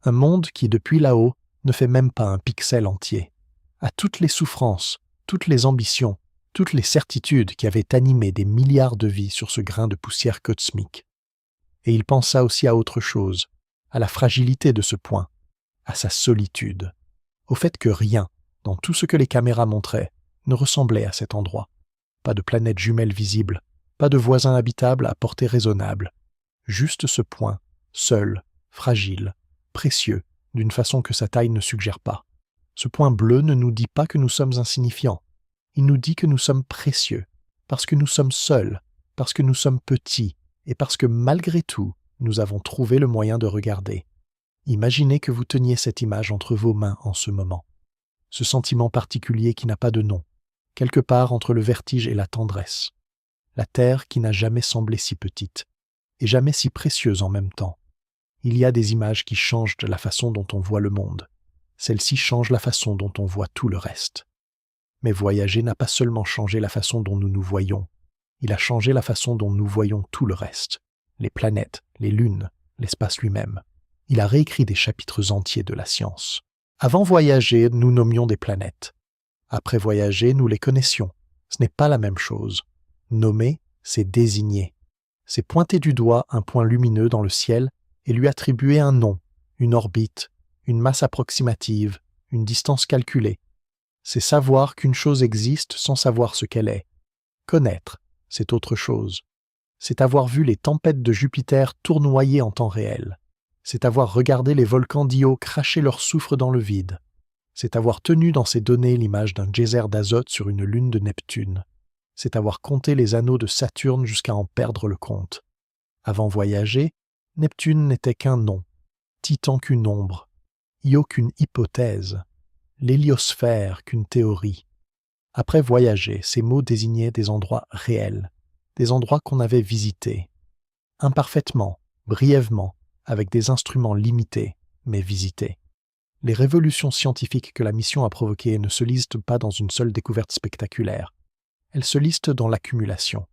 un monde qui depuis là-haut ne fait même pas un pixel entier, à toutes les souffrances, toutes les ambitions, toutes les certitudes qui avaient animé des milliards de vies sur ce grain de poussière cosmique. Et il pensa aussi à autre chose, à la fragilité de ce point, à sa solitude, au fait que rien, dans tout ce que les caméras montraient, ne ressemblait à cet endroit. Pas de planète jumelle visible, pas de voisins habitables à portée raisonnable, juste ce point, seul, fragile, précieux, d'une façon que sa taille ne suggère pas. Ce point bleu ne nous dit pas que nous sommes insignifiants. Il nous dit que nous sommes précieux, parce que nous sommes seuls, parce que nous sommes petits, et parce que malgré tout, nous avons trouvé le moyen de regarder. Imaginez que vous teniez cette image entre vos mains en ce moment. Ce sentiment particulier qui n'a pas de nom, quelque part entre le vertige et la tendresse. La Terre qui n'a jamais semblé si petite, et jamais si précieuse en même temps. Il y a des images qui changent de la façon dont on voit le monde. Celle-ci change la façon dont on voit tout le reste. Mais Voyager n'a pas seulement changé la façon dont nous nous voyons, il a changé la façon dont nous voyons tout le reste, les planètes, les lunes, l'espace lui-même. Il a réécrit des chapitres entiers de la science. Avant Voyager, nous nommions des planètes. Après Voyager, nous les connaissions. Ce n'est pas la même chose. Nommer, c'est désigner. C'est pointer du doigt un point lumineux dans le ciel et lui attribuer un nom, une orbite, une masse approximative, une distance calculée. C'est savoir qu'une chose existe sans savoir ce qu'elle est. Connaître, c'est autre chose. C'est avoir vu les tempêtes de Jupiter tournoyer en temps réel. C'est avoir regardé les volcans d'Io cracher leur soufre dans le vide. C'est avoir tenu dans ses données l'image d'un geyser d'azote sur une lune de Neptune. C'est avoir compté les anneaux de Saturne jusqu'à en perdre le compte. Avant Voyager, Neptune n'était qu'un nom, Titan qu'une ombre, Io qu'une hypothèse, l'héliosphère qu'une théorie. Après Voyager, ces mots désignaient des endroits réels, des endroits qu'on avait visités, imparfaitement, brièvement, avec des instruments limités, mais visités. Les révolutions scientifiques que la mission a provoquées ne se lisent pas dans une seule découverte spectaculaire. Elles se lisent dans l'accumulation.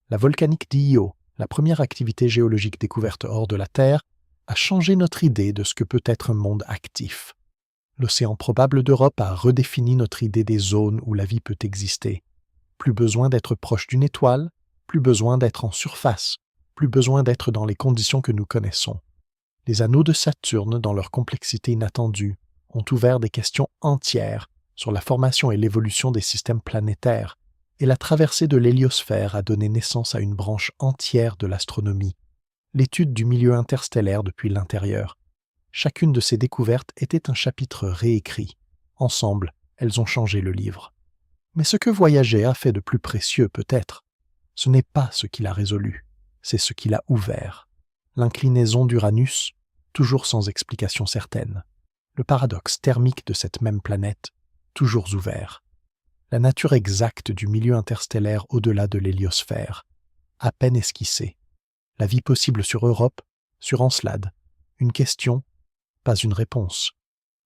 La volcanique d'Io, la première activité géologique découverte hors de la Terre, a changé notre idée de ce que peut être un monde actif. L'océan probable d'Europe a redéfini notre idée des zones où la vie peut exister. Plus besoin d'être proche d'une étoile, plus besoin d'être en surface, plus besoin d'être dans les conditions que nous connaissons. Les anneaux de Saturne, dans leur complexité inattendue, ont ouvert des questions entières sur la formation et l'évolution des systèmes planétaires, et la traversée de l'héliosphère a donné naissance à une branche entière de l'astronomie, l'étude du milieu interstellaire depuis l'intérieur. Chacune de ces découvertes était un chapitre réécrit. Ensemble, elles ont changé le livre. Mais ce que voyager a fait de plus précieux peut-être, ce n'est pas ce qu'il a résolu, c'est ce qu'il a ouvert. L'inclinaison d'Uranus, toujours sans explication certaine. Le paradoxe thermique de cette même planète, toujours ouvert. La nature exacte du milieu interstellaire au-delà de l'héliosphère, à peine esquissée. La vie possible sur Europe, sur Encelade. Une question, pas une réponse.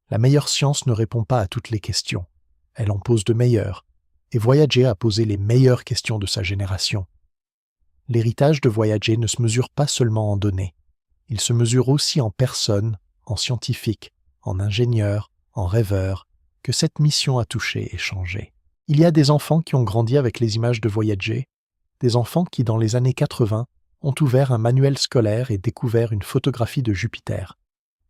La meilleure science ne répond pas à toutes les questions. Elle en pose de meilleures. Et Voyager a posé les meilleures questions de sa génération. L'héritage de Voyager ne se mesure pas seulement en données. Il se mesure aussi en personnes, en scientifiques, en ingénieurs, en rêveurs, que cette mission a touché et changé. Il y a des enfants qui ont grandi avec les images de Voyager, des enfants qui, dans les années 80, ont ouvert un manuel scolaire et découvert une photographie de Jupiter.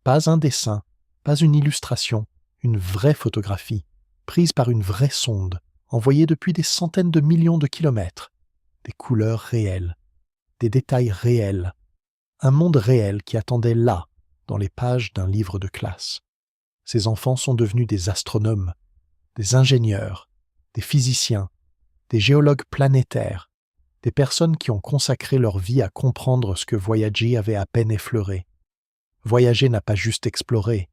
Pas un dessin, pas une illustration, une vraie photographie, prise par une vraie sonde, envoyée depuis des centaines de millions de kilomètres. Des couleurs réelles, des détails réels, un monde réel qui attendait là, dans les pages d'un livre de classe. Ces enfants sont devenus des astronomes, des ingénieurs, des physiciens, des géologues planétaires, des personnes qui ont consacré leur vie à comprendre ce que Voyager avait à peine effleuré. Voyager n'a pas juste exploré,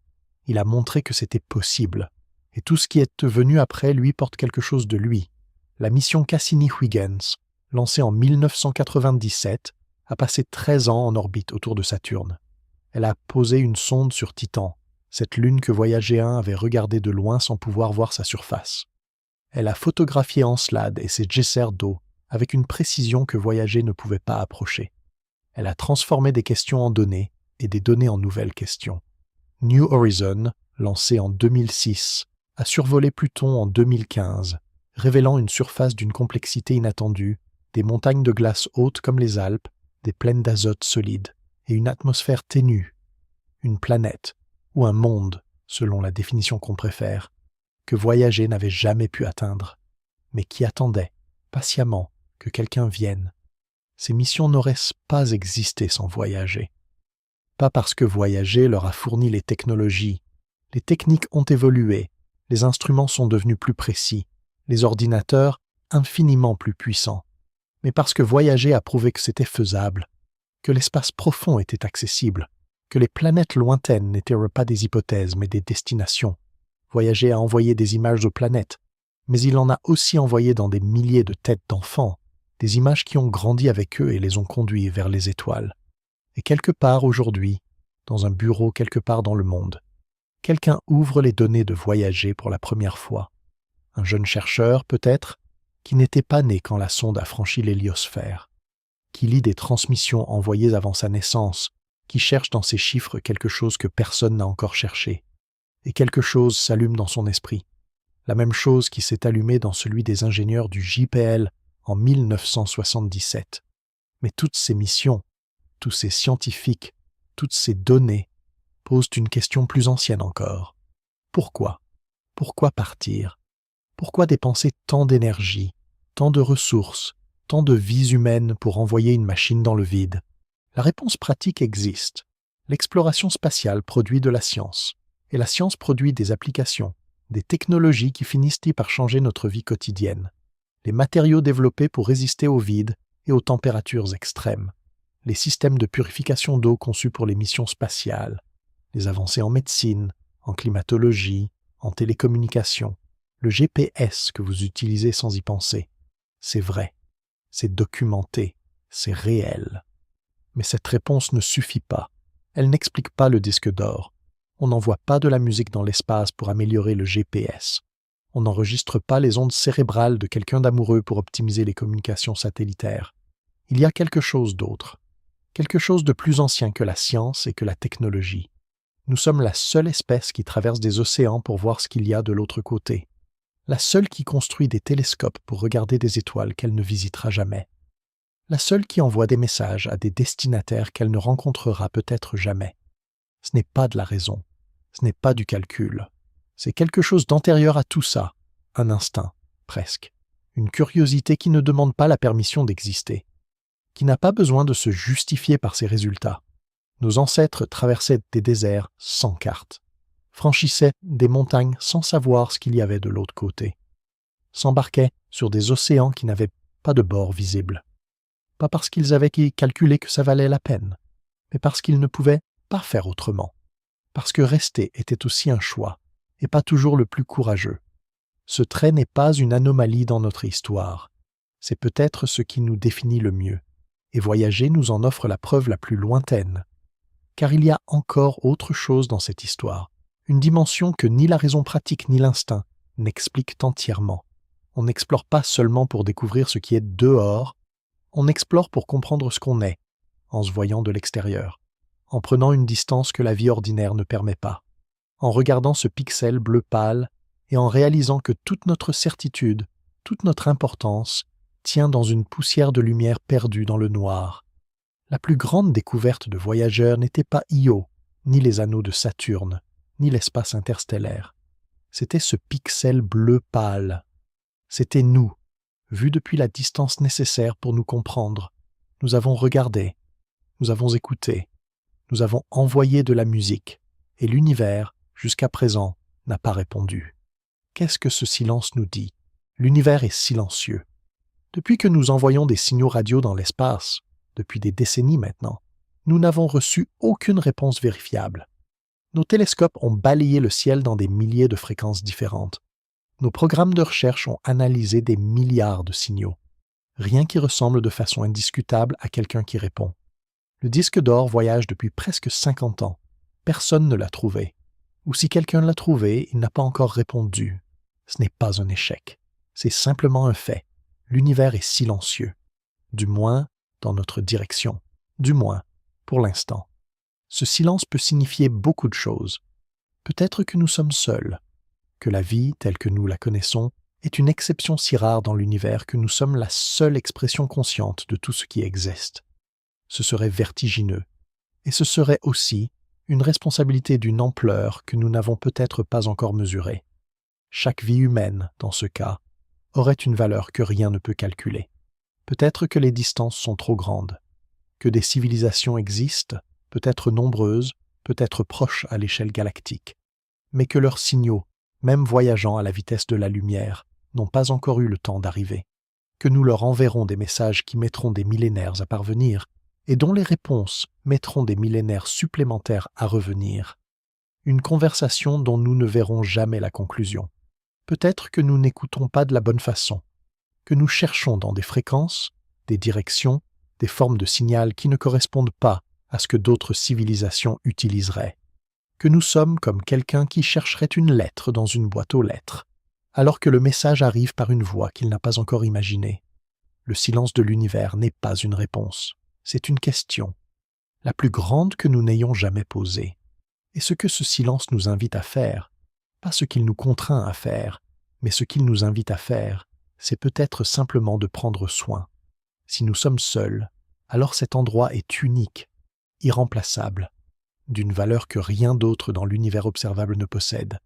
il a montré que c'était possible, et tout ce qui est venu après lui porte quelque chose de lui. La mission Cassini-Huygens, lancée en 1997, a passé 13 ans en orbite autour de Saturne. Elle a posé une sonde sur Titan, cette lune que Voyager 1 avait regardée de loin sans pouvoir voir sa surface. Elle a photographié Encelade et ses geysers d'eau avec une précision que Voyager ne pouvait pas approcher. Elle a transformé des questions en données et des données en nouvelles questions. New Horizon, lancé en 2006, a survolé Pluton en 2015, révélant une surface d'une complexité inattendue, des montagnes de glace hautes comme les Alpes, des plaines d'azote solides et une atmosphère ténue. Une planète, ou un monde, selon la définition qu'on préfère, que Voyager n'avait jamais pu atteindre, mais qui attendait, patiemment, que quelqu'un vienne. Ces missions n'auraient pas existé sans Voyager. Pas parce que Voyager leur a fourni les technologies. Les techniques ont évolué, les instruments sont devenus plus précis, les ordinateurs infiniment plus puissants. Mais parce que Voyager a prouvé que c'était faisable, que l'espace profond était accessible, que les planètes lointaines n'étaient pas des hypothèses mais des destinations. Voyager a envoyé des images aux planètes, mais il en a aussi envoyé dans des milliers de têtes d'enfants, des images qui ont grandi avec eux et les ont conduits vers les étoiles. Et quelque part aujourd'hui, dans un bureau quelque part dans le monde, quelqu'un ouvre les données de Voyager pour la première fois. Un jeune chercheur, peut-être, qui n'était pas né quand la sonde a franchi l'héliosphère, qui lit des transmissions envoyées avant sa naissance, qui cherche dans ces chiffres quelque chose que personne n'a encore cherché, et quelque chose s'allume dans son esprit, la même chose qui s'est allumée dans celui des ingénieurs du JPL en 1977. Mais toutes ces missions, tous ces scientifiques, toutes ces données posent une question plus ancienne encore. Pourquoi ? Pourquoi partir ? Pourquoi dépenser tant d'énergie, tant de ressources, tant de vies humaines pour envoyer une machine dans le vide ? La réponse pratique existe. L'exploration spatiale produit de la science, et la science produit des applications, des technologies qui finissent par changer notre vie quotidienne. Les matériaux développés pour résister au vide et aux températures extrêmes, les systèmes de purification d'eau conçus pour les missions spatiales, les avancées en médecine, en climatologie, en télécommunications, le GPS que vous utilisez sans y penser. C'est vrai, c'est documenté, c'est réel. Mais cette réponse ne suffit pas. Elle n'explique pas le disque d'or. On n'envoie pas de la musique dans l'espace pour améliorer le GPS. On n'enregistre pas les ondes cérébrales de quelqu'un d'amoureux pour optimiser les communications satellitaires. Il y a quelque chose d'autre. quelque chose de plus ancien que la science et que la technologie. Nous sommes la seule espèce qui traverse des océans pour voir ce qu'il y a de l'autre côté, la seule qui construit des télescopes pour regarder des étoiles qu'elle ne visitera jamais, la seule qui envoie des messages à des destinataires qu'elle ne rencontrera peut-être jamais. Ce n'est pas de la raison, ce n'est pas du calcul, c'est quelque chose d'antérieur à tout ça, un instinct, presque, une curiosité qui ne demande pas la permission d'exister, qui n'a pas besoin de se justifier par ses résultats. Nos ancêtres traversaient des déserts sans carte, franchissaient des montagnes sans savoir ce qu'il y avait de l'autre côté, s'embarquaient sur des océans qui n'avaient pas de bord visible, pas parce qu'ils avaient calculé que ça valait la peine, mais parce qu'ils ne pouvaient pas faire autrement, parce que rester était aussi un choix, et pas toujours le plus courageux. Ce trait n'est pas une anomalie dans notre histoire, c'est peut-être ce qui nous définit le mieux, et voyager nous en offre la preuve la plus lointaine, car il y a encore autre chose dans cette histoire, une dimension que ni la raison pratique ni l'instinct n'expliquent entièrement. On n'explore pas seulement pour découvrir ce qui est dehors, on explore pour comprendre ce qu'on est, en se voyant de l'extérieur, en prenant une distance que la vie ordinaire ne permet pas, en regardant ce pixel bleu pâle et en réalisant que toute notre certitude, toute notre importance, tient dans une poussière de lumière perdue dans le noir. La plus grande découverte de voyageurs n'était pas Io, ni les anneaux de Saturne, ni l'espace interstellaire. C'était ce pixel bleu pâle. C'était nous, vus depuis la distance nécessaire pour nous comprendre. Nous avons regardé, nous avons écouté, nous avons envoyé de la musique, et l'univers, jusqu'à présent, n'a pas répondu. Qu'est-ce que ce silence nous dit? L'univers est silencieux. Depuis que nous envoyons des signaux radio dans l'espace, depuis des décennies maintenant, nous n'avons reçu aucune réponse vérifiable. Nos télescopes ont balayé le ciel dans des milliers de fréquences différentes. Nos programmes de recherche ont analysé des milliards de signaux. Rien qui ressemble de façon indiscutable à quelqu'un qui répond. Le disque d'or voyage depuis presque 50 ans. Personne ne l'a trouvé. Ou si quelqu'un l'a trouvé, il n'a pas encore répondu. Ce n'est pas un échec. C'est simplement un fait. L'univers est silencieux. Du moins, dans notre direction. Du moins, pour l'instant. Ce silence peut signifier beaucoup de choses. Peut-être que nous sommes seuls, que la vie, telle que nous la connaissons, est une exception si rare dans l'univers que nous sommes la seule expression consciente de tout ce qui existe. Ce serait vertigineux, et ce serait aussi une responsabilité d'une ampleur que nous n'avons peut-être pas encore mesurée. Chaque vie humaine, dans ce cas, aurait une valeur que rien ne peut calculer. Peut-être que les distances sont trop grandes, que des civilisations existent, peut-être nombreuses, peut-être proches à l'échelle galactique, mais que leurs signaux, même voyageant à la vitesse de la lumière, n'ont pas encore eu le temps d'arriver, que nous leur enverrons des messages qui mettront des millénaires à parvenir, et dont les réponses mettront des millénaires supplémentaires à revenir. Une conversation dont nous ne verrons jamais la conclusion. Peut-être que nous n'écoutons pas de la bonne façon, que nous cherchons dans des fréquences, des directions, des formes de signal qui ne correspondent pas à ce que d'autres civilisations utiliseraient, que nous sommes comme quelqu'un qui chercherait une lettre dans une boîte aux lettres, alors que le message arrive par une voie qu'il n'a pas encore imaginée. Le silence de l'univers n'est pas une réponse, c'est une question, la plus grande que nous n'ayons jamais posée. Et ce que ce silence nous invite à faire, pas ce qu'il nous contraint à faire, mais ce qu'il nous invite à faire, c'est peut-être simplement de prendre soin. Si nous sommes seuls, alors cet endroit est unique, irremplaçable, d'une valeur que rien d'autre dans l'univers observable ne possède.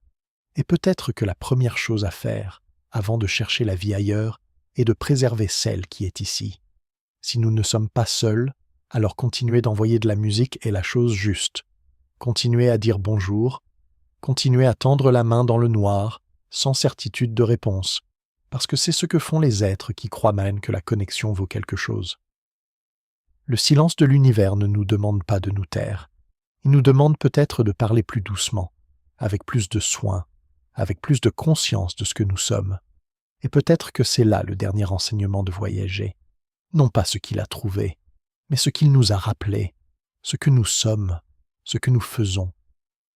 Et peut-être que la première chose à faire, avant de chercher la vie ailleurs, est de préserver celle qui est ici. Si nous ne sommes pas seuls, alors continuer d'envoyer de la musique est la chose juste. Continuer à dire bonjour, continuer à tendre la main dans le noir, sans certitude de réponse, parce que c'est ce que font les êtres qui croient même que la connexion vaut quelque chose. Le silence de l'univers ne nous demande pas de nous taire. Il nous demande peut-être de parler plus doucement, avec plus de soin, avec plus de conscience de ce que nous sommes. Et peut-être que c'est là le dernier enseignement de voyager. Non pas ce qu'il a trouvé, mais ce qu'il nous a rappelé, ce que nous sommes, ce que nous faisons.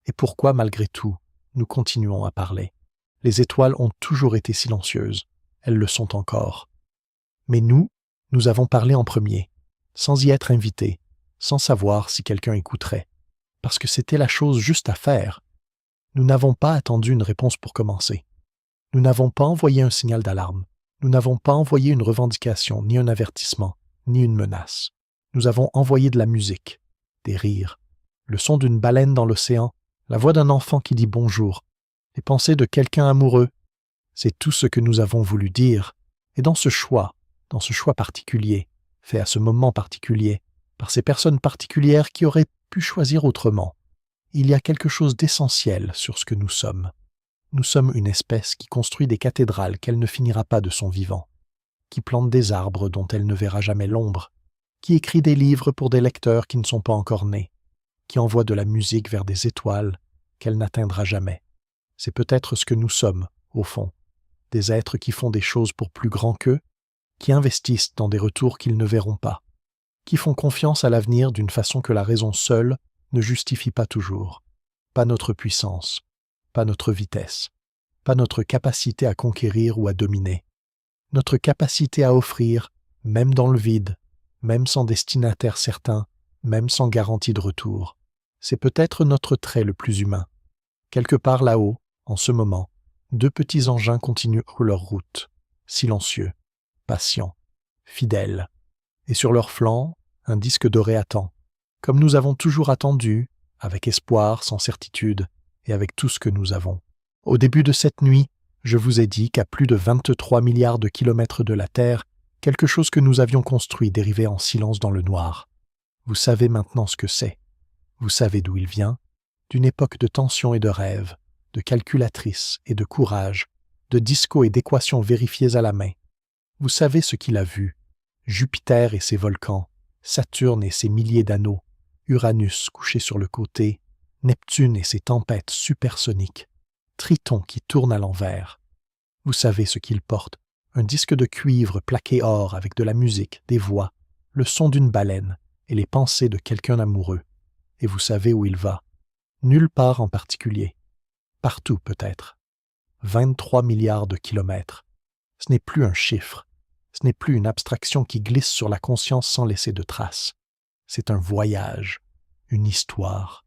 Et pourquoi, malgré tout, nous continuons à parler. Les étoiles ont toujours été silencieuses, elles le sont encore. Mais nous avons parlé en premier, sans y être invités, sans savoir si quelqu'un écouterait, parce que c'était la chose juste à faire. Nous n'avons pas attendu une réponse pour commencer. Nous n'avons pas envoyé un signal d'alarme. Nous n'avons pas envoyé une revendication, ni un avertissement, ni une menace. Nous avons envoyé de la musique, des rires, le son d'une baleine dans l'océan, la voix d'un enfant qui dit bonjour, les pensées de quelqu'un amoureux. C'est tout ce que nous avons voulu dire. Et dans ce choix particulier, fait à ce moment particulier, par ces personnes particulières qui auraient pu choisir autrement, il y a quelque chose d'essentiel sur ce que nous sommes. Nous sommes une espèce qui construit des cathédrales qu'elle ne finira pas de son vivant, qui plante des arbres dont elle ne verra jamais l'ombre, qui écrit des livres pour des lecteurs qui ne sont pas encore nés, qui envoie de la musique vers des étoiles qu'elle n'atteindra jamais. C'est peut-être ce que nous sommes, au fond, des êtres qui font des choses pour plus grand qu'eux, qui investissent dans des retours qu'ils ne verront pas, qui font confiance à l'avenir d'une façon que la raison seule ne justifie pas toujours. Pas notre puissance, pas notre vitesse, pas notre capacité à conquérir ou à dominer. Notre capacité à offrir, même dans le vide, même sans destinataire certain, même sans garantie de retour. C'est peut-être notre trait le plus humain. Quelque part là-haut, en ce moment, deux petits engins continuent leur route, silencieux, patients, fidèles. Et sur leur flanc, un disque doré attend, comme nous avons toujours attendu, avec espoir, sans certitude, et avec tout ce que nous avons. Au début de cette nuit, je vous ai dit qu'à plus de 23 milliards de kilomètres de la Terre, quelque chose que nous avions construit dérivait en silence dans le noir. Vous savez maintenant ce que c'est. Vous savez d'où il vient, d'une époque de tension et de rêve, de calculatrice et de courage, de disco et d'équations vérifiées à la main. Vous savez ce qu'il a vu, Jupiter et ses volcans, Saturne et ses milliers d'anneaux, Uranus couché sur le côté, Neptune et ses tempêtes supersoniques, Triton qui tourne à l'envers. Vous savez ce qu'il porte, un disque de cuivre plaqué or avec de la musique, des voix, le son d'une baleine et les pensées de quelqu'un d'amoureux. Et vous savez où il va. Nulle part en particulier. Partout peut-être. 23 milliards de kilomètres. Ce n'est plus un chiffre. Ce n'est plus une abstraction qui glisse sur la conscience sans laisser de traces. C'est un voyage, une histoire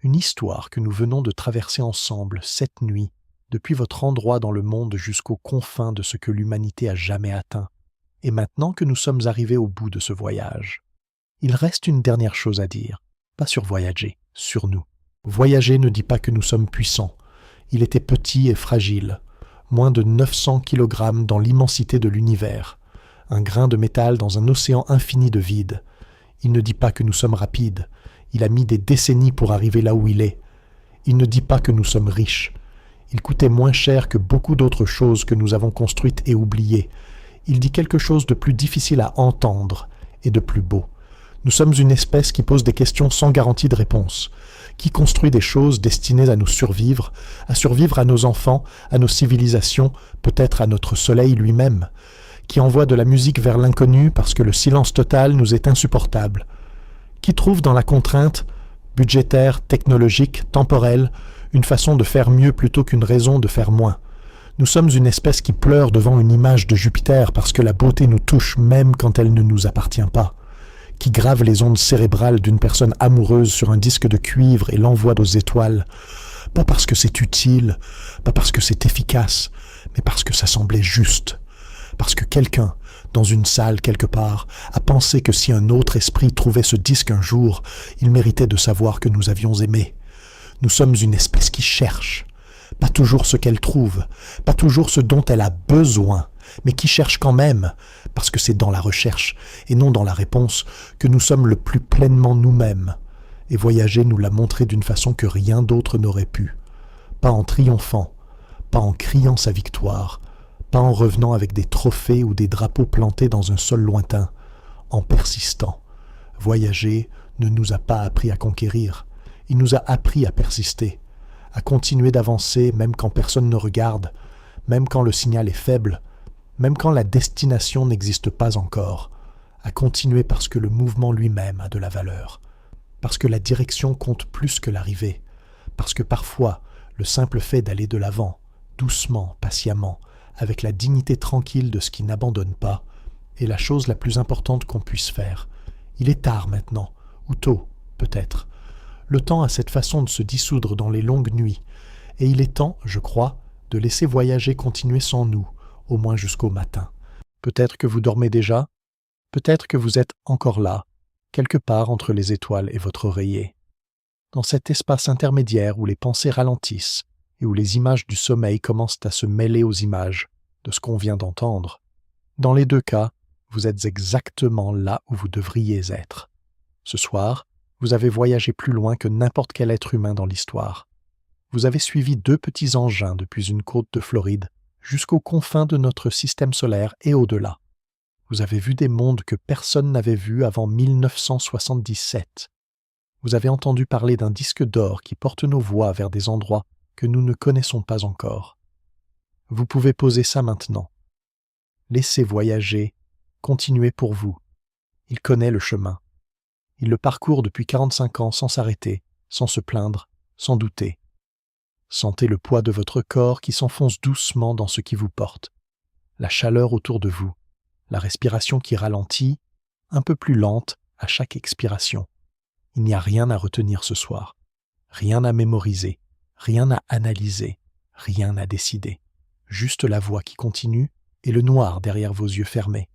que nous venons de traverser ensemble cette nuit, depuis votre endroit dans le monde jusqu'aux confins de ce que l'humanité a jamais atteint. Et maintenant que nous sommes arrivés au bout de ce voyage, il reste une dernière chose à dire, pas sur voyager, sur nous. Voyager ne dit pas que nous sommes puissants. Il était petit et fragile, moins de 900 kg dans l'immensité de l'univers, un grain de métal dans un océan infini de vide. Il ne dit pas que nous sommes rapides. Il a mis des décennies pour arriver là où il est. Il ne dit pas que nous sommes riches. Il coûtait moins cher que beaucoup d'autres choses que nous avons construites et oubliées. Il dit quelque chose de plus difficile à entendre et de plus beau. Nous sommes une espèce qui pose des questions sans garantie de réponse, qui construit des choses destinées à nous survivre, à nos enfants, à nos civilisations, peut-être à notre soleil lui-même, qui envoie de la musique vers l'inconnu parce que le silence total nous est insupportable, qui trouve dans la contrainte, budgétaire, technologique, temporelle, une façon de faire mieux plutôt qu'une raison de faire moins. Nous sommes une espèce qui pleure devant une image de Jupiter parce que la beauté nous touche même quand elle ne nous appartient pas, qui grave les ondes cérébrales d'une personne amoureuse sur un disque de cuivre et l'envoie aux étoiles, pas parce que c'est utile, pas parce que c'est efficace, mais parce que ça semblait juste, parce que quelqu'un, dans une salle quelque part, a pensé que si un autre esprit trouvait ce disque un jour, il méritait de savoir que nous avions aimé. Nous sommes une espèce qui cherche, pas toujours ce qu'elle trouve, pas toujours ce dont elle a besoin, mais qui cherche quand même, parce que c'est dans la recherche, et non dans la réponse, que nous sommes le plus pleinement nous-mêmes. Et voyager nous l'a montré d'une façon que rien d'autre n'aurait pu. Pas en triomphant, pas en criant sa victoire, pas en revenant avec des trophées ou des drapeaux plantés dans un sol lointain, en persistant. Voyager ne nous a pas appris à conquérir, il nous a appris à persister, à continuer d'avancer même quand personne ne regarde, même quand le signal est faible, même quand la destination n'existe pas encore, à continuer parce que le mouvement lui-même a de la valeur, parce que la direction compte plus que l'arrivée, parce que parfois le simple fait d'aller de l'avant, doucement, patiemment, avec la dignité tranquille de ce qui n'abandonne pas, est la chose la plus importante qu'on puisse faire. Il est tard maintenant, ou tôt, peut-être. Le temps a cette façon de se dissoudre dans les longues nuits, et il est temps, je crois, de laisser voyager continuer sans nous, au moins jusqu'au matin. Peut-être que vous dormez déjà, peut-être que vous êtes encore là, quelque part entre les étoiles et votre oreiller. Dans cet espace intermédiaire où les pensées ralentissent et où les images du sommeil commencent à se mêler aux images de ce qu'on vient d'entendre. Dans les deux cas, vous êtes exactement là où vous devriez être. Ce soir, vous avez voyagé plus loin que n'importe quel être humain dans l'histoire. Vous avez suivi 2 petits engins depuis une côte de Floride jusqu'aux confins de notre système solaire et au-delà. Vous avez vu des mondes que personne n'avait vus avant 1977. Vous avez entendu parler d'un disque d'or qui porte nos voix vers des endroits que nous ne connaissons pas encore. Vous pouvez poser ça maintenant. Laissez voyager, continuez pour vous. Il connaît le chemin. Il le parcourt depuis 45 ans sans s'arrêter, sans se plaindre, sans douter. Sentez le poids de votre corps qui s'enfonce doucement dans ce qui vous porte. La chaleur autour de vous, la respiration qui ralentit, un peu plus lente à chaque expiration. Il n'y a rien à retenir ce soir, rien à mémoriser, rien à analyser, rien à décider. Juste la voix qui continue et le noir derrière vos yeux fermés.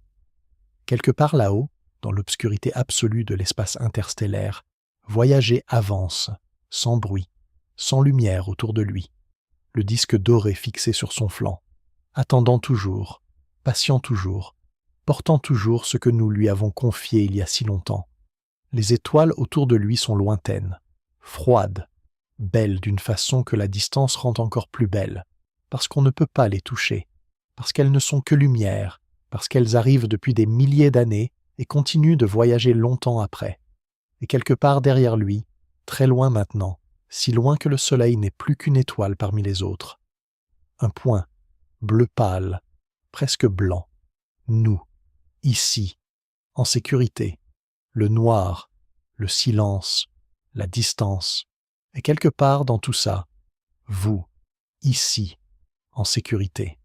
Quelque part là-haut, dans l'obscurité absolue de l'espace interstellaire, voyager avance, sans bruit, sans lumière autour de lui, le disque doré fixé sur son flanc, attendant toujours, patient toujours, portant toujours ce que nous lui avons confié il y a si longtemps. Les étoiles autour de lui sont lointaines, froides, belles d'une façon que la distance rend encore plus belle, parce qu'on ne peut pas les toucher, parce qu'elles ne sont que lumière, parce qu'elles arrivent depuis des milliers d'années et continuent de voyager longtemps après. Et quelque part derrière lui, très loin maintenant, si loin que le soleil n'est plus qu'une étoile parmi les autres. Un point, bleu pâle, presque blanc. Nous, ici, en sécurité. Le noir, le silence, la distance. Et quelque part dans tout ça, vous, ici, en sécurité.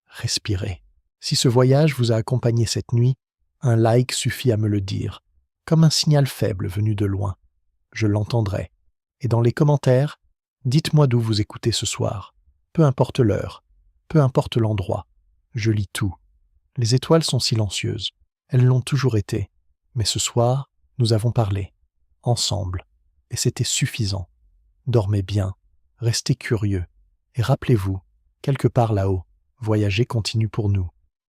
Respirez. Si ce voyage vous a accompagné cette nuit, un like suffit à me le dire, comme un signal faible venu de loin. Je l'entendrai. Et dans les commentaires, dites-moi d'où vous écoutez ce soir. Peu importe l'heure, peu importe l'endroit. Je lis tout. Les étoiles sont silencieuses. Elles l'ont toujours été. Mais ce soir, nous avons parlé, ensemble, et c'était suffisant. Dormez bien, restez curieux, et rappelez-vous, quelque part là-haut, voyager continue pour nous.